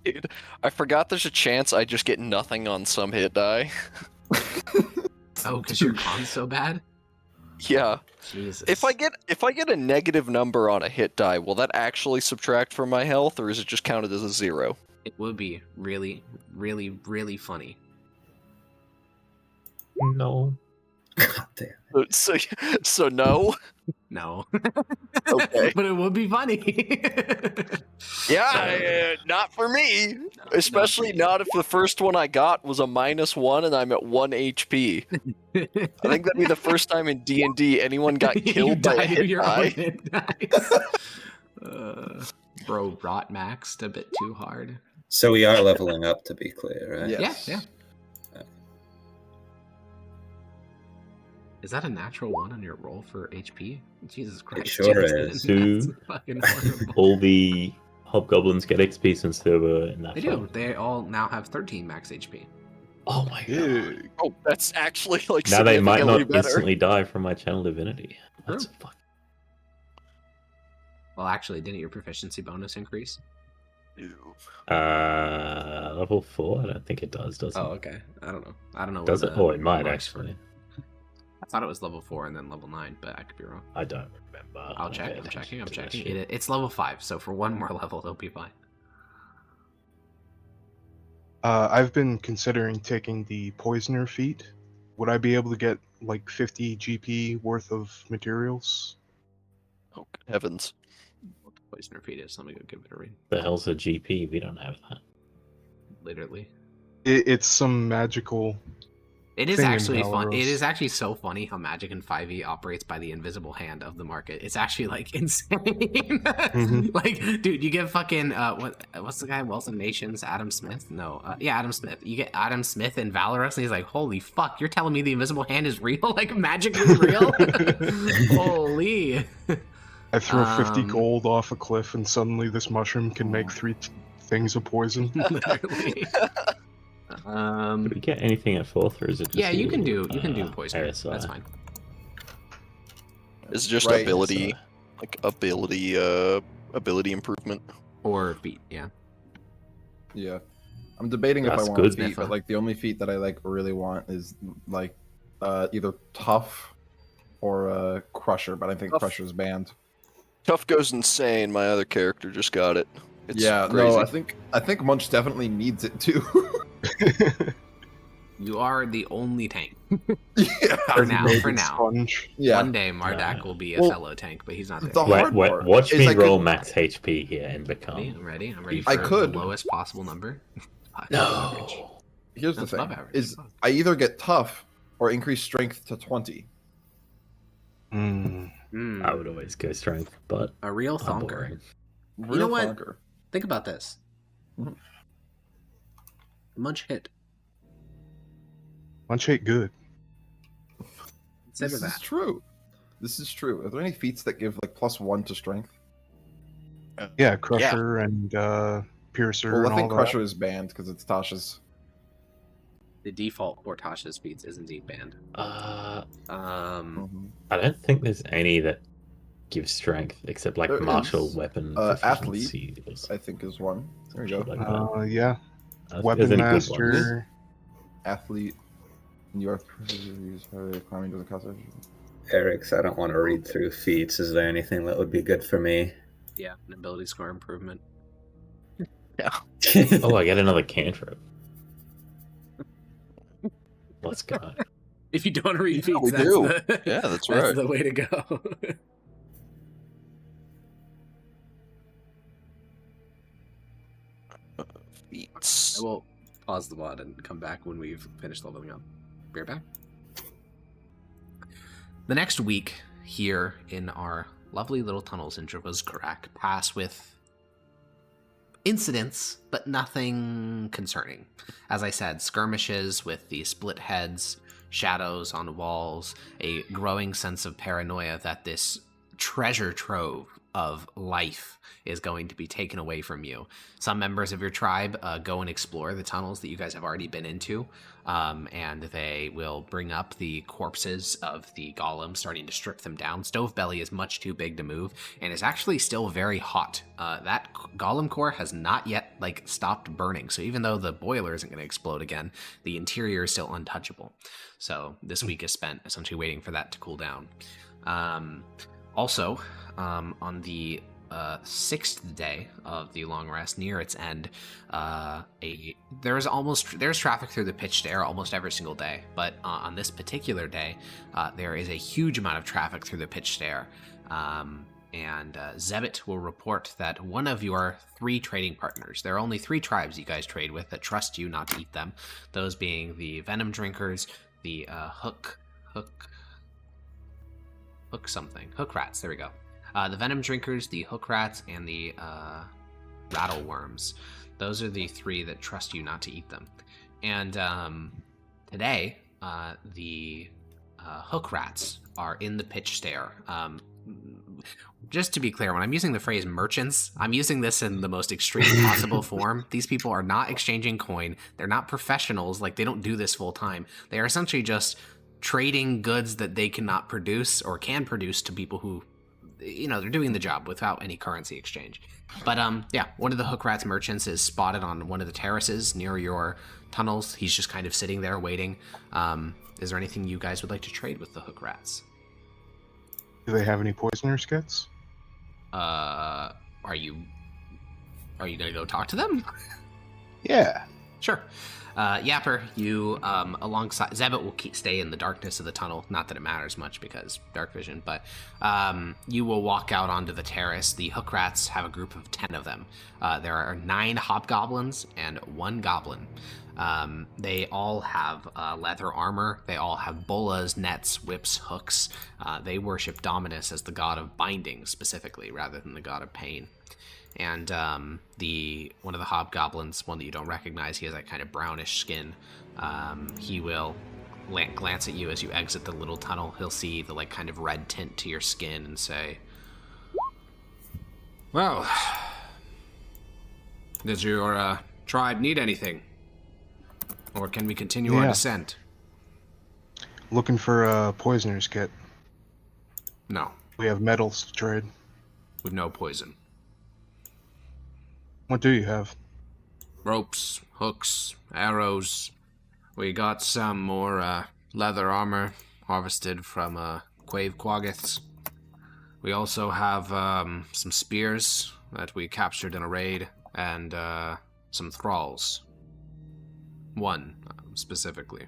Dude, I forgot there's a chance I just get nothing on some hit die. Oh, because your con's so bad? Yeah. Jesus. If I get a negative number on a hit die, will that actually subtract from my health, or is it just counted as a 0? It would be really, really, really funny. No. God damn. So no. No. Okay. But it would be funny. Yeah, not for me. Especially not if the first one I got was a -1 and I'm at 1 HP. I think that'd be the first time in D&D anyone got You killed by a died of hit your own die. hit dice. Bro, rot maxed a bit too hard. So we are leveling up, to be clear, right? Yes. Yeah. Is that a natural 1 on your roll for HP? Jesus Christ. sure Jason, is. that's fucking horrible. All the hobgoblins get XP since they were in that They do. They all now have 13 max HP. Oh my god. Yeah. Oh, that's actually like Now they might significantly not better. instantly die from my channel divinity. That's fuck. Well, actually, didn't your proficiency bonus increase? Level 4? I don't think it does it? Oh, okay. I don't know. Does what it? the Oh, it might marks were. actually. I thought it was level 4 and then level 9, but I could be wrong. I don't remember. I'll check. pay I'm attention checking. to that shit. It's level 5, so for one more level, they'll be fine. I've been considering taking the Poisoner feat. Would I be able to get like 50 GP worth of materials? Oh, good heavens. What the poisoner feat is? Let me go give it a read. The hell's a GP? We don't have that. Literally. It's some magical. It is thing in actually fun. It Valros. is actually so funny how Magic in 5e operates by the invisible hand of the market. It's actually like insane. Mhm. Like, dude, you get fucking what's the guy? Wealth of Nations? Adam Smith? No, yeah, Adam Smith. You get Adam Smith in Valorous, and he's like, "Holy fuck! You're telling me the invisible hand is real? Like magically real? Holy!" I throw 50 Um, gold off a cliff, and suddenly this mushroom can make 3 things of poison. Literally. Did we get anything at 4th, or is it just Yeah, you can all, do poison. ASI? That's fine. It's just Right. ability, like ability improvement. Or feet, yeah. Yeah. I'm debating if I That's want good. a feat, but like the only feat that I like really want is like either tough or crusher, but I think Tough. crusher's banned. Tough goes insane. My other character just got it. It's yeah, crazy. no, I think Munch definitely needs it too. You are the only tank. Yeah. For now, Designated for now. Sponge. Yeah. One day Mardak Yeah. will be a Well, fellow tank, but he's not there. the yet. hard Wait, part watch is me I roll could- max HP here and Ready? become. I'm ready. I'm ready I for could. the lowest possible number. Average. No. Here's That's the above thing: average. is I either get tough or increase strength to 20. Mm. Hmm. I would always go strength, but A real I'm thonker. boring. Real know what? thonker. Think about this. Mhm. Munch hit. Munch ain't good. Consider This that. is true. This is true. Are there any feats that give like +1 to strength? Yeah, Crusher and Piercer Well, and I think all Crusher is banned because it's Tasha's. The default for Tasha's feats is indeed banned. Mhm. I don't think there's any that give strength except like There martial is, weapon athlete, proficiency or something I think is one. There we go. like that. that. Yeah. I don't think Weapon there's any good ones. Master. Athlete. Your climbing to the cost. Eric's, I don't want to read through feats. Is there anything that would be good for me? Yeah, an ability score improvement. Oh, I get another cantrip. Let's go. If you don't read feats, we that's do. the Yeah, that's right. the way to go. Feats. I will pause the VOD and come back when we've finished leveling up. Be right back. The next week here in our lovely little tunnels in Java's Karak pass with incidents, but nothing concerning. As I said, skirmishes with the split heads, shadows on walls, a growing sense of paranoia that this treasure trove of life is going to be taken away from you. Some members of your tribe go and explore the tunnels that you guys have already been into, and they will bring up the corpses of the golems, starting to strip them down. Stovebelly is much too big to move, and is actually still very hot. That golem core has not yet stopped burning, so even though the boiler isn't going to explode again, the interior is still untouchable. So this week is spent essentially waiting for that to cool down. Also, on the 6th day of the long rest, near its end, there's traffic through the pitched air almost every single day, but on this particular day, there is a huge amount of traffic through the pitched air. And Zebit will report that one of your 3 trading partners, there are only 3 tribes you guys trade with that trust you not to eat them, those being the Venom Drinkers, the Hook Rats, there we go. The Venom Drinkers, the Hook Rats, and the Rattle Worms. Those are the 3 that trust you not to eat them. And today, the Hook Rats are in the pitched air. Just to be clear, when I'm using the phrase merchants, I'm using this in the most extreme possible form. These people are not exchanging coin. They're not professionals. Like, they don't do this full time. They are essentially just trading goods that they cannot produce or can produce to people who, they're doing the job without any currency exchange. But, one of the Hook Rats merchants is spotted on one of the terraces near your tunnels. He's just kind of sitting there waiting. Is there anything you guys would like to trade with the Hook Rats? Do they have any poisoner skits? Are you gonna go talk to them? Yeah. Sure. Yapper, you, alongside... Zebit will stay in the darkness of the tunnel. Not that it matters much because dark vision, but you will walk out onto the terrace. The Hook Rats have a group of 10 of them. There are 9 hobgoblins and 1 goblin. They all have leather armor. They all have bolas, nets, whips, hooks. They worship Dominus as the god of binding, specifically, rather than the god of pain. And one of the hobgoblins, one that you don't recognize, he has that kind of brownish skin. He will glance at you as you exit the little tunnel. He'll see the kind of red tint to your skin and say, "Well, does your tribe need anything? Or can we continue our descent?" Looking for a poisoner's kit. No. We have metals to trade. We've no poison. What do you have? Ropes, hooks, arrows. We got some more leather armor harvested from Quave Quaggiths. We also have some spears that we captured in a raid, and some thralls. 1, specifically.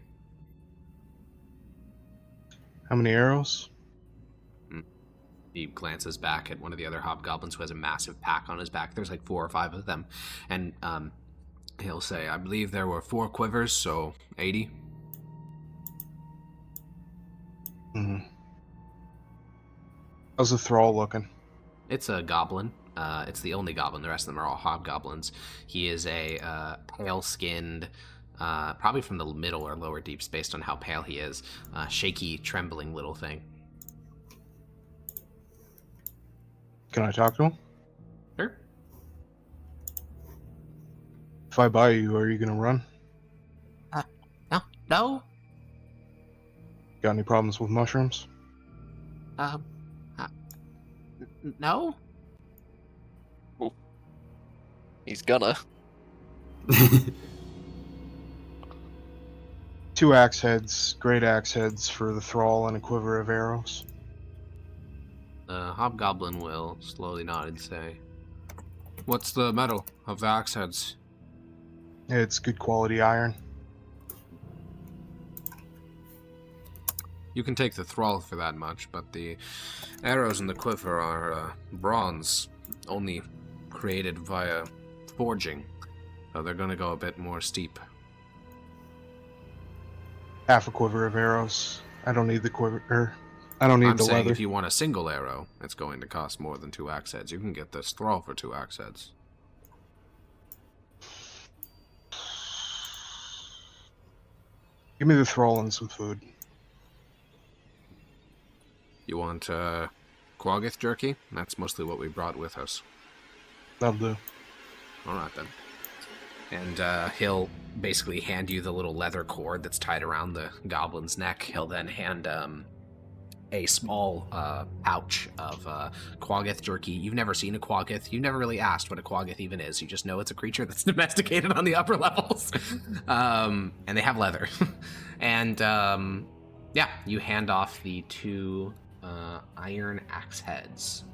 How many arrows? He glances back at one of the other hobgoblins who has a massive pack on his back. There's 4 or 5 of them. And he'll say, "I believe there were 4 quivers, so 80. Mm-hmm. How's the thrall looking? It's a goblin. It's the only goblin. The rest of them are all hobgoblins. He is a pale-skinned, probably from the middle or lower deeps based on how pale he is, shaky, trembling little thing. Can I talk to him? Sure. If I buy you, are you gonna run? No. Got any problems with mushrooms? No. He's gonna. 2 axe heads, great axe heads for the thrall, and a quiver of arrows. The hobgoblin will slowly nod and say, "What's the metal of the axe heads?" It's good quality iron. You can take the thrall for that much, but the arrows in the quiver are bronze, only created via forging, so they're gonna go a bit more steep. Half a quiver of arrows. I don't need the quiver. I don't need I'm the saying leather. if you want a single arrow, it's going to cost more than 2 axe heads. You can get this thrall for 2 axe heads. Give me the thrall and some food. You want Quaggith jerky? That's mostly what we brought with us. That'll do. Alright then. And he'll basically hand you the little leather cord that's tied around the goblin's neck. He'll then hand a small pouch of Quaggith jerky. You've never seen a Quaggith. You've never really asked what a Quaggith even is. You just know it's a creature that's domesticated on the upper levels. And they have leather. And you hand off the 2 iron axe heads.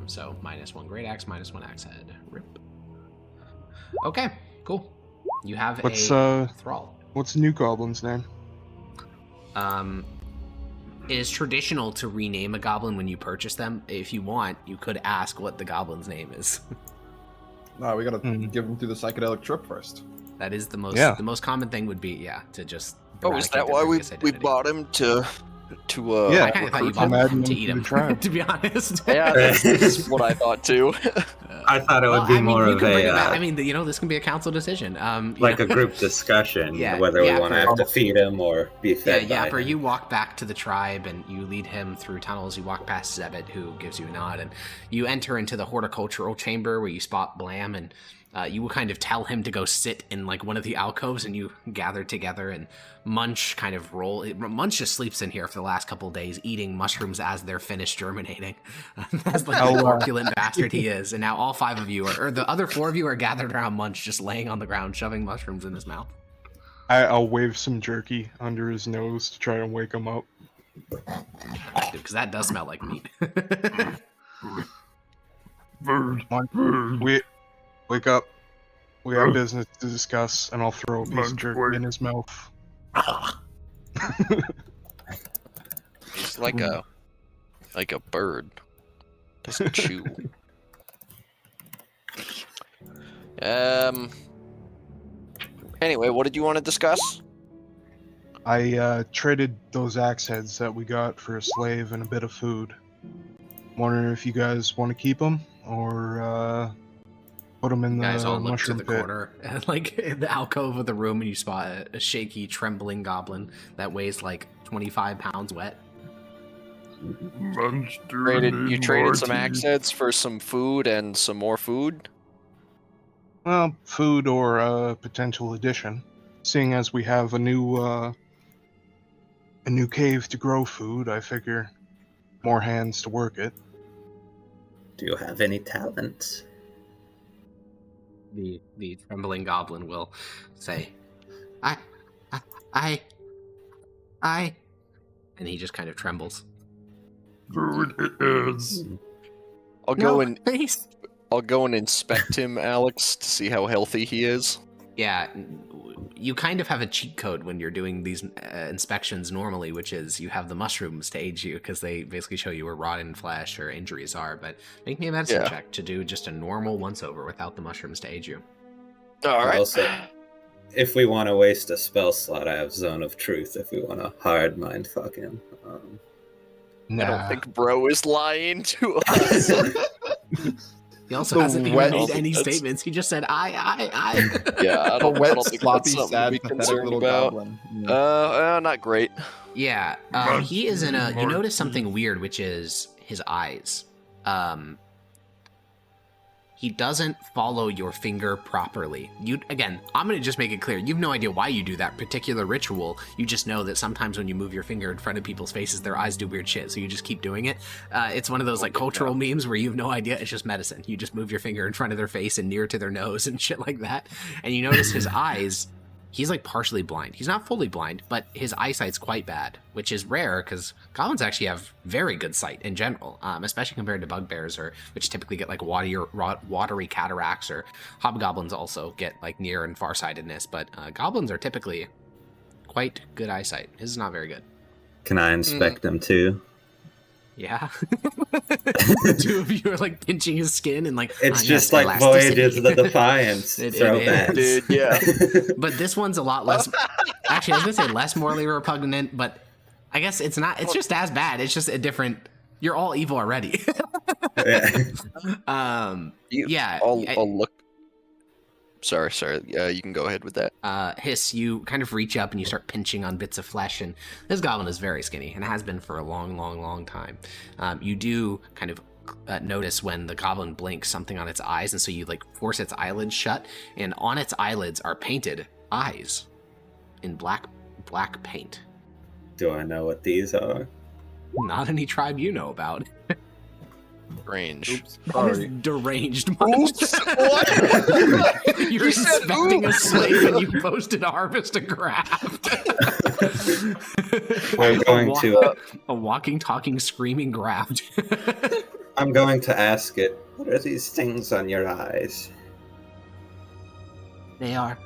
So -1 great axe, -1 axe head. Rip. Okay, cool. You have a thrall. What's the new goblin's name? It is traditional to rename a goblin when you purchase them. If you want, you could ask what the goblin's name is. No, we gotta give them through the psychedelic trip first. That is the most Yeah. the most common thing would be to just. Oh, is eradicate that their why we previous identity. bought him to Yeah. I kind of thought you recruit bought them, him add to them eat to him. the tribe. To be honest. Yeah, that's what I thought too. I thought it would Well, be I mean, more you of can bring a it back. I mean, this can be a council decision. like a group discussion, Yeah, whether we yeah, want to have to feed him or be fed by Yapper, him. you walk back to the tribe and you lead him through tunnels. You walk past Zebet, who gives you a nod, and you enter into the horticultural chamber where you spot Blam, and you will kind of tell him to go sit in like one of the alcoves, and you gather together, and Munch kind of Munch just sleeps in here for the last couple of days, eating mushrooms as they're finished germinating. That's like the corpulent bastard he is. And now all 5 of you or the other 4 of you are gathered around Munch, just laying on the ground, shoving mushrooms in his mouth. I'll wave some jerky under his nose to try and wake him up. Because that does smell like meat. Bird. Wake up. We have business to discuss, and I'll throw a piece of jerky in his mouth. He's like a bird. Doesn't chew. Anyway, what did you want to discuss? I traded those axe heads that we got for a slave and a bit of food. Wondering if you guys want to keep them or put them in You guys the all look to mushroom the pit. corner, like in the alcove of the room, and you spot a shaky, trembling goblin that weighs like 25 pounds wet. You traded some axe heads for some food and some more food? Well, food or a potential addition. Seeing as we have a new cave to grow food, I figure more hands to work it. Do you have any talents? The trembling goblin will say, I, and he just kind of trembles. Food it is. I'll Please. I'll go and inspect him, Alex, to see how healthy he is. Yeah, you kind of have a cheat code when you're doing these inspections normally, which is you have the mushrooms to aid you because they basically show you where rotten flesh or injuries are. But make me a medicine check to do just a normal once-over without the mushrooms to aid you. All right. Also, if we want to waste a spell slot, I have Zone of Truth if we want to hard mind fuck him. I don't think Bro is lying to us. He also hasn't even made any statements. He just said, I. Yeah, I A don't wet, think sloppy, that's something to sad, be pathetic concerned little about. goblin. Not great. Yeah, he is in a... You notice something weird, which is his eyes. He doesn't follow your finger properly. Again, I'm going to just make it clear. You have no idea why you do that particular ritual. You just know that sometimes when you move your finger in front of people's faces, their eyes do weird shit, so you just keep doing it. It's one of those like cultural memes where you have no idea. It's just medicine. You just move your finger in front of their face and near to their nose and shit like that. And you notice his eyes... He's like partially blind. He's not fully blind, but his eyesight's quite bad, which is rare because goblins actually have very good sight in general, especially compared to bugbears, which typically get like watery cataracts, or hobgoblins also get like near and farsightedness. But goblins are typically quite good eyesight. His is not very good. Can I inspect him too? Yeah. The 2 of you are like pinching his skin and like It's just like Voyages of the Defiance throwbacks. Dude, yeah. But this one's a lot less. Actually, I was gonna say less morally repugnant, but I guess it's not. It's just as bad. It's just a different. You're all evil already. I'll look. Sorry. You can go ahead with that. Hiss, you kind of reach up and you start pinching on bits of flesh, and this goblin is very skinny and has been for a long time. You do kind of notice when the goblin blinks something on its eyes, and so you like force its eyelids shut, and on its eyelids are painted eyes in black paint. Do I know what these are? Not any tribe you know about. Range. Oops, That is sorry. deranged. Oops, what? You're You said inspecting a oops. slave and you posted harvest a graft. I'm going to. A walking, talking, screaming graft. I'm going to ask it. What are these things on your eyes? They are,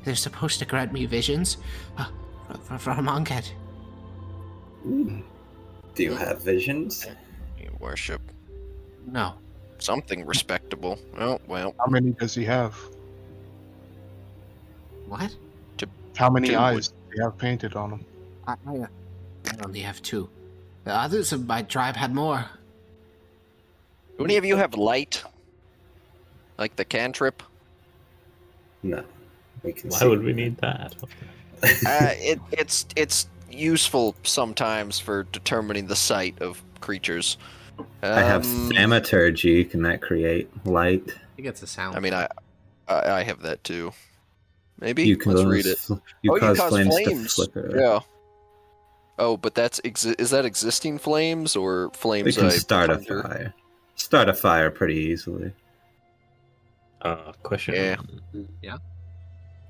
they're supposed to grant me visions from Unket. Do you have visions? You worship No. something respectable. Oh, well. How many does he have? What? How many Two. eyes do you have painted on him? I only have 2. The others of my tribe had more. Do any of you have light? Like the cantrip? No. We can Why see. would we need that? It's useful sometimes for determining the sight of creatures. I have thaumaturgy. Can that create light? I think it's a sound. I mean, I have that too. Maybe You let's read it. You Oh, cause you cause flames flames. to flicker. Yeah. Oh, but that's is that existing flames or flames? We can I start a conjure? fire. Start a fire pretty easily. Question. Yeah. Yeah.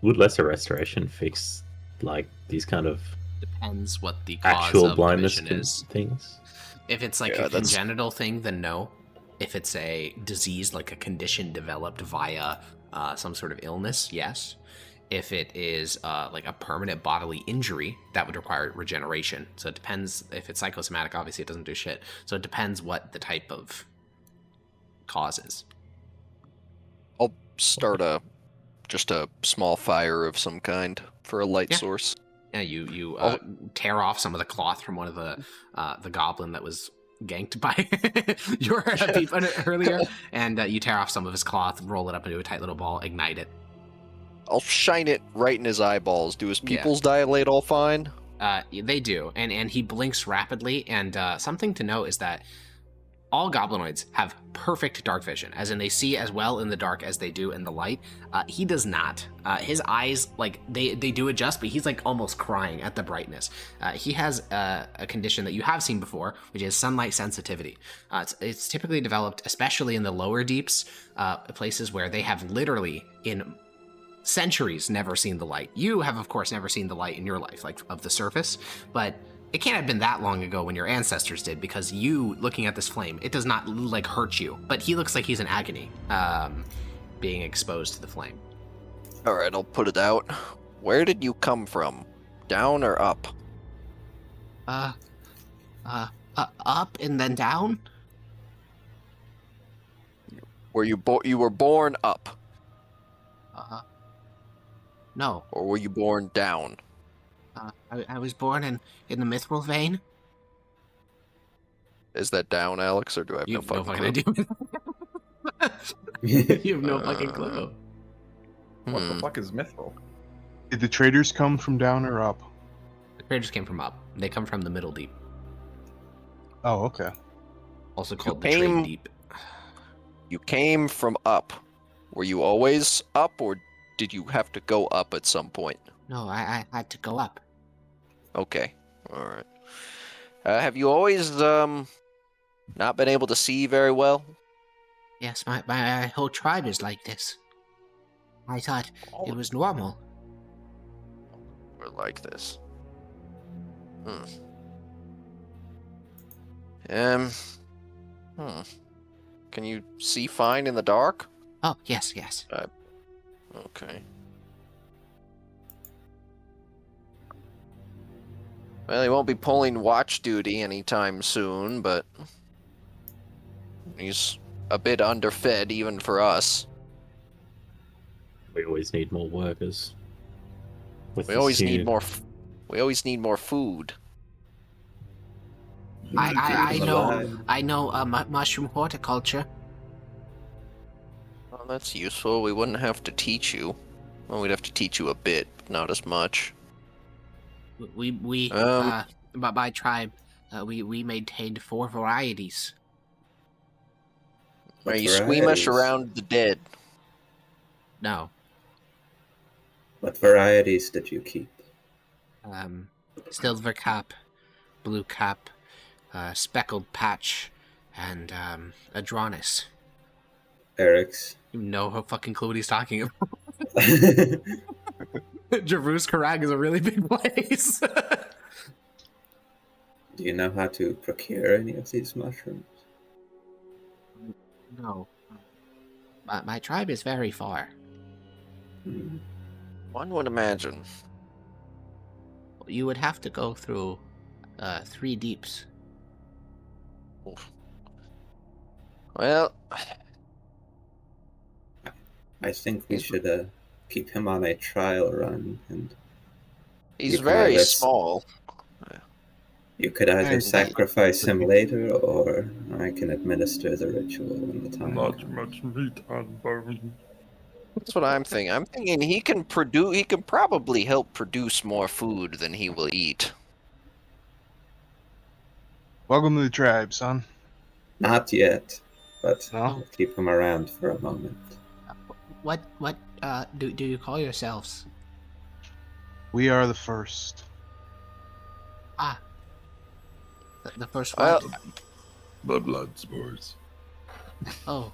Would lesser restoration fix like these kind of Depends what the cause actual of blindness the vision is. things? If it's like Yeah, a that's- congenital thing, then no. If it's a disease, like a condition developed via some sort of illness, yes. If it is like a permanent bodily injury, that would require regeneration. So it depends. If it's psychosomatic, obviously it doesn't do shit. So it depends what the type of cause is. I'll start just a small fire of some kind for a light Yeah. source. Yeah, you tear off some of the cloth from one of the goblin that was ganked by your people earlier, and you tear off some of his cloth, roll it up into a tight little ball, ignite it. I'll shine it right in his eyeballs. Do his pupils dilate all fine? They do, and he blinks rapidly. And something to note is that all goblinoids have perfect dark vision, as in they see as well in the dark as they do in the light. He does not. His eyes, like, they do adjust, but he's like almost crying at the brightness. He has a condition that you have seen before, which is sunlight sensitivity. It's typically developed, especially in the lower deeps, places where they have literally in centuries never seen the light. You have, of course, never seen the light in your life, like of the surface, but it can't have been that long ago when your ancestors did, because you looking at this flame, it does not like hurt you, but he looks like he's in agony, being exposed to the flame. All right, I'll put it out. Where did you come from? Down or up? Up and then down. You were born up, No, or were you born down? I was born in the mithril vein. Is that down, Alex, or do I have You no have no fucking fucking clue? idea. You have no fucking clue. What Hmm. the fuck is mithril? Did the traders come from down or up? The traders came from up. They come from the middle deep, Oh, okay. also called the came- trade deep. You came from up. Were you always up, or did you have to go up at some point? No, I had to go up. Okay, all right. Have you always not been able to see very well? Yes, my whole tribe is like this. I thought it was normal. We're like this. Can you see fine in the dark? Oh, yes, yes. Okay. Well, he won't be pulling watch duty anytime soon, but he's a bit underfed even for us. We always need more workers. With We this always need new- more. We always need more food. I know mushroom horticulture. Well, that's useful. We wouldn't have to teach you. Well, we'd have to teach you a bit, but not as much. My tribe, we maintained 4 varieties. Are you squeamish around the dead? No, What varieties did you keep? silver cap, blue cap, speckled patch, and Adronis. Eric's. You know how fucking clue what he's talking about. Javus Karag is a really big place. Do you know how to procure any of these mushrooms? No. My tribe is very far. Hmm. One would imagine. You would have to go through 3 deeps. Well, I think we should keep him on a trial run, and he's You can very either- small. you could either Alright. sacrifice him later, or I can administer the ritual when the time Not comes. much meat on bone. That's what I'm thinking. I'm thinking he can produce. He can probably help produce more food than he will eat. Welcome to the tribe, son. Not yet, but No? I'll keep him around for a moment. What do you call yourselves? We are the first. Ah. The first Well, one? The blood spores. Oh.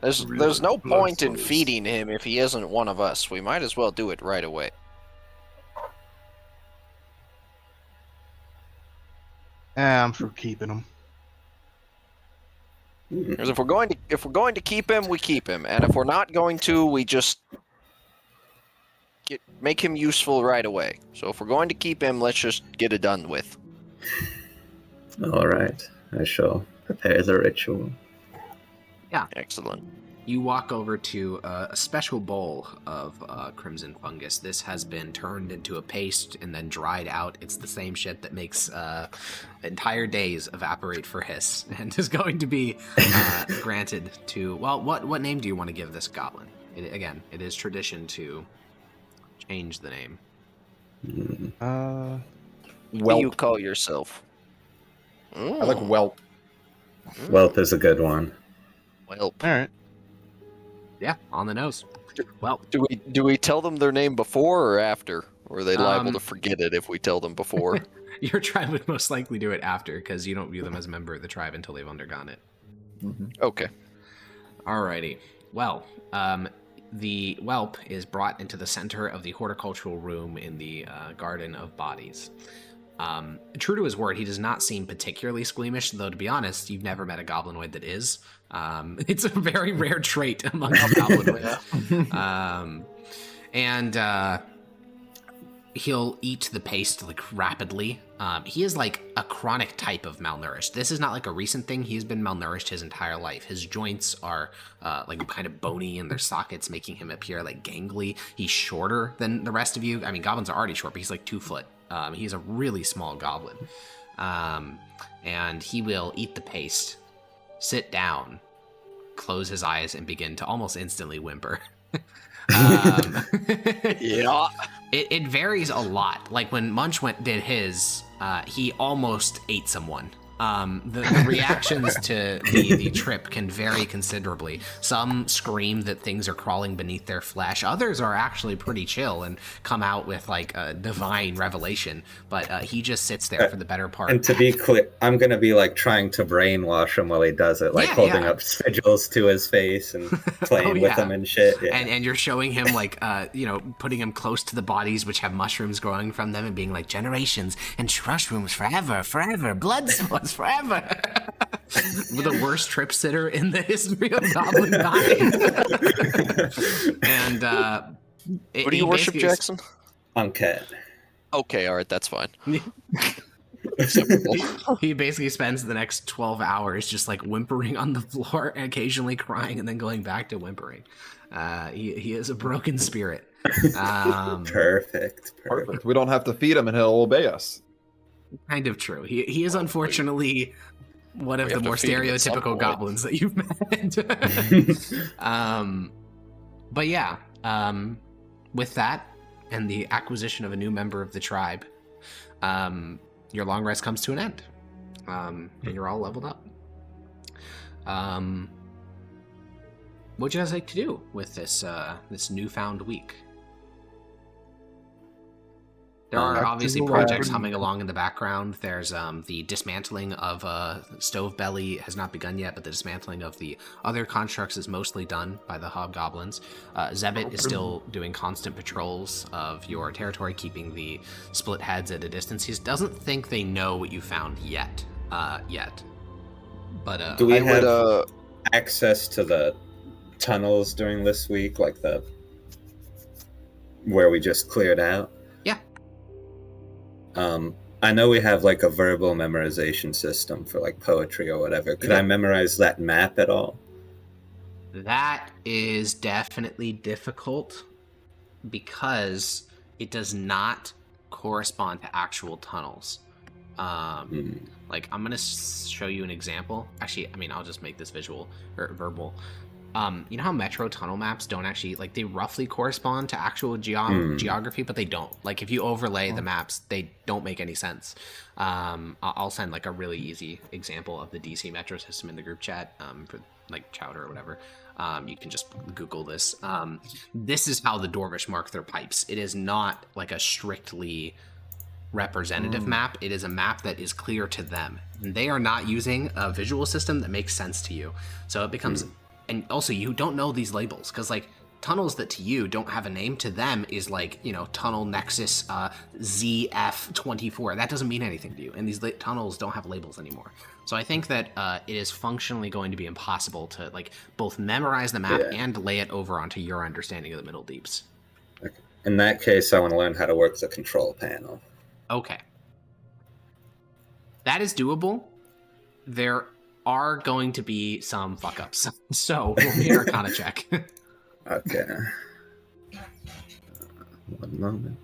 there's no Blood point in spores. feeding him if he isn't one of us. We might as well do it right away. I'm for keeping them. Hmm. Because if we're going to keep him, we keep him, and if we're not going to, we just make him useful right away. So if we're going to keep him, let's just get it done with. All right, I shall prepare the ritual. Excellent. You walk over to a special bowl of crimson fungus. This has been turned into a paste and then dried out. It's the same shit that makes entire days evaporate for Hiss, and is going to be granted to. Well, what name do you want to give this goblin? It is tradition to change the name. Hmm. What do you call yourself? I like whelp. Whelp is a good one. Welp. All right. Yeah, on the nose. Well, Do we tell them their name before or after? Or are they liable Um, to forget it if we tell them before? your tribe would most likely do it after, because you don't view them as a member of the tribe until they've undergone it. Okay. Alrighty. Well, the whelp is brought into the center of the horticultural room in the Garden of Bodies. True to his word, he does not seem particularly squeamish, though to be honest, you've never met a goblinoid that is. It's a very rare trait among goblinoids. And he'll eat the paste like rapidly. He is like a chronic type of malnourished. This is not like a recent thing. He's been malnourished his entire life. His joints are like kind of bony in their sockets, making him appear like gangly. He's shorter than the rest of you. I mean, goblins are already short, but he's like 2 foot. He's a really small goblin. And he will eat the paste, sit down, close his eyes, and begin to almost instantly whimper. Yeah. It varies a lot. Like when Munch did his, he almost ate someone. The reactions to the trip can vary considerably. Some scream that things are crawling beneath their flesh. Others are actually pretty chill and come out with like a divine revelation. But he just sits there for the better part. And to be clear, I'm gonna be like trying to brainwash him while he does it, like Yeah, holding yeah. up sigils to his face and playing with yeah. him and shit. Yeah. And you're showing him like putting him close to the bodies which have mushrooms growing from them and being like generations and mushrooms forever, blood spores forever. The worst trip sitter in the history of goblin dying. And What do you worship, Jackson? Uncat. Okay, alright, that's fine. He basically spends the next 12 hours just like whimpering on the floor, occasionally crying, and then going back to whimpering. He is a broken spirit. Perfect. Perfect. We don't have to feed him and he'll obey us. Kind of true. He is unfortunately one of We the have to more feed him at some stereotypical point. goblins that you've met. But yeah, with that and the acquisition of a new member of the tribe, your long rest comes to an end, and you're all leveled up. What would you guys like to do with this newfound week? There are Back to obviously the projects lab. humming along in the background. There's the dismantling of STOVEBELLY has not begun yet, but the dismantling of the other constructs is mostly done by the hobgoblins. Zebit is still doing constant patrols of your territory, keeping the split heads at a distance. He doesn't think they know what you found yet. But Do we I have would, access to the tunnels during this week, like the where we just cleared out? Yeah. I know we have like a verbal memorization system for like poetry or whatever. Could I memorize that map at all? That is definitely difficult because it does not correspond to actual tunnels. Like, I'm gonna show you an example. Actually, I mean, I'll just make this visual or verbal. You know how metro tunnel maps don't actually, like, they roughly correspond to actual geography, but they don't. Like, if you overlay the maps, they don't make any sense. I'll send like a really easy example of the DC metro system in the group chat for like Chowder or whatever. You can just Google this. This is how the Dwarvish mark their pipes. It is not like a strictly representative map. It is a map that is clear to them. And they are not using a visual system that makes sense to you. So it becomes... And also, you don't know these labels, because, like, tunnels that to you don't have a name, to them is, like, you know, Tunnel Nexus ZF24. That doesn't mean anything to you, and these tunnels don't have labels anymore. So I think that it is functionally going to be impossible to, like, both memorize the map and lay it over onto your understanding of the Middle Deeps. Okay. In that case, I want to learn how to work the control panel. Okay. That is doable. There are going to be some fuck-ups. So, we'll need an Arcana check. Okay. One moment.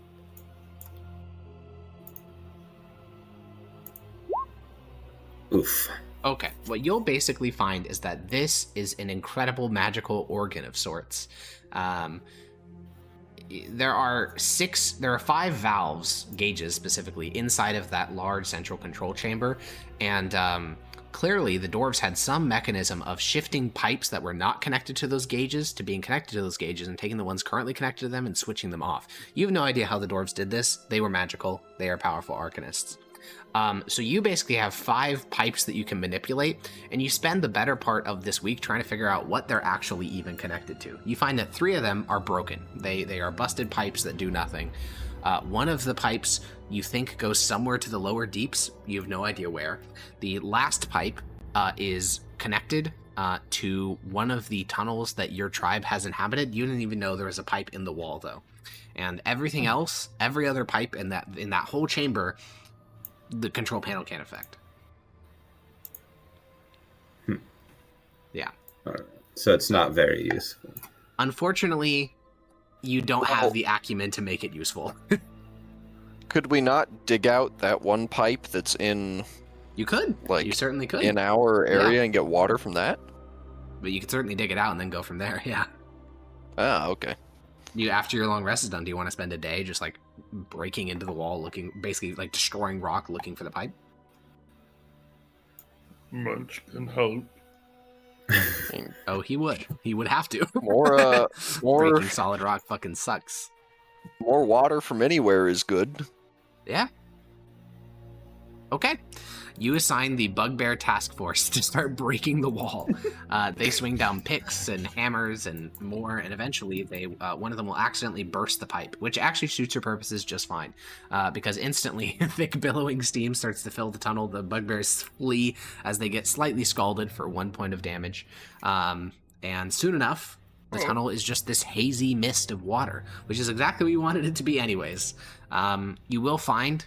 Oof. Okay, what you'll basically find is that this is an incredible magical organ of sorts. There are 5 valves, gauges specifically, inside of that large central control chamber, and clearly the dwarves had some mechanism of shifting pipes that were not connected to those gauges to being connected to those gauges and taking the ones currently connected to them and switching them off. You have no idea how the dwarves did this. They were magical. They are powerful arcanists. So you basically have 5 pipes that you can manipulate, and you spend the better part of this week trying to figure out what they're actually even connected to. You find that 3 of them are broken. They are busted pipes that do nothing. One of the pipes you think goes somewhere to the lower deeps. You have no idea where. The last pipe is connected to one of the tunnels that your tribe has inhabited. You didn't even know there was a pipe in the wall, though. And everything else, every other pipe in that whole chamber, the control panel can't affect. Yeah. All right. So it's not very useful. Unfortunately, you don't have the acumen to make it useful. Could we not dig out that one pipe that's in... You could. Like, you certainly could. in our area and get water from that? But you could certainly dig it out and then go from there, yeah. Ah, okay. After your long rest is done, do you want to spend a day just, like, breaking into the wall, basically, like, destroying rock, looking for the pipe? Munch can help. Oh, he would. He would have to. More Breaking solid rock fucking sucks. More water from anywhere is good. Yeah. Okay. You assign the Bugbear Task Force to start breaking the wall. They swing down picks and hammers and more, and eventually one of them will accidentally burst the pipe, which actually suits your purposes just fine, because instantly thick billowing steam starts to fill the tunnel. The bugbears flee as they get slightly scalded for 1 point of damage, and soon enough, the tunnel is just this hazy mist of water, which is exactly what you wanted it to be anyways. You will find...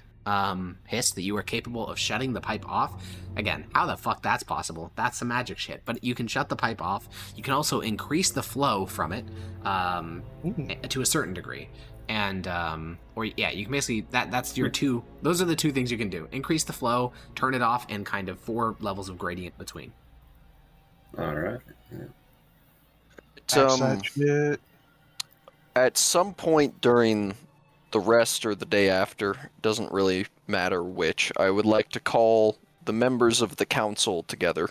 Hiss, that you are capable of shutting the pipe off. Again, how the fuck that's possible? That's some magic shit. But you can shut the pipe off. You can also increase the flow from it to a certain degree. And, you can basically, that's your 2, those are the 2 things you can do. Increase the flow, turn it off, and kind of 4 levels of gradient between. Alright. At some point during the rest or the day after, doesn't really matter which, I would like to call the members of the council together.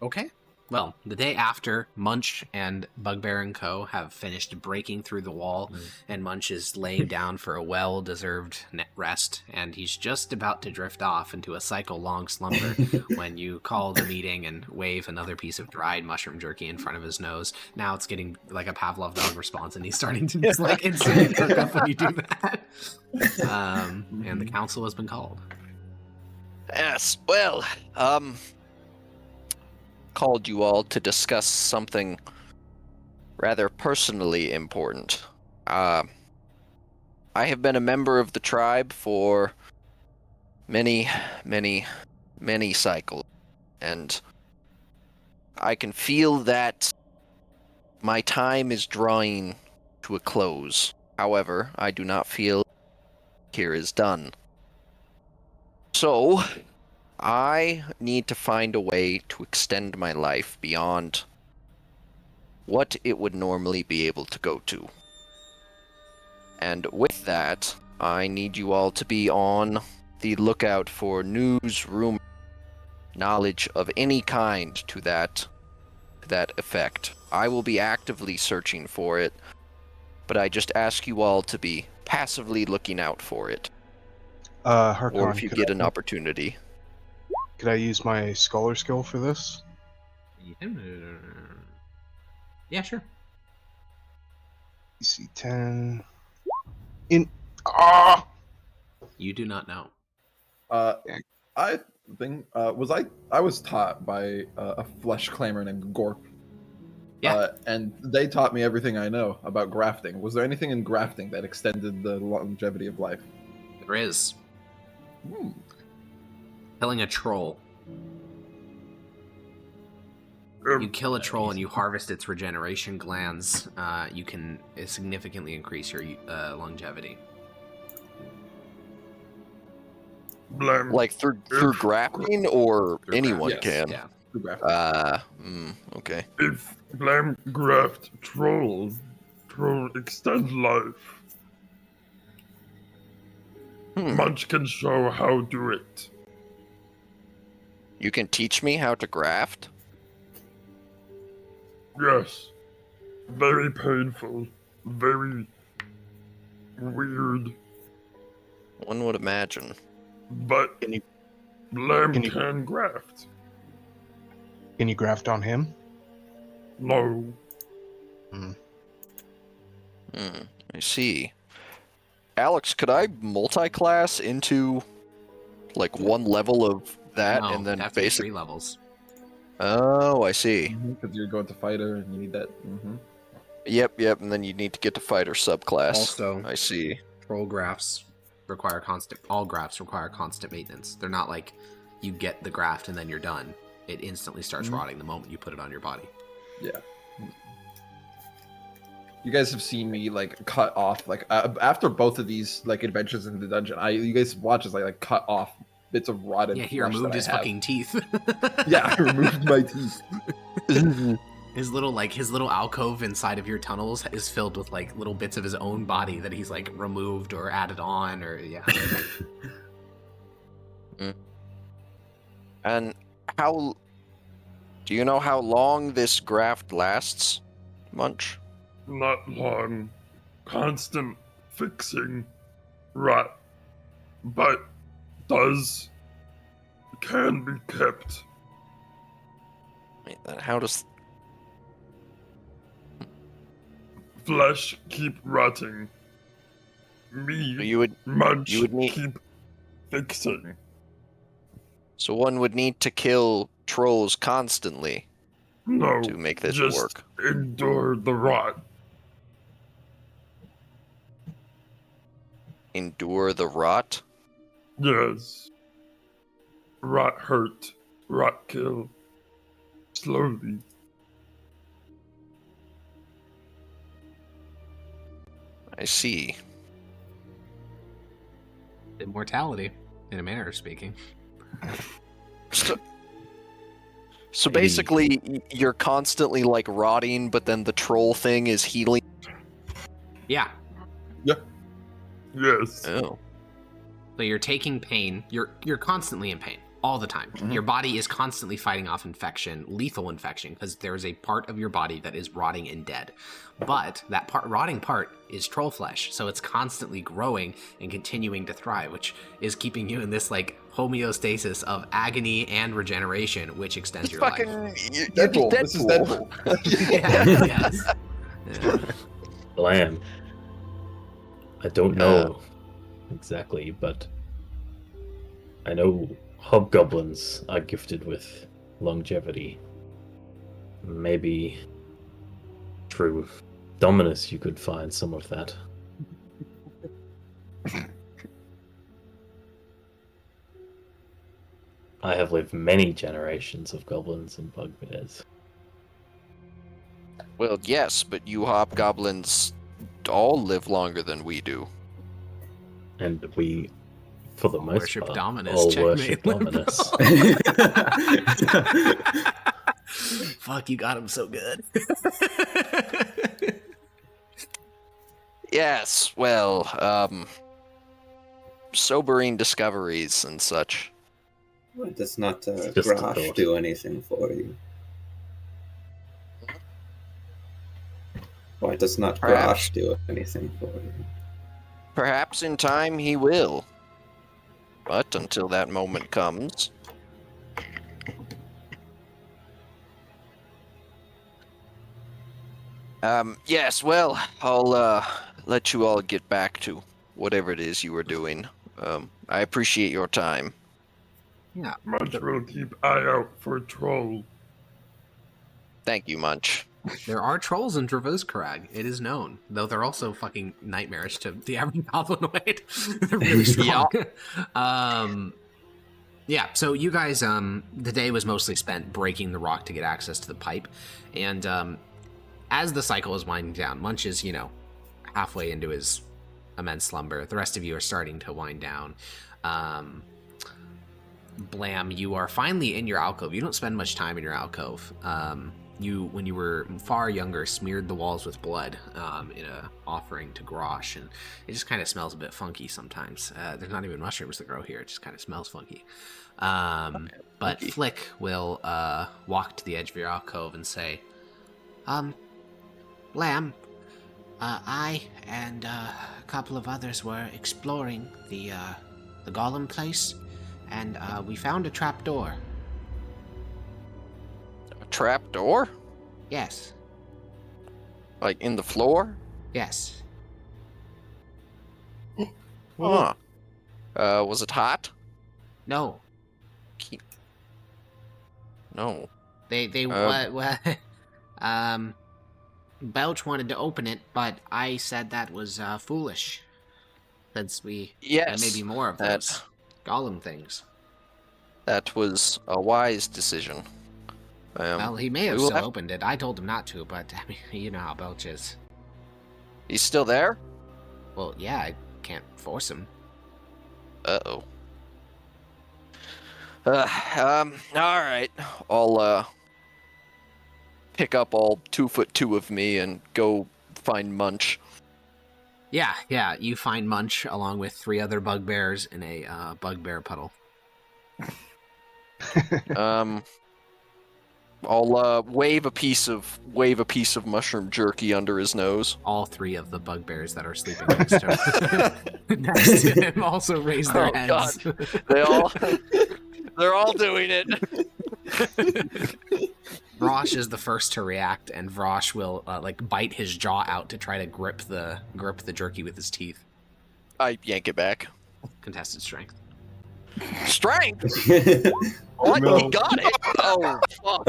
Okay. Well, the day after, Munch and Bugbear and Co. have finished breaking through the wall, and Munch is laying down for a well-deserved rest, and he's just about to drift off into a cycle-long slumber when you call the meeting and wave another piece of dried mushroom jerky in front of his nose. Now it's getting like a Pavlov dog response, and he's starting to just like instantly perk up when you do that. And the council has been called. Yes, well, called you all to discuss something rather personally important. I have been a member of the tribe for many, many, many cycles, and I can feel that my time is drawing to a close. However, I do not feel here is done. So, I need to find a way to extend my life beyond what it would normally be able to go to. And with that, I need you all to be on the lookout for news, rumor, knowledge of any kind to that effect. I will be actively searching for it, but I just ask you all to be passively looking out for it. Harkon, Or if you get an opportunity. Could I use my scholar skill for this? Yeah, sure. DC 10. You do not know. I think I was taught by a Fleshclaimer named Gorp. Yeah. And they taught me everything I know about grafting. Was there anything in grafting that extended the longevity of life? There is. Killing a troll. You kill a troll and you harvest its regeneration glands, you can significantly increase your longevity. Blam. Like through grafting, or Through anyone graft, can? Yeah. Through grafting. Okay. If Blam graft troll extend life, Munch can show how do it. You can teach me how to graft? Yes. Very painful. Very weird. One would imagine. But Blam can you- can graft. Can you graft on him? No. I see. Alex, could I multi-class into like one level of that No, and then have to be basic? 3 levels. Oh, I see. Because you're going to fighter and you need that. Yep, and then you need to get to fighter subclass. Also, I see. troll grafts require all grafts require constant maintenance. They're not like you get the graft and then you're done. It instantly starts rotting the moment you put it on your body. Yeah. You guys have seen me like cut off like after both of these like adventures in the dungeon. You guys watch as I like cut off bits of rotted. Yeah, he flesh removed that his I have. fucking teeth. Yeah, I removed my teeth. His little alcove inside of your tunnels is filled with like little bits of his own body that he's like removed or added on, or yeah. And do you know how long this graft lasts, Munch? Not long. Constant fixing rot. But can be kept. Wait, then how does... Flesh keep rotting. Me, You would Munch, need- keep fixing. So one would need to kill trolls constantly No, to make this just work. endure the rot. Endure the rot? Yes. Rot hurt. Rot kill. Slowly. I see. Immortality, in a manner of speaking. So basically, you're constantly like rotting, but then the troll thing is healing. Yeah. Yes. Oh. So you're taking pain. You're constantly in pain all the time. Your body is constantly fighting off infection, lethal infection, because there is a part of your body that is rotting and dead. But that rotting part is troll flesh, so it's constantly growing and continuing to thrive, which is keeping you in this like homeostasis of agony and regeneration, which extends your life. Deadpool. This is Deadpool. Yes. Yeah. Blam. I don't know exactly, but I know hobgoblins are gifted with longevity. Maybe through Dominus you could find some of that. I have lived many generations of goblins and bugbears. Well, yes, but you hobgoblins all live longer than we do. And we, for the most Worship part, Dominus, all checkmate, worship Dominus. Fuck, you got him so good. Yes, well, sobering discoveries and such. Why does not Just a Grosh thought. do anything for you? Why does not Perhaps. Grosh do anything for you? Perhaps in time he will. But until that moment comes... yes, well, I'll let you all get back to whatever it is you were doing. I appreciate your time. Yeah. Munch will keep eye out for troll. Thank you, Munch. There are trolls in Dravoskarag, it is known. Though they're also fucking nightmarish to the average goblinoid. They're really strong. Yeah, so you guys, the day was mostly spent breaking the rock to get access to the pipe. And as the cycle is winding down, Munch is, halfway into his immense slumber. The rest of you are starting to wind down. Blam, you are finally in your alcove. You don't spend much time in your alcove. You, when you were far younger, smeared the walls with blood in a offering to Grosh, and it just kind of smells a bit funky sometimes. There's not even mushrooms that grow here; it just kind of smells funky. But Flick will walk to the edge of your alcove and say, Lamb, I and a couple of others were exploring the golem place, and we found a trapdoor. A trap door? Yes. Like in the floor? Yes. Huh. Was it hot? No. No. They Belch wanted to open it, but I said that was foolish. Since there may be more of those golem things. That was a wise decision. Well, he may have still opened it. I told him not to, but I mean, you know how Belch is. He's still there? Well, yeah, I can't force him. Uh-oh. Alright. I'll, pick up all 2'2" of me and go find Munch. Yeah, you find Munch along with 3 other bugbears in a bugbear puddle. I'll wave a piece of mushroom jerky under his nose. All 3 of the bugbears that are sleeping next to him also raise their heads. God. They're all doing it. Vrosh is the first to react, and Vrosh will bite his jaw out to try to grip the jerky with his teeth. I yank it back. Contested strength. Strength? What? No. He got it. Oh, fuck.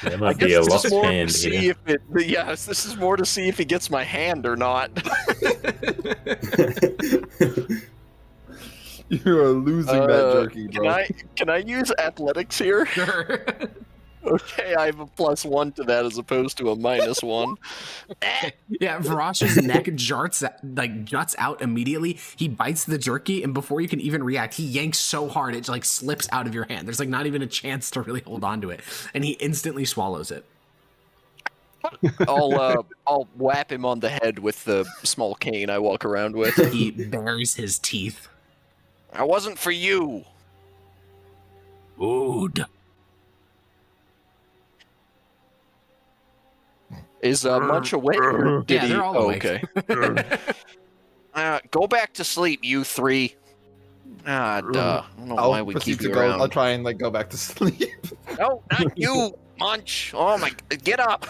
There might be a lost hand here. Yes, this is more to see if he gets my hand or not. You are losing that jerky, bro. Can I use athletics here? Sure. Okay, I have a +1 to that as opposed to a -1. Yeah, Vrosh's neck juts out immediately. He bites the jerky, and before you can even react, he yanks so hard it slips out of your hand. There's not even a chance to really hold on to it, and he instantly swallows it. I'll whap him on the head with the small cane I walk around with. He bares his teeth. I wasn't for you. Food. Is Munch awake? Or did Yeah, he? they're all Oh, awake. okay. Go back to sleep, you three. Duh. I don't know why we keep you around. I'll try and like go back to sleep. No, not you, Munch. Oh my, get up.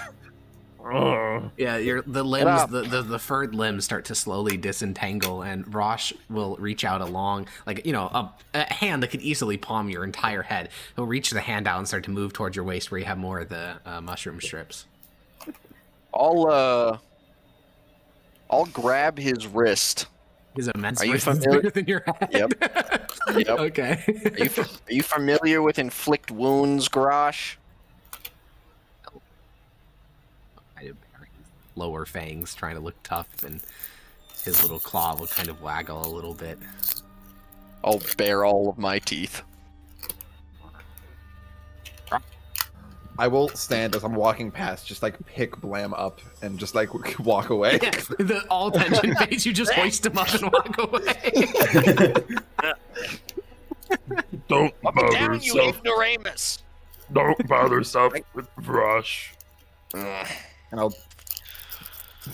Yeah, the limbs, the furred limbs start to slowly disentangle, and Rosh will reach out a long, a hand that could easily palm your entire head. He'll reach the hand out and start to move towards your waist where you have more of the mushroom strips. I'll grab his wrist. His immense Are you wrist is familiar- bigger than your head. Yep. Okay. Are you familiar with inflict wounds, Grosh? Lower fangs, trying to look tough, and his little claw will kind of waggle a little bit. I'll bare all of my teeth. I will stand as I'm walking past, just like pick Blam up and just like walk away. Yeah, the all tension phase, you just hoist him up and walk away. Don't Put me bother down, you yourself. ignoramus! Don't bother yourself with Rush. Ugh. And I'll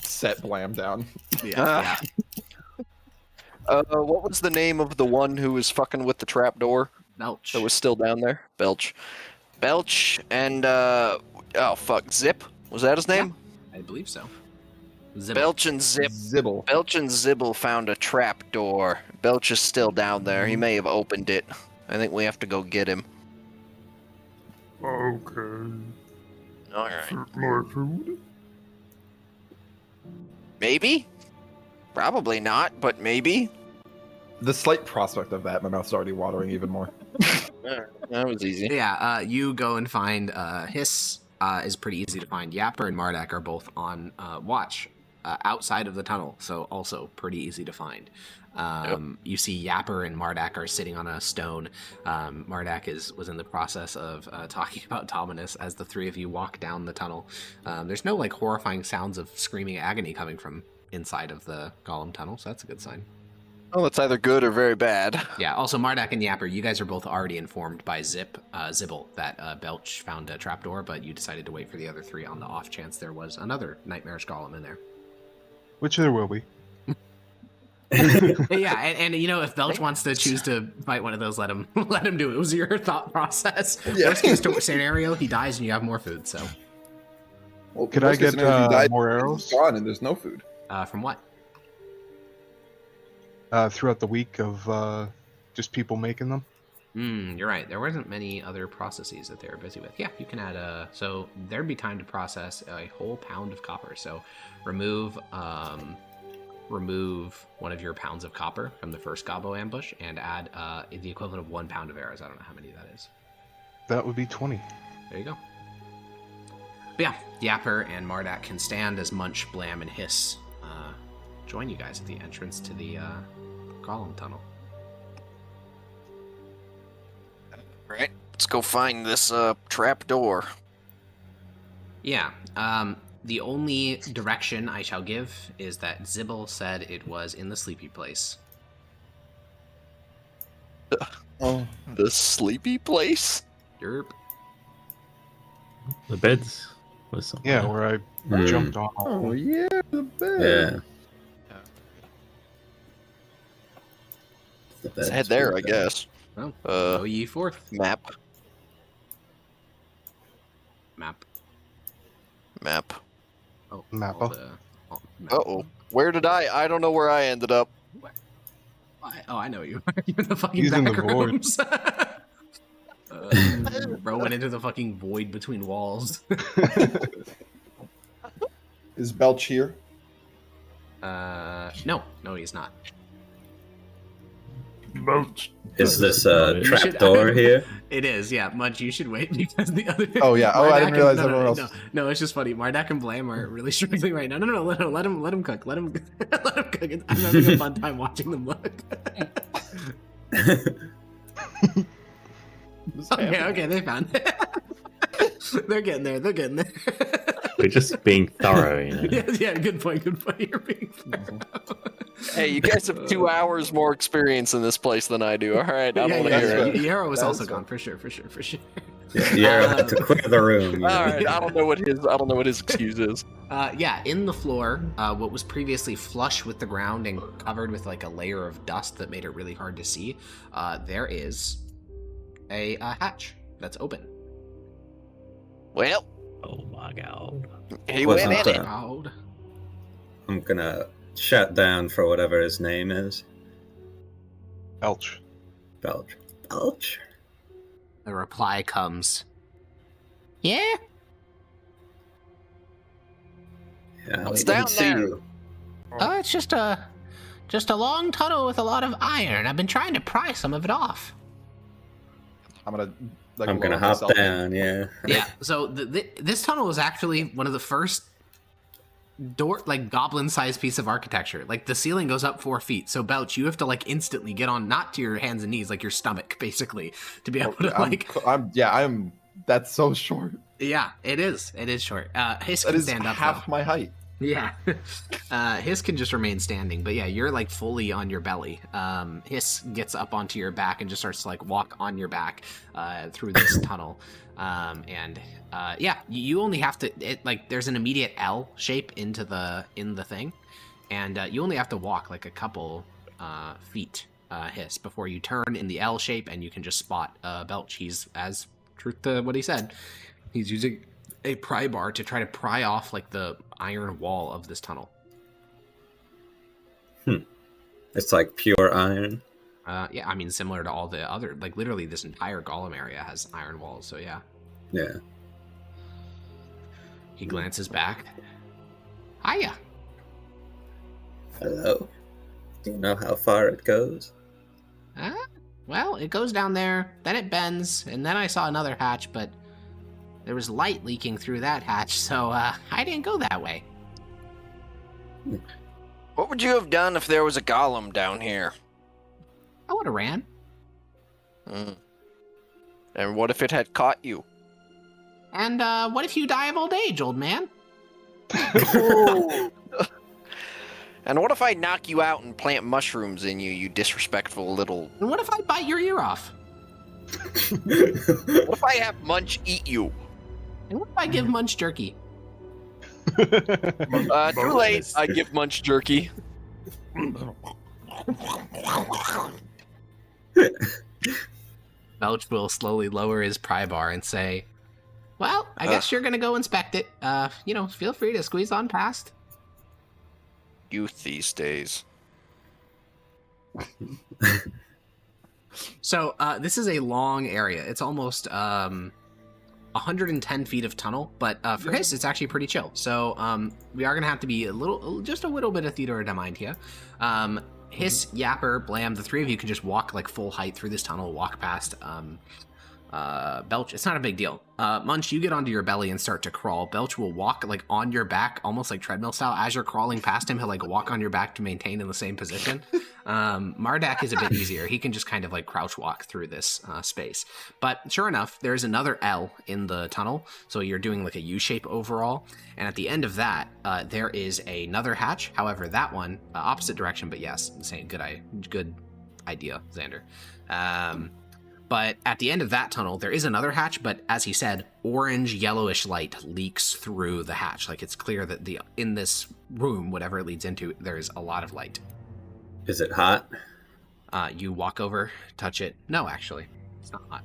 set Blam down. Yeah. What was the name of the one who was fucking with the trapdoor Belch. that was still down there? Belch. Belch and, oh fuck, Zip? Was that his name? I believe so. Zibble. Belch and Zip. Zibble. Belch and Zibble found a trapdoor. Belch is still down there. He may have opened it. I think we have to go get him. Okay. Alright. More food? Maybe? Probably not, but maybe. The slight prospect of that, my mouth's already watering even more. That was easy. Yeah, you go and find Hiss is pretty easy to find. Yapper and Mardak are both on watch outside of the tunnel, so also pretty easy to find. You see Yapper and Mardak are sitting on a stone. Mardak was in the process of talking about Dominus as the three of you walk down the tunnel. There's no horrifying sounds of screaming agony coming from inside of the golem tunnel, so that's a good sign. Well, that's either good or very bad. Yeah, also Mardak and Yapper, you guys are both already informed by Zibble that Belch found a trapdoor, but you decided to wait for the other three on the off chance there was another nightmarish golem in there. Which there will be. Yeah, and if Belch wants to choose to fight one of those, let him do it. It was your thought process. Yeah. Worst case scenario, he dies and you have more food. So, Well, Could I worst case get scenario, if he died, more he's arrows? Gone and there's no food. from what? Throughout the week of just people making them? You're right. There wasn't many other processes that they were busy with. Yeah, you can add so there'd be time to process a whole pound of copper. So remove one of your pounds of copper from the first gobbo ambush and add the equivalent of 1 pound of arrows. I don't know how many that is. That would be 20. There you go. But yeah, Yapper and Mardak can stand as Munch, Blam, and Hiss join you guys at the entrance to the golem tunnel. Right. Let's go find this trap door. Yeah. The only direction I shall give is that Zibble said it was in the sleepy place. Oh, the sleepy place? Derp. The beds was something. Yeah, where I jumped on. Oh yeah, the bed. Yeah. Let's head there, I guess. Well, go ye forth. Map. Oh, Mappa. Mappa. Uh-oh. Where did I don't know where I ended up. Oh, I know you. You're in the fucking He's in back the void. rooms. Bro went into the fucking void between walls. Is Belch here? No, he's not. Mulch. Is this a You should- trapdoor here? It is, yeah. Mudge, you should wait because the other. Oh, yeah. Oh, I didn't Mardak realize and- everyone else- No, it's just funny. Mardak and Blam are really struggling right now. No, let him cook. Let him cook. I'm having a fun time watching them look. Okay, they found it. They're getting there. They're getting there. We're just being thorough, you know. Yeah, good point. You're being thorough. Hey, you guys have 2 hours more experience in this place than I do. All right, I don't want to hear it. Yarrow was That's also gone for sure. Yeah, Yarrow had to clear the room. You All know? right, I don't know what his excuse is. Yeah, in the floor, what was previously flush with the ground and covered with like a layer of dust that made it really hard to see, there is a hatch that's open. Well, Oh my god. he went in Wasn't it. that- Proud. I'm gonna shut down for whatever his name is. Belch. Belch. Belch? The reply comes. Yeah? Yeah, What's we didn't down see there? you. Oh, it's just a long tunnel with a lot of iron. I've been trying to pry some of it off. I'm gonna I'm gonna hop down, yeah. Yeah, so this tunnel is actually one of the first goblin-sized piece of architecture. Like, the ceiling goes up 4 feet, so Belch, you have to, like, instantly get on, not to your hands and knees, like your stomach, basically, to be able to, like... That's so short. Yeah, it is short. Hiss That can is stand up, half though. my height. Yeah. Hiss can just remain standing, but yeah, you're, like, fully on your belly. Hiss gets up onto your back and just starts to, like, walk on your back through this tunnel. Yeah, you only have to, there's an immediate L shape in the thing, and you only have to walk, like, a couple feet, Hiss, before you turn in the L shape, and you can just spot Belch. He's, as truth to what he said, he's using a pry bar to try to pry off, like, the iron wall of this tunnel. It's like pure iron. Yeah, I mean, similar to all the other, like, literally this entire golem area has iron walls, so yeah. Yeah. He glances back. Hiya. Hello. Do you know how far it goes? Well, it goes down there, then it bends, and then I saw another hatch, but there was light leaking through that hatch, so I didn't go that way. What would you have done if there was a golem down here? I would have ran. And what if it had caught you? And what if you die of old age, old man? And what if I knock you out and plant mushrooms in you, you disrespectful little... And what if I bite your ear off? What if I have Munch eat you? And what if I give Munch jerky? Too late, I give Munch jerky. Belch will slowly lower his pry bar and say, well, I guess you're gonna go inspect it. Feel free to squeeze on past. Youth these days. So, this is a long area. It's almost 110 feet of tunnel, but for Hiss, it's actually pretty chill. So, we are gonna have to be just a little bit of theater of the mind here. Hiss, Yapper, Blam, the three of you can just walk, like, full height through this tunnel, walk past Belch. It's not a big deal. Munch, you get onto your belly and start to crawl. Belch will walk, like, on your back, almost like treadmill style. As you're crawling past him, he'll, like, walk on your back to maintain in the same position. Mardak is a bit easier. He can just kind of, like, crouch walk through this space. But sure enough, there's another L in the tunnel, so you're doing, like, a U-shape overall. And at the end of that, there is another hatch. However, that one, opposite direction, but yes, same good idea, Xander. But at the end of that tunnel, there is another hatch, but as he said, orange yellowish light leaks through the hatch. Like, it's clear that in this room, whatever it leads into, there's a lot of light. Is it hot? You walk over, touch it. No, actually, it's not hot.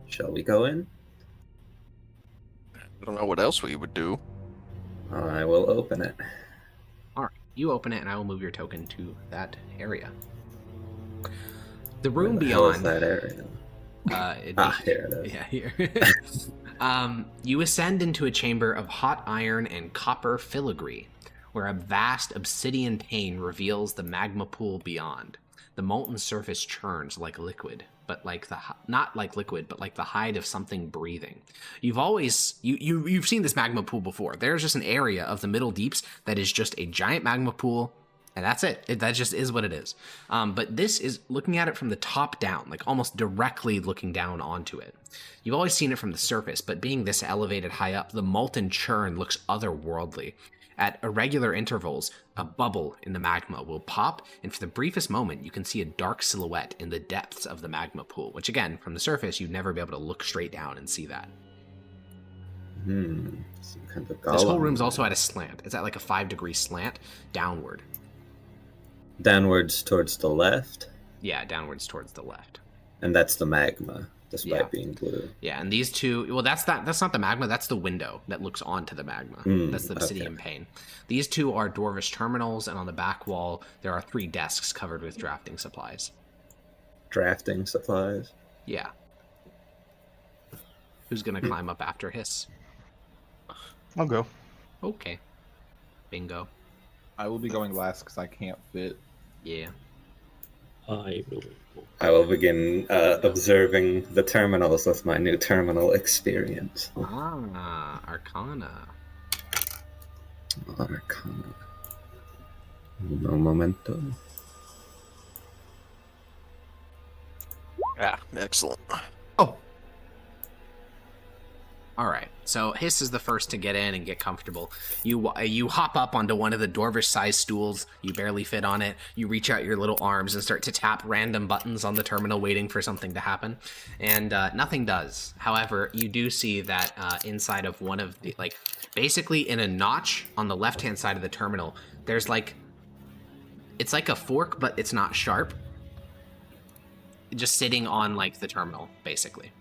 Shall we go in? I don't know what else we would do. I will open it. All right, you open it, and I will move your token to that area. The room Where the hell is beyond that area? Here it is. Yeah, here. You ascend into a chamber of hot iron and copper filigree, where a vast obsidian pane reveals the magma pool beyond. The molten surface churns like liquid, but not like liquid, but like the hide of something breathing. You've seen this magma pool before. There's just an area of the Middle Deeps that is just a giant magma pool, And that's it. That just is what it is. But this is looking at it from the top down, like almost directly looking down onto it. You've always seen it from the surface, but being this elevated high up, the molten churn looks otherworldly. At irregular intervals, a bubble in the magma will pop, and for the briefest moment, you can see a dark silhouette in the depths of the magma pool, which again, from the surface, you'd never be able to look straight down and see that. Some kind of This whole golem. room's also at a slant. It's at like a 5-degree slant downward. Downwards towards the left, Yeah, downwards towards the left. and that's the magma, despite Yeah. being blue. Yeah, and these two, well, that's not the magma, that's the window that looks onto the magma. That's the obsidian pane. These two are dwarvish terminals, and on the back wall, there are 3 desks covered with drafting supplies. Drafting supplies. Yeah. Who's gonna climb up after Hiss? I'll go. Okay. Bingo. I will be going last because I can't fit. Yeah. I will. I will begin observing the terminals with my new terminal experience. Ah, Arcana. Arcana. No momento. Yeah, excellent. Oh. All right. So Hiss is the first to get in and get comfortable. You hop up onto one of the dwarvish-sized stools. You barely fit on it. You reach out your little arms and start to tap random buttons on the terminal, waiting for something to happen, and nothing does. However, you do see that inside of one of the, like, basically in a notch on the left-hand side of the terminal, there's like, it's like a fork, but it's not sharp. Just sitting on like the terminal, basically.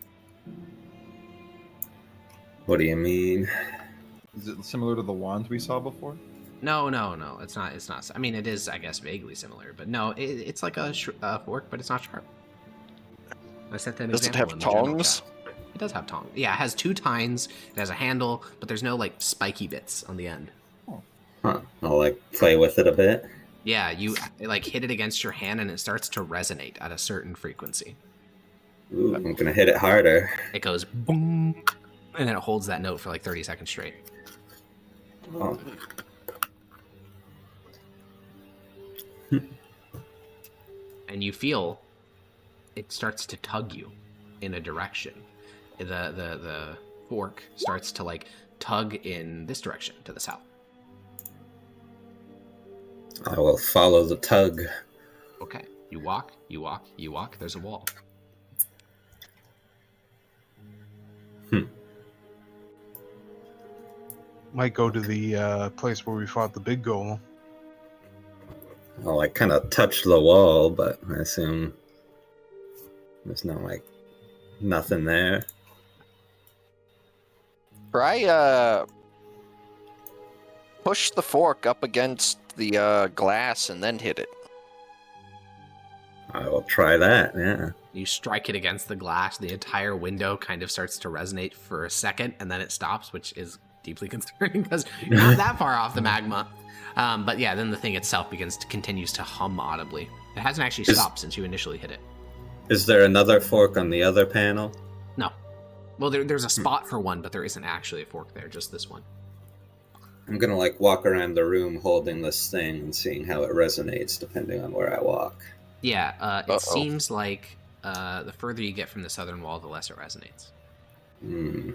What do you mean? Is it similar to the wand we saw before? No, it's not. It's not. I mean, it is, I guess, vaguely similar, but no, it's like a fork, but it's not sharp. I set that Does it example have in the general tongs? chat. It does have tongs. Yeah, it has 2 tines. It has a handle, but there's no like spiky bits on the end. Huh. I'll like play with it a bit. Yeah, you like hit it against your hand, and it starts to resonate at a certain frequency. Ooh, I'm gonna hit it harder. It goes boom, and then it holds that note for like 30 seconds straight. Oh. And you feel it starts to tug you in a direction. The fork starts to like tug in this direction to the south. I will follow the tug. Okay, you walk. There's a wall. Might go to the place where we fought the big golem. I'll like kind of touch the wall, but I assume there's no like nothing there. Try push the fork up against the glass and then hit it. I will try that. Yeah. You strike it against the glass. The entire window kind of starts to resonate for a second, and then it stops, which is deeply concerning because you're not that far off the magma. But yeah, then the thing itself continues to hum audibly. It hasn't actually stopped since you initially hit it. Is there another fork on the other panel? No. Well, there's a spot for one, but there isn't actually a fork there, just this one. I'm gonna like walk around the room holding this thing and seeing how it resonates depending on where I walk. Yeah, it seems like the further you get from the southern wall, the less it resonates. Hmm.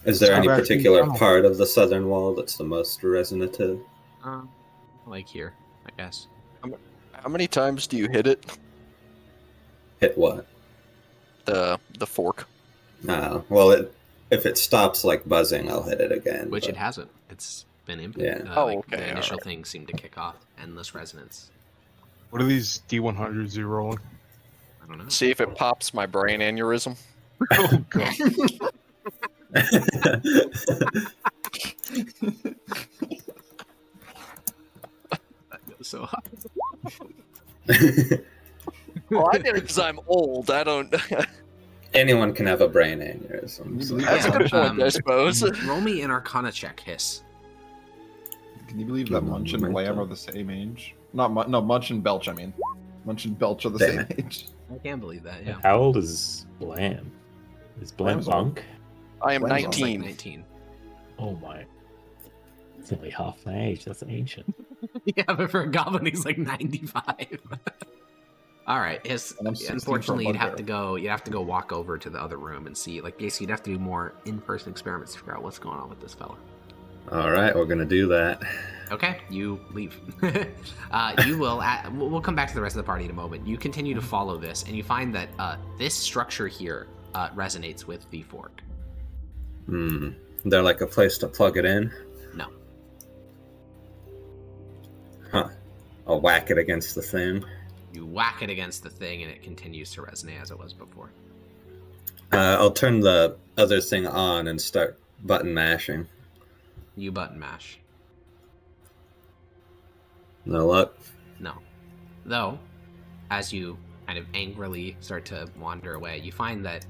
Is there any particular part of the southern wall that's the most resonative? Like here, I guess. How many times do you hit it? Hit what? The fork. Well, if it stops like buzzing, I'll hit it again. Which but... it hasn't. It's been input. Yeah. Okay, The initial alright. thing seemed to kick off. Endless resonance. What are these D100s you're rolling? I don't know. See if it pops my brain aneurysm. Oh, God. That goes so high. Well, I did it because I'm old. I don't. Anyone can have a brain aneurysm. So. That's a good point, I suppose. Roll me an Arcana check, Hiss. Can you believe that Munch and Blam are the same age? No, Munch and Belch, I mean. Munch and Belch are the Damn. same age. I can't believe that, yeah. How old is Blam? Is Blam Blam's old. monk? I am Blam's It's like 19. 19. Oh my. It's only half my age. That's ancient. Yeah, but for a goblin, he's like 95. All right, And I'm 16 for a unfortunately, you'd have bugbear. to go walk over to the other room and see. Like, basically, you'd have to do more in-person experiments to figure out what's going on with this fella. All right, we're gonna do that. Okay, you leave. You will. We'll come back to the rest of the party in a moment. You continue to follow this, and you find that this structure here resonates with the fork. Is there like a place to plug it in? No. Huh. I'll whack it against the thing. You whack it against the thing, and it continues to resonate as it was before. I'll turn the other thing on and start button mashing. You button mash. No luck. No. Though, as you kind of angrily start to wander away, you find that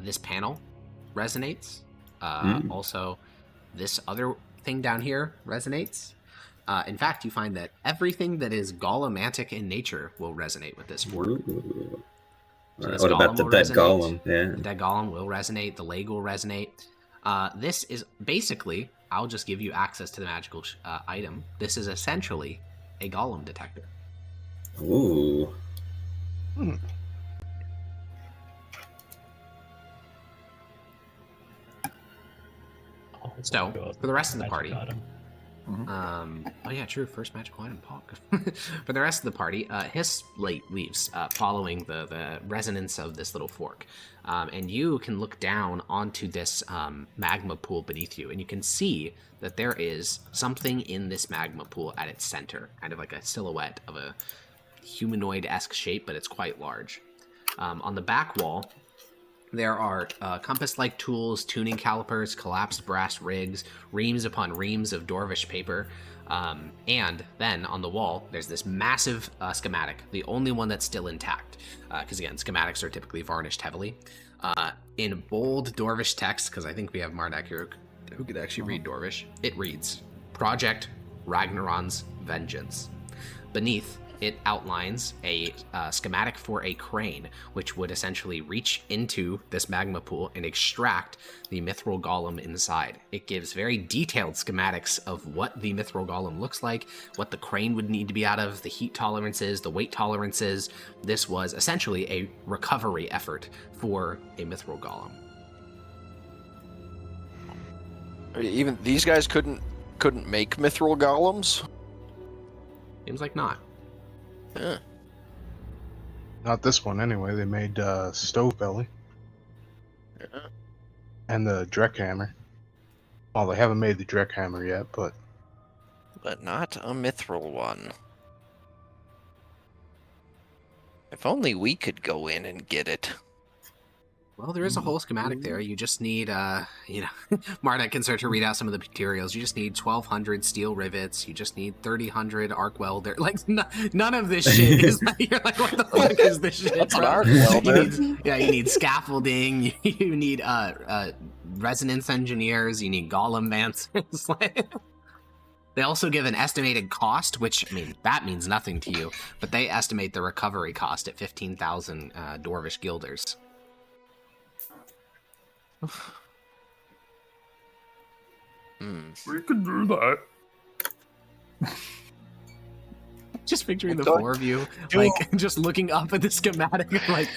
this panel resonates. Also, this other thing down here resonates. In fact, you find that everything that is gollemantic in nature will resonate with this fork. Ooh. So this What about golem the will dead resonate. golem? Yeah. The dead golem will resonate. The leg will resonate. This is basically, I'll just give you access to the magical item. This is essentially a golem detector. Ooh. Oh, So, God. for the rest of the Magic party, item. oh yeah, true, first magical item, Pog. For the rest of the party, Hiss leaves, following the resonance of this little fork. And you can look down onto this magma pool beneath you, and you can see that there is something in this magma pool at its center, kind of like a silhouette of a humanoid-esque shape, but it's quite large. On the back wall, there are compass-like tools, tuning calipers, collapsed brass rigs, reams upon reams of dwarvish paper, and then on the wall, there's this massive schematic, the only one that's still intact, because again, schematics are typically varnished heavily. In bold dwarvish text, because I think we have Mardak here who could actually read dwarvish, it reads, Project Ragnaron's Vengeance. Beneath, it outlines a schematic for a crane, which would essentially reach into this magma pool and extract the mithril golem inside. It gives very detailed schematics of what the mithril golem looks like, what the crane would need to be out of, the heat tolerances, the weight tolerances. This was essentially a recovery effort for a mithril golem. Even these guys couldn't make mithril golems? Seems like not. Yeah. Not this one, anyway. They made Stovebelly. Yeah. And the Dreckhammer. Well, they haven't made the Dreckhammer yet, but... But not a mithril one. If only we could go in and get it. Well, there is a whole schematic there. You just need, Mardak can start to read out some of the materials. You just need 1,200 steel rivets. You just need 3,000 arc welder. Like, none of this shit is, you're like, what the fuck is this shit? What's an bro? arc welder? You need scaffolding. You need, resonance engineers. You need golem dancers. They also give an estimated cost, which, I mean, that means nothing to you, but they estimate the recovery cost at 15,000 dwarvish guilders. We can do that. Just picturing the Don't- four of you, do- like, just looking up at the schematic, like,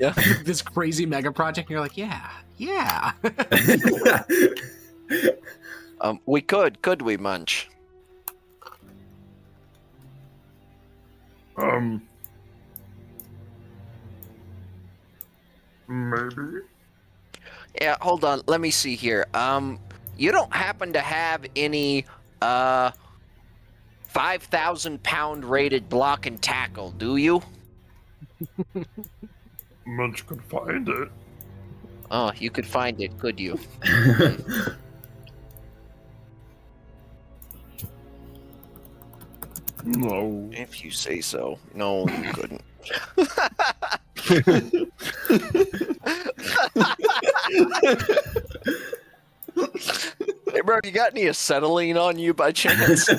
Yeah. this crazy mega project, and you're like, yeah. We could we, Munch? Maybe. Yeah, hold on. Let me see here. You don't happen to have any 5,000-pound rated block and tackle, do you? Munch could find it. Oh, you could find it, could you? No. If you say so. No, you couldn't. Hey, bro, you got any acetylene on you by chance? Do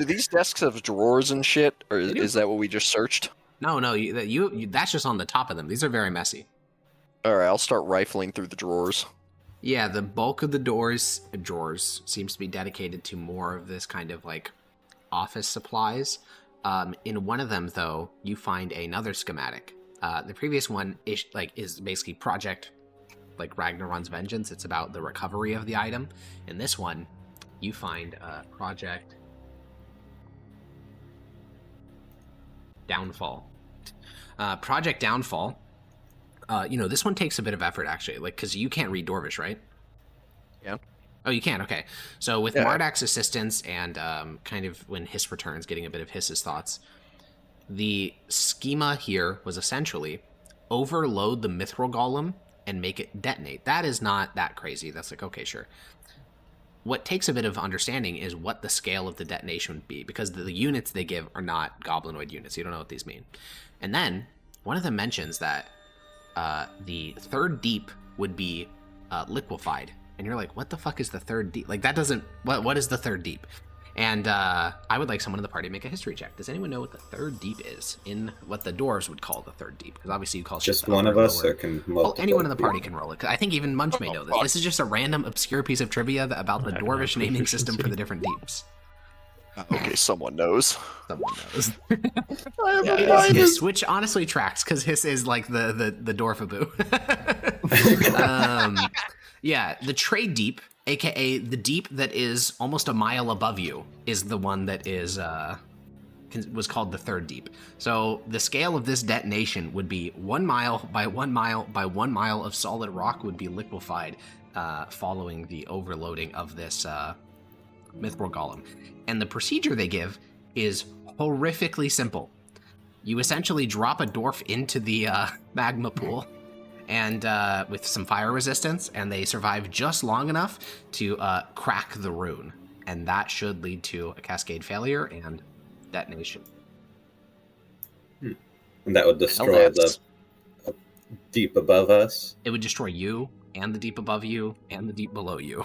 these desks have drawers and shit, or They do. is that what we just searched? No, you that's just on the top of them. These are very messy. All right, I'll start rifling through the drawers. Yeah, the bulk of the drawers seems to be dedicated to more of this kind of like office supplies. In one of them, though, you find another schematic. The previous one is basically Project like Ragnar's Vengeance. It's about the recovery of the item. In this one, you find Project Downfall. Project Downfall. This one takes a bit of effort actually, like because you can't read Dwarvish, right? Yeah. Oh, you can. Okay. So with Mardak's assistance and kind of when Hiss returns, getting a bit of Hiss's thoughts, the schema here was essentially overload the Mithril Golem and make it detonate. That is not that crazy. That's like, okay, sure. What takes a bit of understanding is what the scale of the detonation would be, because the units they give are not goblinoid units. You don't know what these mean. And then one of them mentions that the third deep would be liquefied. And you're like, what the fuck is the third deep? Like, that doesn't... What is the third deep? And I would like someone in the party to make a history check. Does anyone know what the third deep is in what the dwarves would call the third deep? Because obviously you call just one of us, or can multiple anyone in the party can roll it. I think even Munch may know this. This is just a random obscure piece of trivia about the dwarvish naming system for the different deeps. Okay, someone knows. Someone knows. It is Hiss, which honestly tracks, because Hiss is like the Dwarfaboo. Yeah, the trade deep, aka the deep that is almost a mile above you, is the one that is was called the third deep. So the scale of this detonation would be 1 mile by 1 mile by 1 mile of solid rock would be liquefied following the overloading of this Mithril Golem. And the procedure they give is horrifically simple. You essentially drop a dwarf into the magma pool and with some fire resistance, and they survive just long enough to crack the rune. And that should lead to a cascade failure and detonation. And that would destroy the deep above us? It would destroy you, and the deep above you, and the deep below you.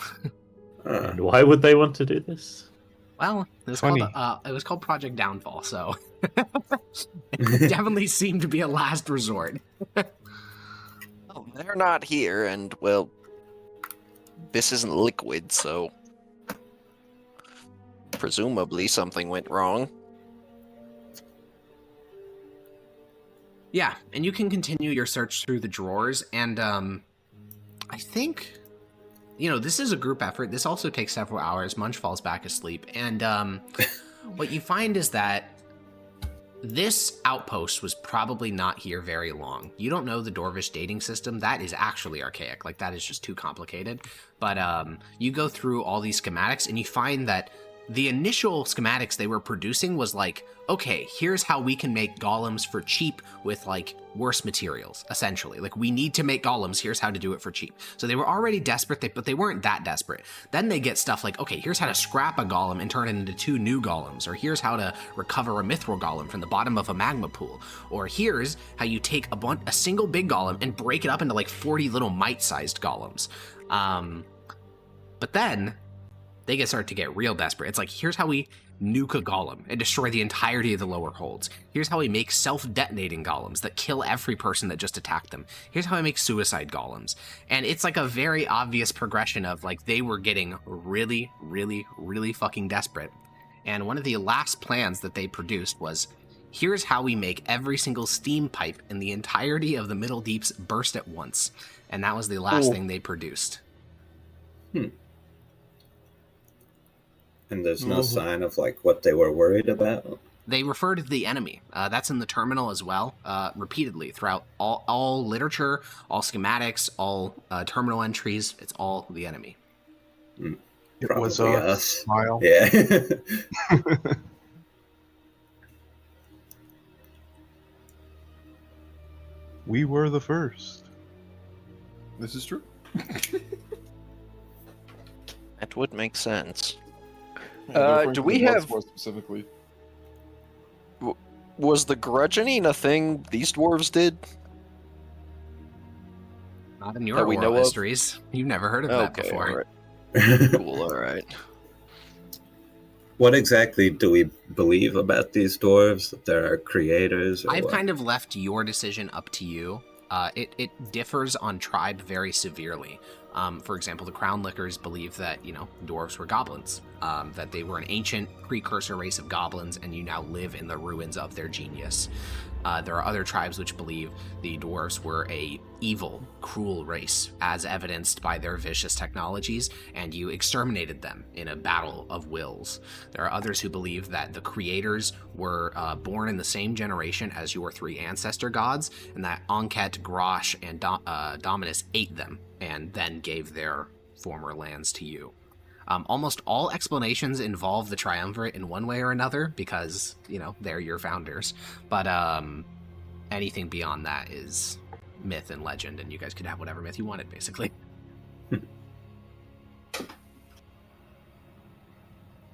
And why would they want to do this? Well, it was called Project Downfall, so it definitely seemed to be a last resort. Oh, they're not here, and, well, this isn't liquid, so presumably something went wrong. Yeah, and you can continue your search through the drawers, and I think, this is a group effort. This also takes several hours. Munch falls back asleep, and what you find is that this outpost was probably not here very long. You don't know the Dwarvish dating system. That is actually archaic. Like, that is just too complicated. But you go through all these schematics, and you find that the initial schematics they were producing was like, okay, here's how we can make golems for cheap with like worse materials, essentially. Like, we need to make golems, here's how to do it for cheap. So they were already desperate, but they weren't that desperate. Then they get stuff like, okay, here's how to scrap a golem and turn it into 2 new golems, or here's how to recover a mithril golem from the bottom of a magma pool, or here's how you take a single big golem and break it up into like 40 little mite-sized golems. But then they start to get real desperate. It's like, here's how we nuke a golem and destroy the entirety of the lower holds. Here's how we make self-detonating golems that kill every person that just attacked them. Here's how I make suicide golems. And it's like a very obvious progression of like, they were getting really, really, really fucking desperate. And one of the last plans that they produced was, here's how we make every single steam pipe in the entirety of the Middle Deeps burst at once. And that was the last thing they produced. And there's no sign of like what they were worried about? They refer to the enemy. That's in the terminal as well, repeatedly throughout all literature, all schematics, all terminal entries. It's all the enemy. It was us. Smile. Yeah. We were the first. This is true. That would make sense. Do we have... More specifically? Was the grudgeoning a thing these dwarves did? Not in your oral histories. You've never heard of that before. All right. Cool, alright. What exactly do we believe about these dwarves? That they're creators? I've kind of left your decision up to you. It differs on tribe very severely. For example, the Crown Lickers believe that, dwarves were goblins, that they were an ancient precursor race of goblins, and you now live in the ruins of their genius. There are other tribes which believe the dwarves were a evil, cruel race, as evidenced by their vicious technologies, and you exterminated them in a battle of wills. There are others who believe that the creators were born in the same generation as your 3 ancestor gods, and that Anket, Grosh, and Dominus ate them, and then gave their former lands to you. Almost all explanations involve the Triumvirate in one way or another because, they're your founders. But anything beyond that is myth and legend, and you guys could have whatever myth you wanted, basically.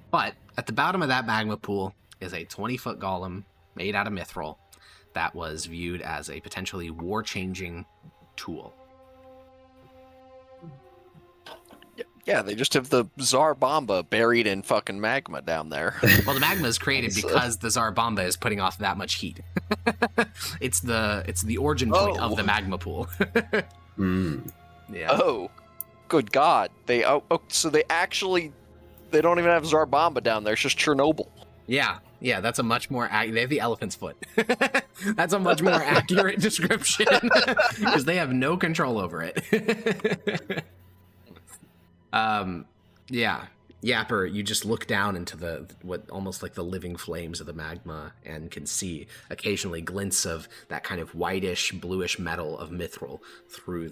But at the bottom of that magma pool is a 20-foot golem made out of mithril that was viewed as a potentially war-changing tool. Yeah, they just have the Tsar Bomba buried in fucking magma down there. Well, the magma is created because the Tsar Bomba is putting off that much heat. It's the origin point of the magma pool. Yeah. Oh, good God! So they don't even have Tsar Bomba down there. It's just Chernobyl. Yeah, that's a much more they have the elephant's foot. That's a much more accurate description because they have no control over it. Yeah, Yapper, you just look down into what almost like the living flames of the magma and can see occasionally glints of that kind of whitish, bluish metal of mithril through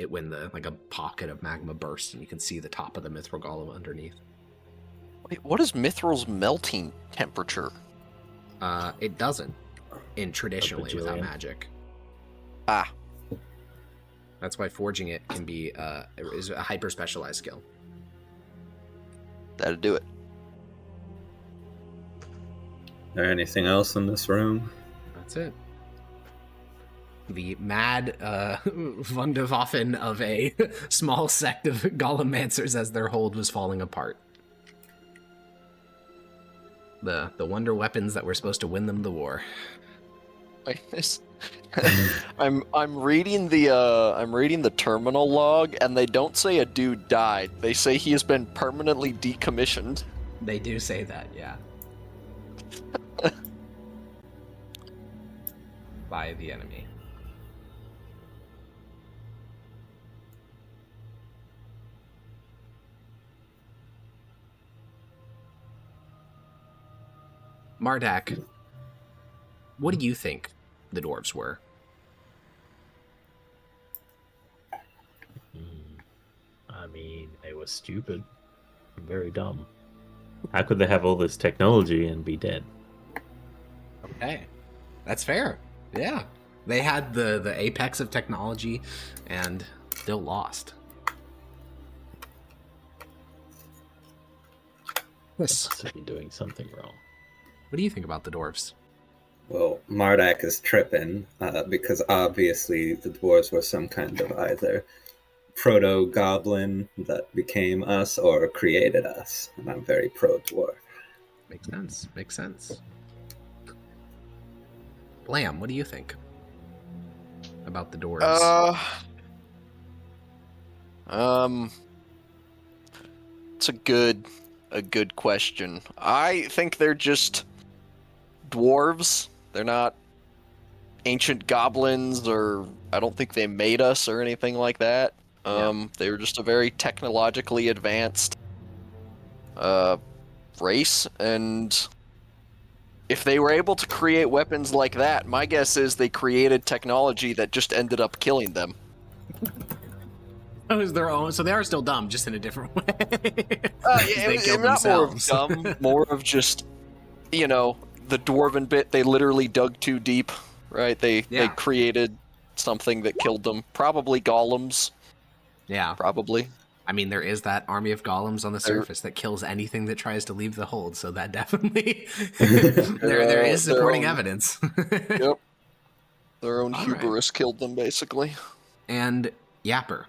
when a pocket of magma bursts, and you can see the top of the mithril golem underneath. Wait, what is mithril's melting temperature? It doesn't traditionally without magic. Ah. That's why forging it can be is a hyper specialized skill. That'll do it. Is there anything else in this room? That's it. The mad Wunderwaffen of a small sect of Golemomancers as their hold was falling apart. The wonder weapons that were supposed to win them the war. I'm reading the terminal log, and they don't say a dude died. They say he has been permanently decommissioned. They do say that, yeah. By the enemy. Mardak, what do you think the dwarves were? I mean, they were stupid. Very dumb. How could they have all this technology and be dead? Okay. That's fair. Yeah. They had the apex of technology and still lost. They must have been doing something wrong. What do you think about the dwarves? Well, Mardak is tripping because obviously the dwarves were some kind of either proto-goblin that became us or created us, and I'm very pro-dwarf. Makes sense. Blam, what do you think about the dwarves? It's a good question. I think they're just dwarves. They're not ancient goblins, or I don't think they made us or anything like that. They were just a very technologically advanced race, and if they were able to create weapons like that, my guess is they created technology that just ended up killing them. Oh, is their own, so they are still dumb, just in a different way. They killed themselves. More of dumb, more of just, the dwarven bit. They literally dug too deep, right? They created something that killed them. Probably golems. Yeah, probably. I mean, there is that army of golems on the surface that kills anything that tries to leave the hold, so that definitely there is supporting evidence. Yep. Their own hubris killed them, basically. And Yapper,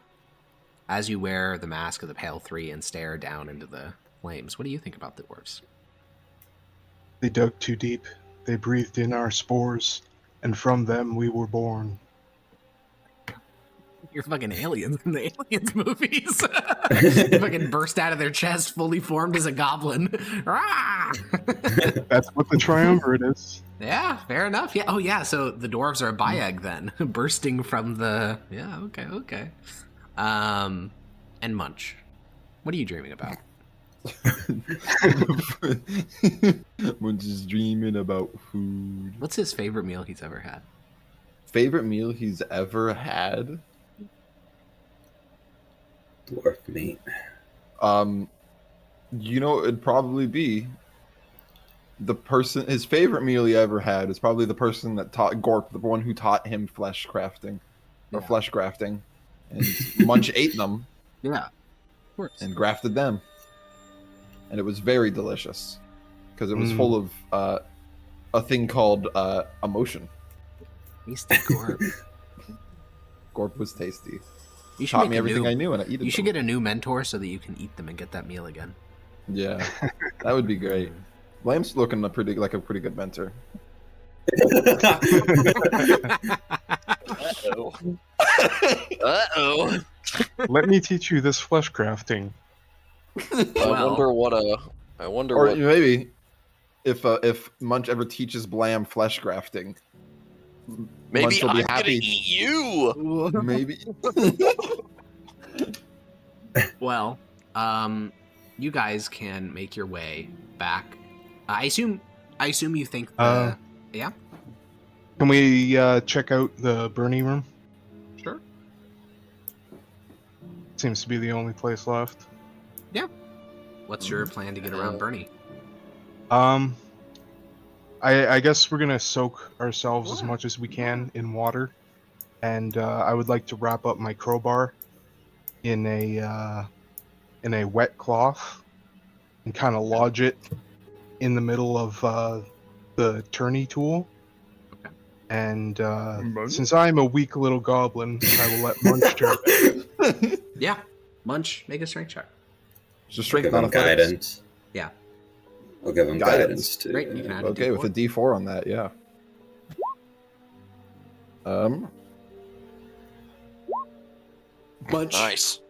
as you wear the mask of the Pale Three and stare down into the flames, what do you think about the dwarves? They dug too deep. They breathed in our spores, and from them we were born. You're fucking aliens in the aliens movies. Fucking burst out of their chest, fully formed as a goblin. Rah! That's what the Triumvirate is. Yeah, fair enough. Yeah. Oh, yeah. So the dwarves are a Bayag then, bursting from the. Yeah. Okay. And Munch, what are you dreaming about? Munch is dreaming about food. What's his favorite meal he's ever had? Favorite meal he's ever had? Dwarf meat. It'd probably be the person. His favorite meal he ever had is probably the person that taught Gorp, the one who taught him flesh grafting, or flesh grafting, and Munch ate them. Yeah, of course. And grafted them, and it was very delicious because it was full of a thing called emotion. Tasty Gorp. Gorp was tasty. You should Taught make me a everything new- I knew, and I eat it. You should get a new mentor so that you can eat them and get that meal again. Yeah, that would be great. Blame's looking like a pretty good mentor. Uh-oh. Let me teach you this flesh crafting. I wonder Or what. maybe if Munch ever teaches Blam flesh grafting, Maybe Munch will I'm be gonna happy. eat you. Maybe. Well, you guys can make your way back. I assume you think the yeah. Can we check out the Bernie room? Sure. Seems to be the only place left. What's your plan to get around Bernie? I guess we're gonna soak ourselves as much as we can in water, and I would like to wrap up my crowbar in a wet cloth and kind of lodge it in the middle of the tourney tool. Okay. And since I'm a weak little goblin, I will let Munch turn it. Yeah, Munch, make a strength check. Just Give strength him on athletics. guidance. Yeah. I'll give him guidance too. Great, you can add a Okay, with a D4. D4 on that, yeah. Munch, Nice.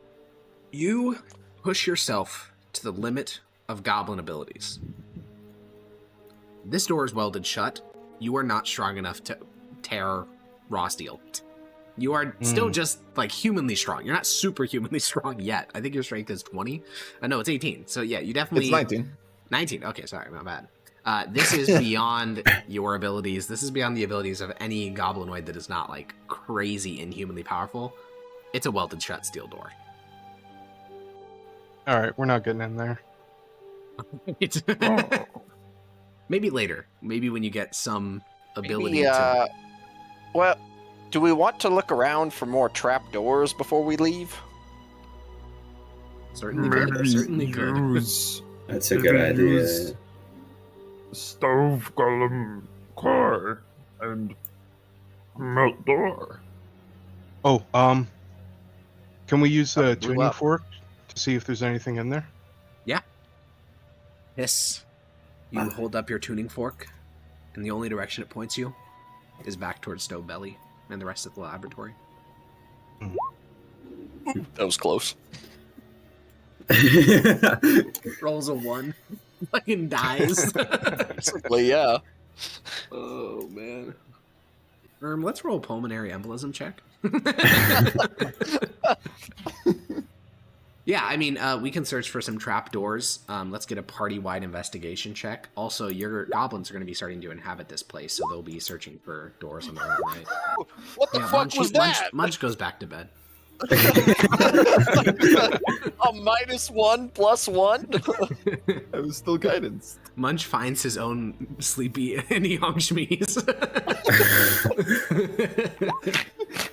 you push yourself to the limit of goblin abilities. This door is welded shut. You are not strong enough to tear raw steel. You are still just like humanly strong. You're not superhumanly strong yet. I think your strength is 20. No, it's 18. So yeah, you definitely. It's 19. 19. Okay, sorry, my bad. This is beyond your abilities. This is beyond the abilities of any goblinoid that is not like crazy inhumanly powerful. It's a welded shut steel door. All right, we're not getting in there. Maybe later. Maybe when you get some ability Maybe, to. Well, do we want to look around for more trapdoors before we leave? Certainly good. Certainly good. use That's a good idea. use stove golem core and melt door. Oh, can we use the blew tuning up. fork to see if there's anything in there? Hiss. You hold up your tuning fork, and the only direction it points you is back towards STOVEBELLY and the rest of the laboratory. That was close. Rolls a 1. Fucking dies. Basically, yeah. Oh, man. Let's roll a pulmonary embolism check. Yeah, I mean, we can search for some trapdoors. Let's get a party-wide investigation check. Also, your goblins are going to be starting to inhabit this place, so they'll be searching for doors on their own, right? What the fuck was that? Munch goes back to bed. A -1 +1? It was still guidance. Munch finds his own sleepy Youngshmies.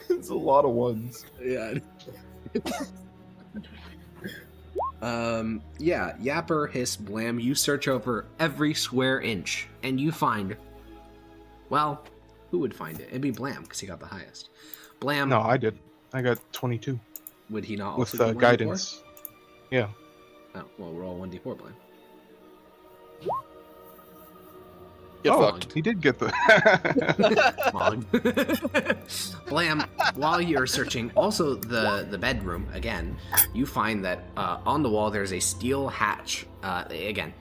It's a lot of ones. Yeah. Yeah, Yapper, Hiss, Blam, you search over every square inch, and you find, well, who would find it? It'd be Blam, because he got the highest. Blam, No, I did. I got 22 would he not with also do 1d4? guidance. Yeah. Oh, well, roll 1d4, Blam. Get oh, fucked. he did get the. Blam, while you're searching, also the bedroom, again, you find that on the wall there's a steel hatch, again,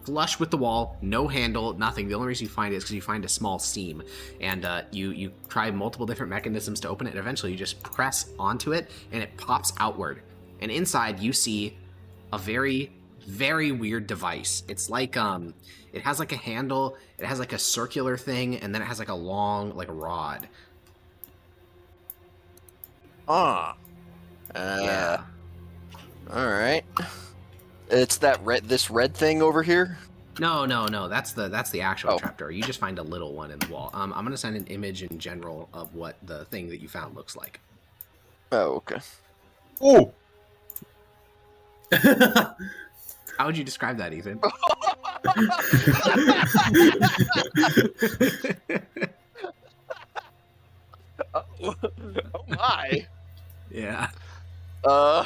flush with the wall, no handle, nothing. The only reason you find it is because you find a small seam, and you try multiple different mechanisms to open it, and eventually you just press onto it, and it pops outward. And inside you see a very, very weird device. It's like, it has like a handle, it has like a circular thing, and then it has like a long, like a rod. Yeah. All right. It's that this red thing over here. No. That's the actual trapdoor. You just find a little one in the wall. I'm gonna send an image in general of what the thing that you found looks like. Oh, okay. Oh. How would you describe that, Ethan? Oh my. Yeah. Huh.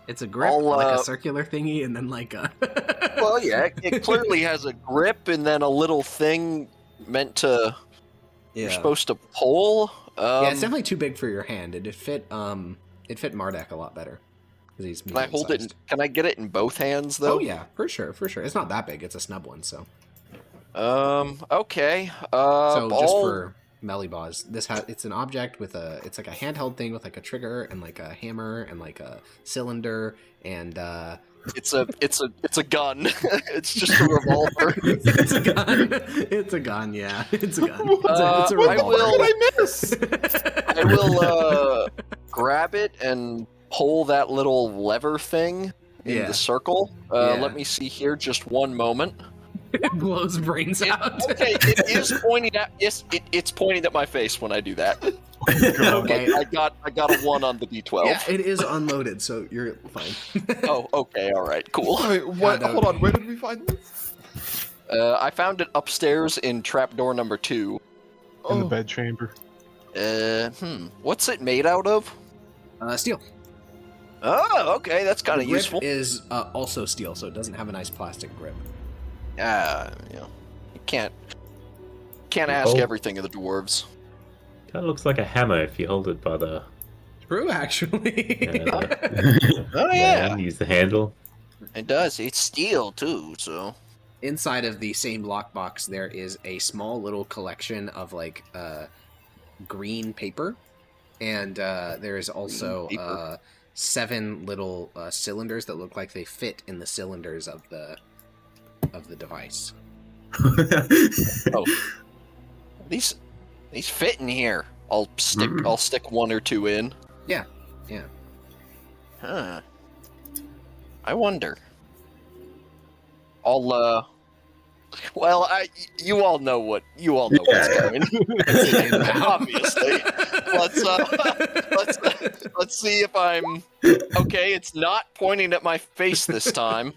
It's a grip, like a circular thingy, and then like a. Well, yeah, it clearly has a grip and then a little thing meant to. You're supposed to pull. Yeah, it's definitely too big for your hand. It fit Mardek a lot better. He's can I hold it? Can I get it in both hands though? Oh yeah, for sure. It's not that big. It's a snub one, so. Okay. So just for Melibaz, it's an object with it's like a handheld thing with like a trigger and like a hammer and like a cylinder and it's a gun. It's just a revolver. It's a gun. It's a gun. Yeah, it's a gun. It's a revolver. I will grab it and pull that little lever thing in the circle. Let me see here. Just one moment. It blows brains out. Okay, it is pointing at it's pointing at my face when I do that. Okay, I got a 1 on the D12. Yeah, it is unloaded, so you're fine. Oh, okay, all right, cool. Wait, what? Hold on, where did we find this? I found it upstairs in trapdoor number 2. In the bed chamber. What's it made out of? Steel. Oh, okay, that's kind of useful. The grip is also steel, so it doesn't have a nice plastic grip. You can't ask everything of the dwarves. Kind of looks like a hammer if you hold it by the. True, actually. Oh yeah. And use the handle. It does. It's steel too, so. Inside of the same lockbox, there is a small little collection of like green paper, and there is also 7 little cylinders that look like they fit in the cylinders of the device. Oh, these fit in here. I'll stick 1 or 2 in. Yeah. Huh. I wonder. Well, you all know what's coming. Obviously. Let's see if I'm okay. It's not pointing at my face this time.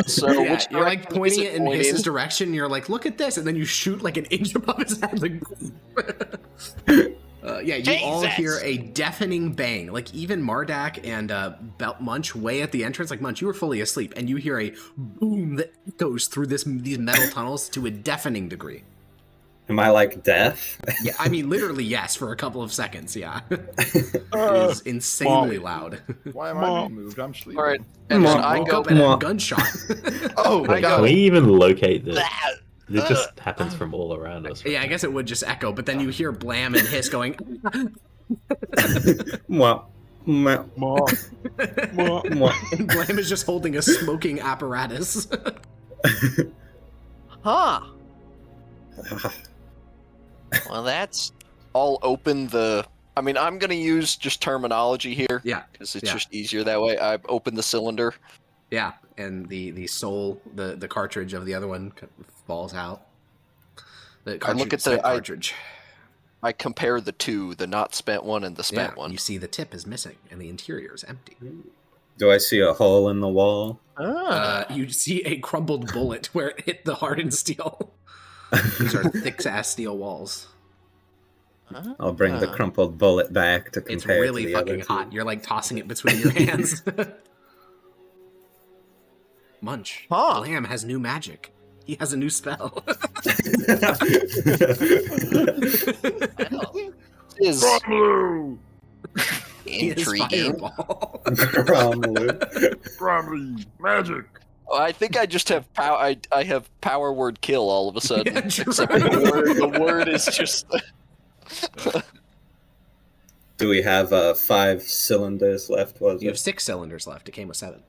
So yeah, you're like pointing it in his direction. And you're like, look at this, and then you shoot like an inch above his head. Like, you all hear a deafening bang. Like even Mardak and Munch way at the entrance. Like Munch, you were fully asleep, and you hear a boom that echoes through these metal tunnels to a deafening degree. Am I like deaf? Yeah, I mean literally yes for a couple of seconds. Yeah, it is insanely loud. Why am I being moved? I'm sleeping. All right, and then I go and a gunshot. Oh my god! Can we even locate this? It just happens from all around us. Yeah, I guess it would just echo, but then you hear Blam and Hiss going. Mwah. And Blam is just holding a smoking apparatus. Huh. Well, that's. I'll open the. I mean, I'm gonna use just terminology here. Yeah, because it's just easier that way. I open the cylinder. Yeah, and the soul, the cartridge of the other one falls out. I look at the cartridge. I compare the two, the not spent one and the spent one. You see the tip is missing and the interior is empty. Do I see a hole in the wall? You see a crumbled bullet where it hit the hardened steel. These are thick-ass steel walls. I'll bring the crumpled bullet back to compare. It's really to the fucking other hot. You're like tossing it between your hands. Munch. Huh. Blam has new magic. He has a new spell. Is Bromley! He is intriguing. Fireball. Bromley! Magic! Oh, I think I just have power. I have power word kill all of a sudden. Yeah, Except the word is just. Do we have 5 cylinders left? Was You have it? 6 cylinders left. It came with 7.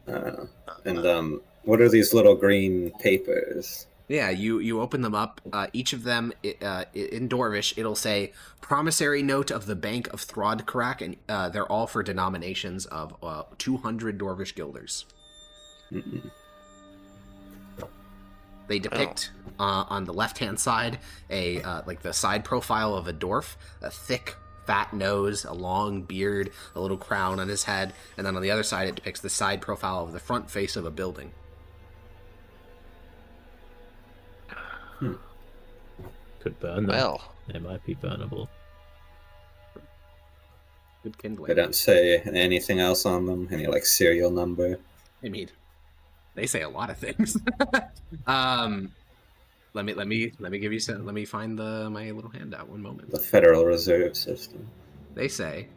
And what are these little green papers? Yeah, you open them up. Each of them, in Dwarvish, it'll say "Promissory Note of the Bank of Throdcrack," and they're all for denominations of 200 Dwarvish guilders. Mm-mm. They depict on the left-hand side a like the side profile of a dwarf, a thick, fat nose, a long beard, a little crown on his head, and then on the other side it depicts the side profile of the front face of a building. Could burn them. Well, They might be burnable. Good They kindling. don't say anything else on them. Any like serial number? I mean, they say a lot of things. Let me give you some. Let me find my little handout. One moment. The Federal Reserve System. They say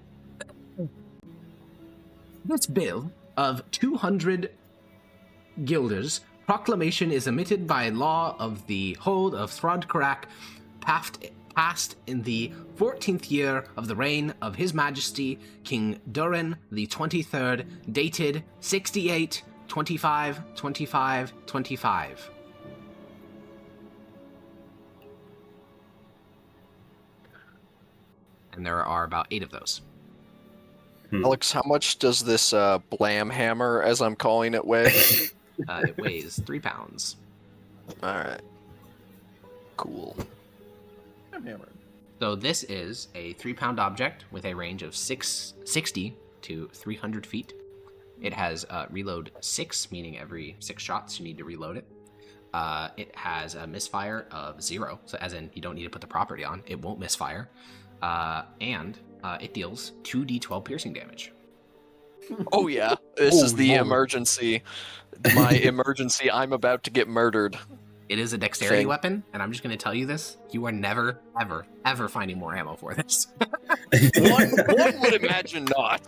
this bill of 200 guilders proclamation is emitted by law of the hold of Throdcrack, passed in the 14th year of the reign of His Majesty King Durin the 23rd, dated 68/25/25/25. And there are about 8 of those. Alex, how much does this blam hammer, as I'm calling it, weigh? It weighs 3 pounds. All right. Cool. I'm hammered. So this is a 3-pound object with a range of 60 to 300 feet. It has reload 6, meaning every 6 shots you need to reload it. It has a misfire of 0, so as in you don't need to put the property on. It won't misfire. And it deals 2d12 piercing damage. Oh yeah, this is the Lord. emergency. My emergency. I'm about to get murdered. It is a dexterity Thing. weapon, and I'm just going to tell you this. You are never, ever, ever finding more ammo for this. One would imagine not.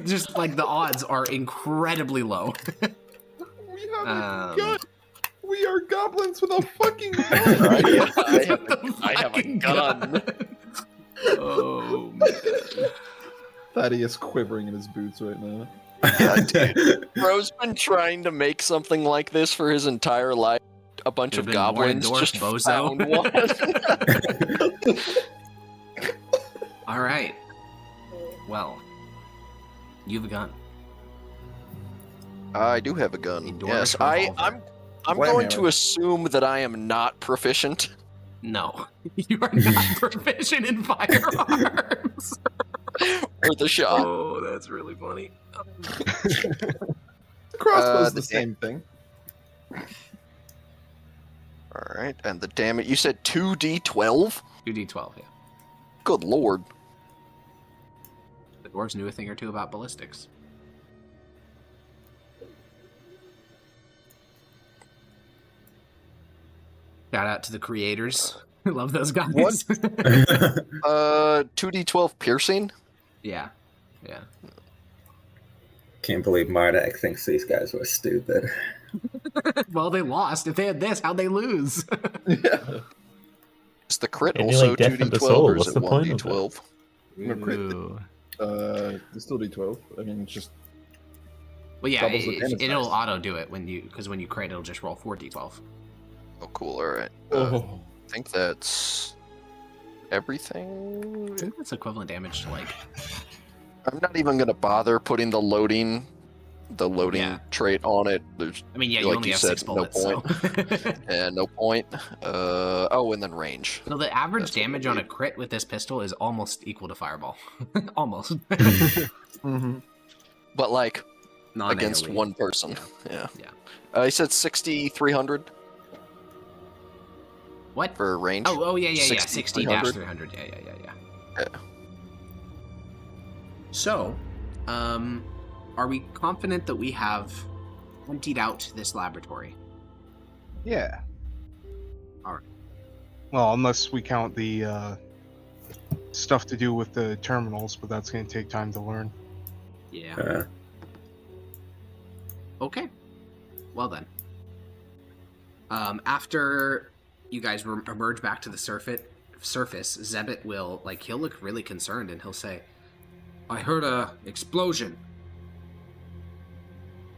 Just like the odds are incredibly low. We have a Um, gun. We are goblins with a fucking gun. I have a gun. Oh, man. Thaddeus quivering in his boots right now. Yeah, dude. Bro's been trying to make something like this for his entire life. A bunch Could've of been born a goblins dwarf, just bozo. found one. All right. Well, you have a gun. I do have a gun. A dwarf Yes, revolver. I'm Wham going to hammer. assume that I am not proficient. No, you are not proficient in firearms. Or the shot. Oh, that's really funny. Crossbow's the the same thing. Alright, and the damage. You said 2d12? 2d12, yeah. Good lord. The dwarves knew a thing or two about ballistics. Shout out to the creators. I love those guys. What? 2d12 piercing? Yeah. Yeah. Can't believe Mardak thinks these guys were stupid. Well, they lost. If they had this, how'd they lose? Yeah. Is the crit Maybe also like Death of the 2d12 Soul. or is What's it the point of 1d12? Ooh. It's still D12. I mean, it's just Well, yeah, doubles the damage it'll dice. auto do it because when you crit, it'll just roll 4d12. Oh, cool. Alright. Oh. I think that's everything. I think that's equivalent damage to like. I'm not even gonna bother putting the loading Yeah. trait on it. There's I mean, yeah, you Like only you have said, 6 bullets. no So. no point. Oh, and then range. So the average That's what damage we on a need. crit with this pistol is almost equal to Fireball. Almost. Mm-hmm. But like Non-AoE. against one person. Yeah. Yeah. I said 6,300 What? for range. Oh, yeah. 60, 60-300. Yeah. So, are we confident that we have emptied out this laboratory. Yeah. All right. Well, unless we count the stuff to do with the terminals, but that's going to take time to learn. Yeah. Okay. Well then. After you guys emerge back to the surface, Zebit will, he'll look really concerned and he'll say, I heard a explosion.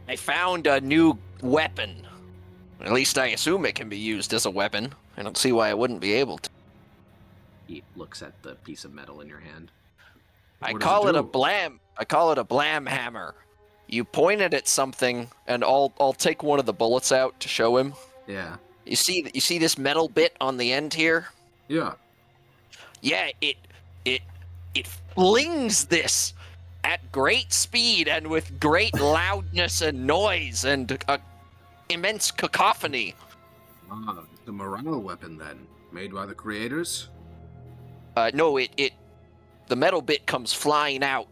I found a new weapon. At least I assume it can be used as a weapon. I don't see why it wouldn't be able to. He looks at the piece of metal in your hand. I call it a blam hammer. You point it at something, and I'll take one of the bullets out to show him. Yeah. You see this metal bit on the end here? Yeah. Yeah, it flings this at great speed and with great loudness and noise and immense cacophony. Ah, the morale weapon then, made by the creators? No, the metal bit comes flying out.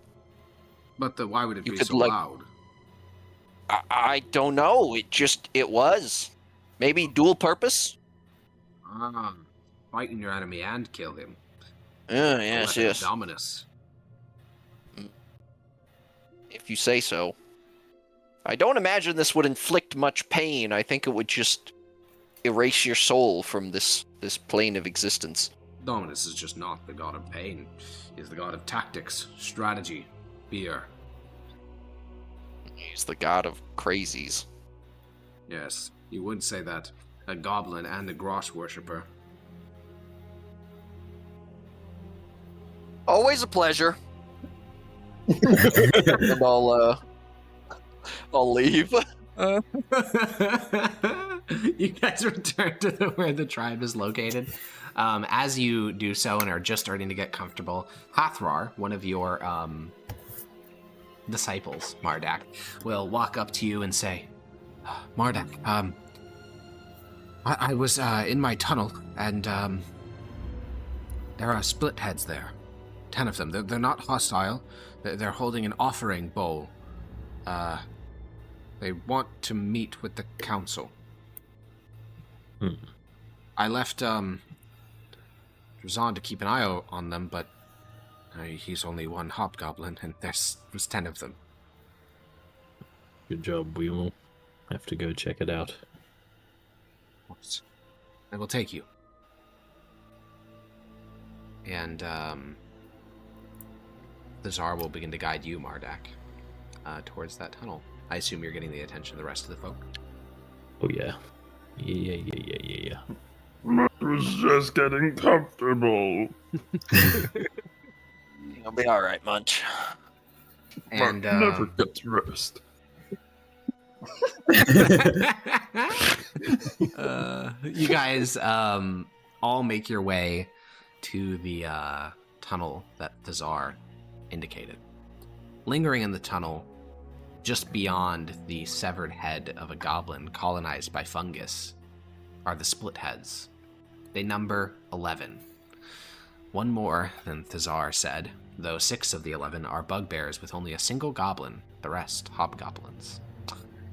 But why would it be so like- loud? I don't know. It was. Maybe dual purpose? Ah, fighting your enemy and kill him. Yes. Dominus. If you say so. I don't imagine this would inflict much pain. I think it would just erase your soul from this plane of existence. Dominus is just not the god of pain. He's the god of tactics, strategy, fear. He's the god of crazies. Yes, you would say that. A goblin and a grosh worshipper. Always a pleasure. And I'll leave. You guys return to where the tribe is located. As you do so and are just starting to get comfortable, Hathrar, one of your disciples, Mardak, will walk up to you and say, Mardak, I was in my tunnel, and there are split heads there. 10 of them. They're not hostile. They're holding an offering bowl. They want to meet with the council. I left Drazan to keep an eye on them, but he's only one hobgoblin, and there's 10 of them. Good job. We will have to go check it out. I will take you. And the Tsar will begin to guide you, Mardak, towards that tunnel. I assume you're getting the attention of the rest of the folk. Oh yeah. Yeah. I was just getting comfortable. You'll be alright, Munch. And But never gets rest. you guys all make your way to the tunnel that the Tsar indicated. Lingering in the tunnel, just beyond the severed head of a goblin colonized by fungus, are the split heads. They number 11. One more than Thazar said, though 6 of the 11 are bugbears with only a single goblin, the rest hobgoblins.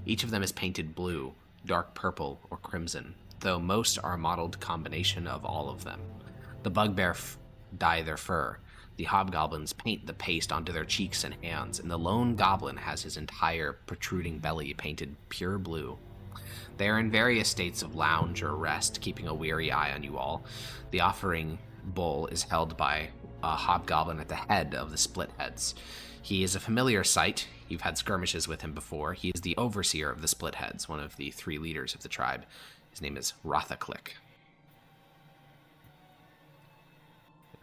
Each of them is painted blue, dark purple, or crimson, though most are a modeled combination of all of them. The bugbear dye their fur. The hobgoblins paint the paste onto their cheeks and hands, and the lone goblin has his entire protruding belly painted pure blue. They are in various states of lounge or rest, keeping a weary eye on you all. The offering bowl is held by a hobgoblin at the head of the split heads. He is a familiar sight. You've had skirmishes with him before. He is the overseer of the split heads, one of the 3 leaders of the tribe. His name is Rothaclick.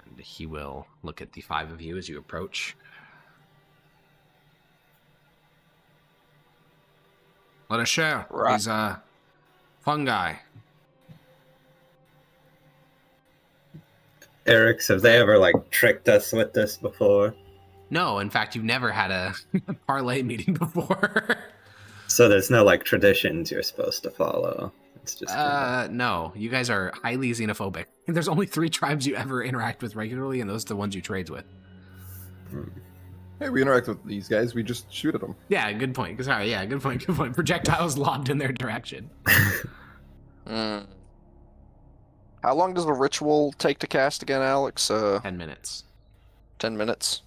And he will look at the 5 of you as you approach. Let us share these fungi. Eric, have they ever tricked us with this before? No, in fact, you've never had a parlay meeting before. So there's no traditions you're supposed to follow. It's just no. You guys are highly xenophobic. There's only 3 tribes you ever interact with regularly, and those are the ones you trade with. Hey, we interact with these guys. We just shoot at them. Yeah, good point. Sorry, yeah, good point. Projectiles lobbed in their direction. How long does the ritual take to cast again, Alex? 10 minutes. 10 minutes?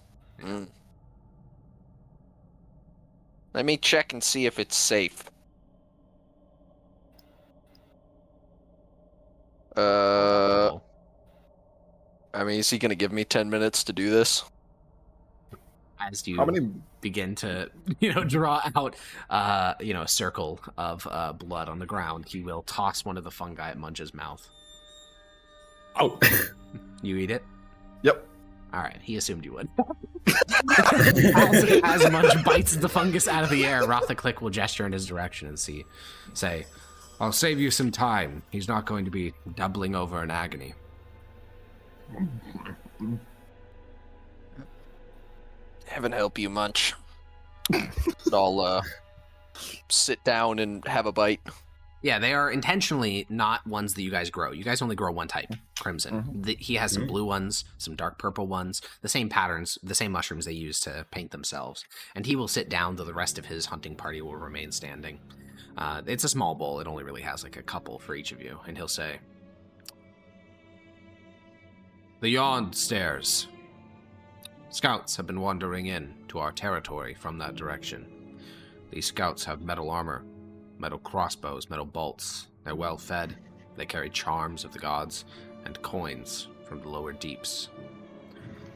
Let me check and see if it's safe. I mean, is he going to give me 10 minutes to do this? As you begin to, draw out, a circle of blood on the ground, he will toss one of the fungi at Munch's mouth. Oh. You eat it? Yep. All right, he assumed you would. As Munch bites the fungus out of the air, Rothaclick will gesture in his direction and say, "I'll save you some time. He's not going to be doubling over in agony." Heaven help you, Munch. I'll sit down and have a bite. Yeah, they are intentionally not ones that you guys grow. You guys only grow one type, crimson. He has some blue ones, some dark purple ones, the same patterns, the same mushrooms they use to paint themselves. And he will sit down, though the rest of his hunting party will remain standing. It's a small bowl. It only really has like a couple for each of you. And he'll say, "The Yawned Stairs. Scouts have been wandering in to our territory from that direction. These scouts have metal armor, metal crossbows, metal bolts. They're well fed. They carry charms of the gods and coins from the lower deeps.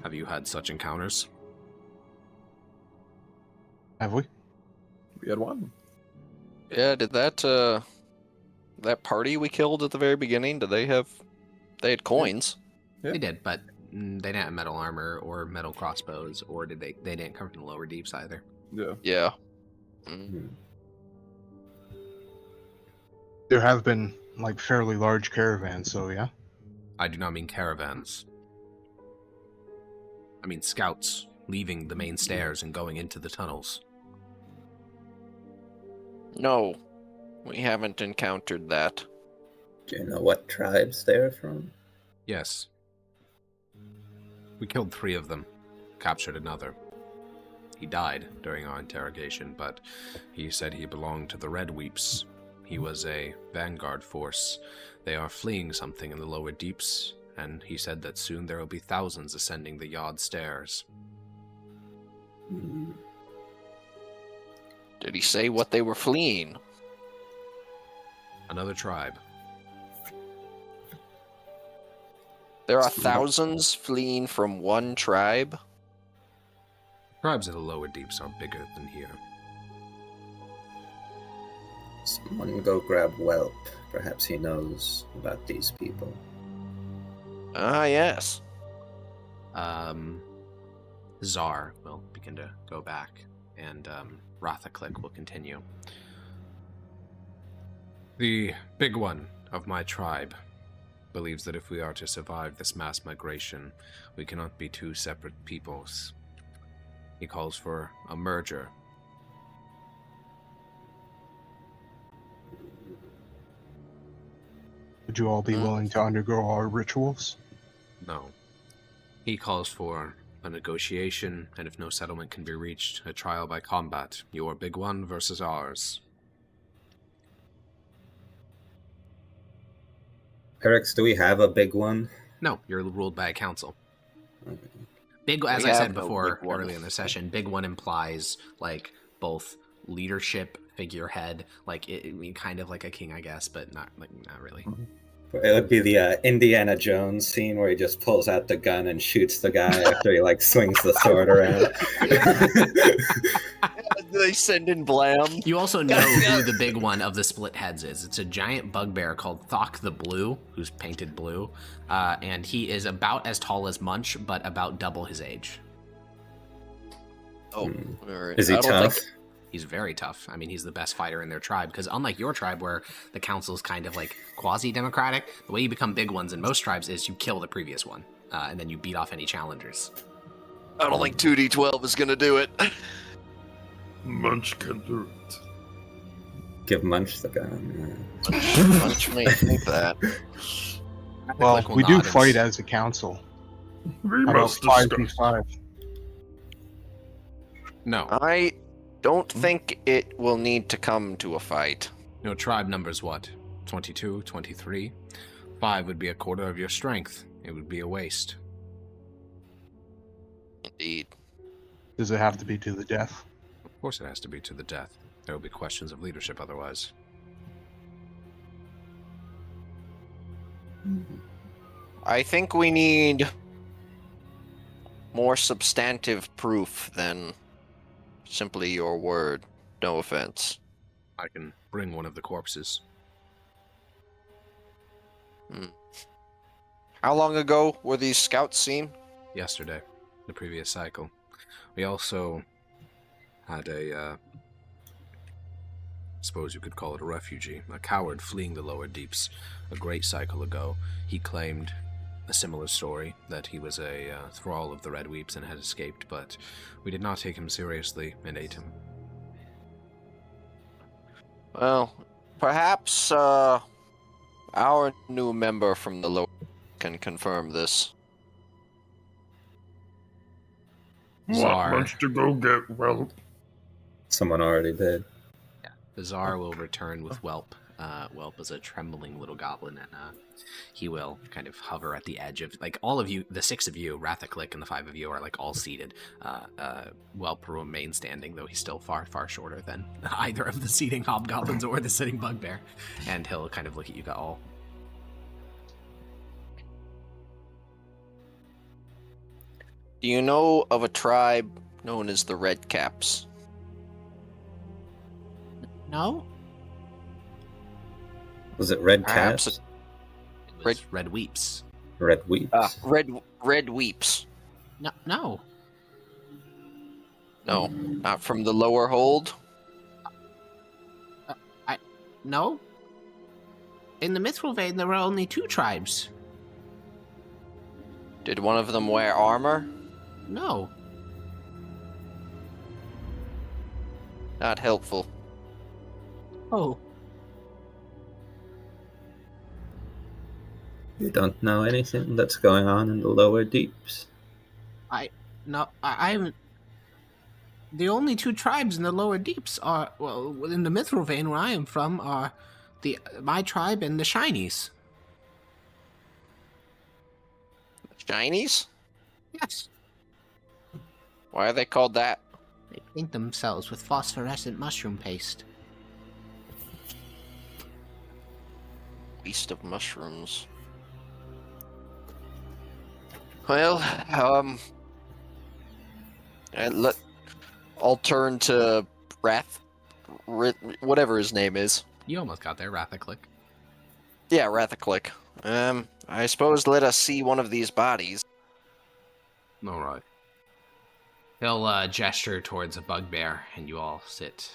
Have you had such encounters?" Have we? We had one. Yeah, did that party we killed at the very beginning, they had coins? Yeah. They did, but they didn't have metal armor or metal crossbows, or they didn't come from the lower deeps either. Yeah. Yeah. There have been, fairly large caravans, so yeah. I do not mean caravans. I mean scouts leaving the main stairs and going into the tunnels. No, we haven't encountered that. Do you know what tribes they're from? Yes. We killed 3 of them, captured another. He died during our interrogation, but he said he belonged to the Red Weeps. He was a vanguard force. They are fleeing something in the lower deeps, and he said that soon there will be thousands ascending the Yod Stairs. Did he say what they were fleeing? Another tribe. There are thousands fleeing from one tribe? Tribes of the lower deeps are bigger than here. Someone go grab Whelp. Perhaps he knows about these people. Ah, yes. Czar will begin to go back, and Rothaclick will continue. The big one of my tribe believes that if we are to survive this mass migration, we cannot be 2 separate peoples. He calls for a merger. Would you all be willing to undergo our rituals? No. He calls for a negotiation, and if no settlement can be reached, a trial by combat. Your big one versus ours. Perix, do we have a big one? No, you're ruled by a council. Okay. Big, as We I have said no before, big one. early in the session, big one implies, both leadership, figurehead, kind of like a king, I guess, but not really. It would be the Indiana Jones scene where he just pulls out the gun and shoots the guy after he swings the sword around. They send in Blam. You also know who the big one of the split heads is. It's a giant bugbear called Thok the Blue, who's painted blue, and he is about as tall as Munch, but about double his age. Oh, all right. Is he tough? He's very tough. I mean, he's the best fighter in their tribe, because unlike your tribe, where the council is kind of quasi-democratic, the way you become big ones in most tribes is you kill the previous one, and then you beat off any challengers. I don't think 2d12 is going to do it. Munch can do it. Give Munch the gun. Munch may think that. Well, Will we do nod and- fight as a council. We How about must discuss. 5v5? No. I don't think it will need to come to a fight. Your tribe number's what? 22, 23? 5 would be a quarter of your strength. It would be a waste. Indeed. Does it have to be to the death? Of course it has to be to the death. There will be questions of leadership otherwise. I think we need more substantive proof than simply your word. No offense. I can bring one of the corpses. How long ago were these scouts seen? Yesterday, the previous cycle. We also had a, suppose you could call it a refugee, a coward fleeing the lower deeps a great cycle ago. He claimed a similar story, that he was a thrall of the Red Weeps and had escaped, but we did not take him seriously and ate him. Well, perhaps our new member from the lower can confirm this. Czar. Wants to go get Whelp. Someone already did. The Czar will return with Whelp. Whelp is a trembling little goblin, and he will kind of hover at the edge of, like, all of you, the 6 of you, Rathaclick and the 5 of you are, like, all seated. Whelp will remain standing, though he's still far, far shorter than either of the seating hobgoblins or the sitting bugbear. And he'll kind of look at you all. Do you know of a tribe known as the Red Caps? No? Was it Red Perhaps Caps? It was Red Weeps. Red Weeps. Red Weeps. No, no. No, not from the lower hold. No? In the Mithril Vein, there were only 2 tribes. Did one of them wear armor? No. Not helpful. Oh. You don't know anything that's going on in the lower deeps? No, I haven't. The only 2 tribes in the lower deeps are, well, in the Mithril Vein where I am from, are my tribe and the Shinies. Shinies? Yes. Why are they called that? They paint themselves with phosphorescent mushroom paste. Beast of mushrooms. Well, I'll turn to whatever his name is. You almost got there, Rathaclick. Yeah, Rathaclick. I suppose let us see one of these bodies. All right. He'll gesture towards a bugbear, and you all sit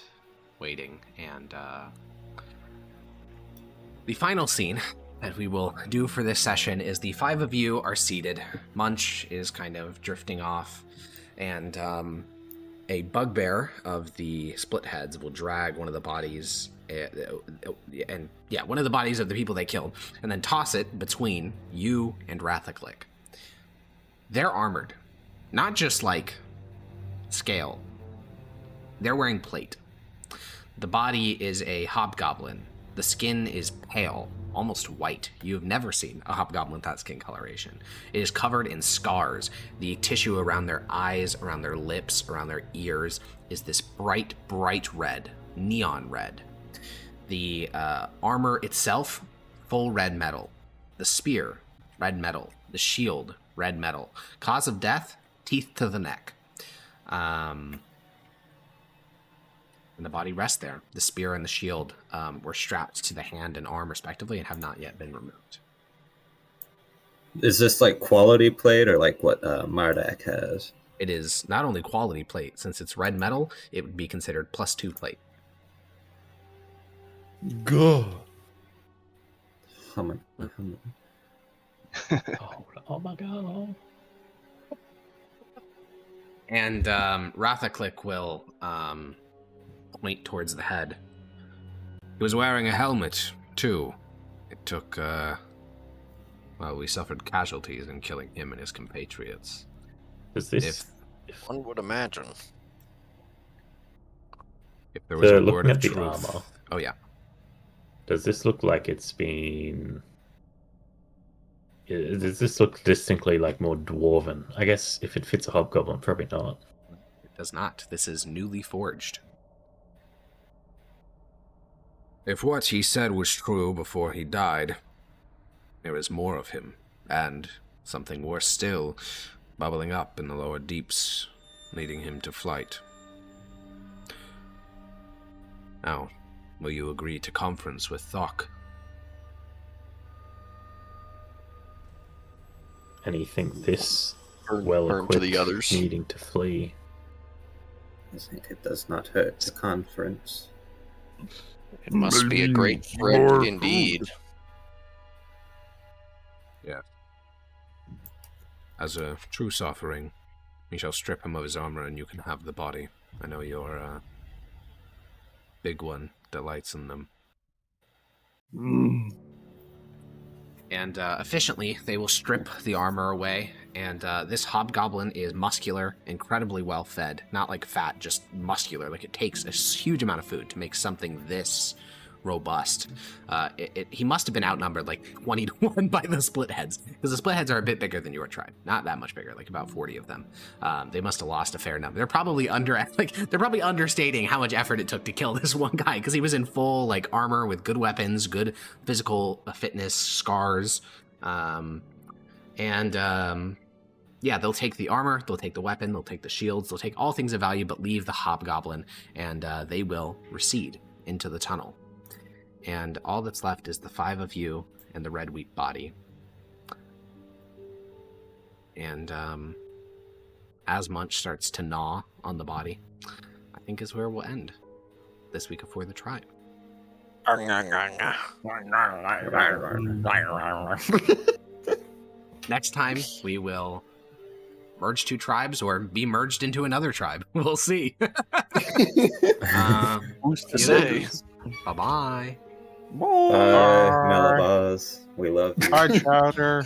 waiting. And the final scene that we will do for this session is the 5 of you are seated. Munch is kind of drifting off, and a bugbear of the split heads will drag one of the bodies, one of the bodies of the people they killed, and then toss it between you and Rathaclick. They're armored, not just like scale. They're wearing plate. The body is a hobgoblin. The skin is pale, almost white. You have never seen a hobgoblin with that skin coloration. It is covered in scars. The tissue around their eyes, around their lips, around their ears is this bright, bright red, neon red. The armor itself, full red metal. The spear, red metal. The shield, red metal. Cause of death, teeth to the neck. And the body rests there. The spear and the shield were strapped to the hand and arm, respectively, and have not yet been removed. Is this like quality plate or like what Mardak has? It is not only quality plate. Since it's red metal, it would be considered +2 plate. Good. Oh my god. And Rathaclick will point towards the head. He was wearing a helmet, too. It took, we suffered casualties in killing him and his compatriots. Is this... One would imagine. If there was So a word looking of at the truth. armor, Oh yeah. does this look like it's been? Does this look distinctly like more dwarven? I guess if it fits a hobgoblin, probably not. It does not. This is newly forged. If what he said was true before he died, there is more of him, and something worse still, bubbling up in the lower deeps, leading him to flight. Now, will you agree to conference with Thok? And you think this Burn well-equipped, to the others. needing to flee? I think it does not hurt to conference. It must be a great More friend food. indeed. Yes. As a truce offering, we shall strip him of his armor and you can have the body. I know your big one delights in them. And efficiently, they will strip the armor away, and this hobgoblin is muscular, incredibly well fed. Not like fat, just muscular. Like it takes a huge amount of food to make something this robust. He must have been outnumbered like 20 to 1 by the split heads, because the split heads are a bit bigger than your tribe. Not that much bigger, like about 40 of them. They must have lost a fair number. They're probably understating how much effort it took to kill this one guy, because he was in full like armor with good weapons, good physical fitness, scars, yeah, they'll take the armor, they'll take the weapon, they'll take the shields, they'll take all things of value, but leave the hobgoblin, and they will recede into the tunnel. And all that's left is the 5 of you and the red wheat body. And as Munch starts to gnaw on the body, I think is where we'll end this week of For the Tribe. Next time, we will merge 2 tribes or be merged into another tribe. We'll see. Who's to say? Bye-bye. Bye, Melabaz. We love you. Bye, Chowder.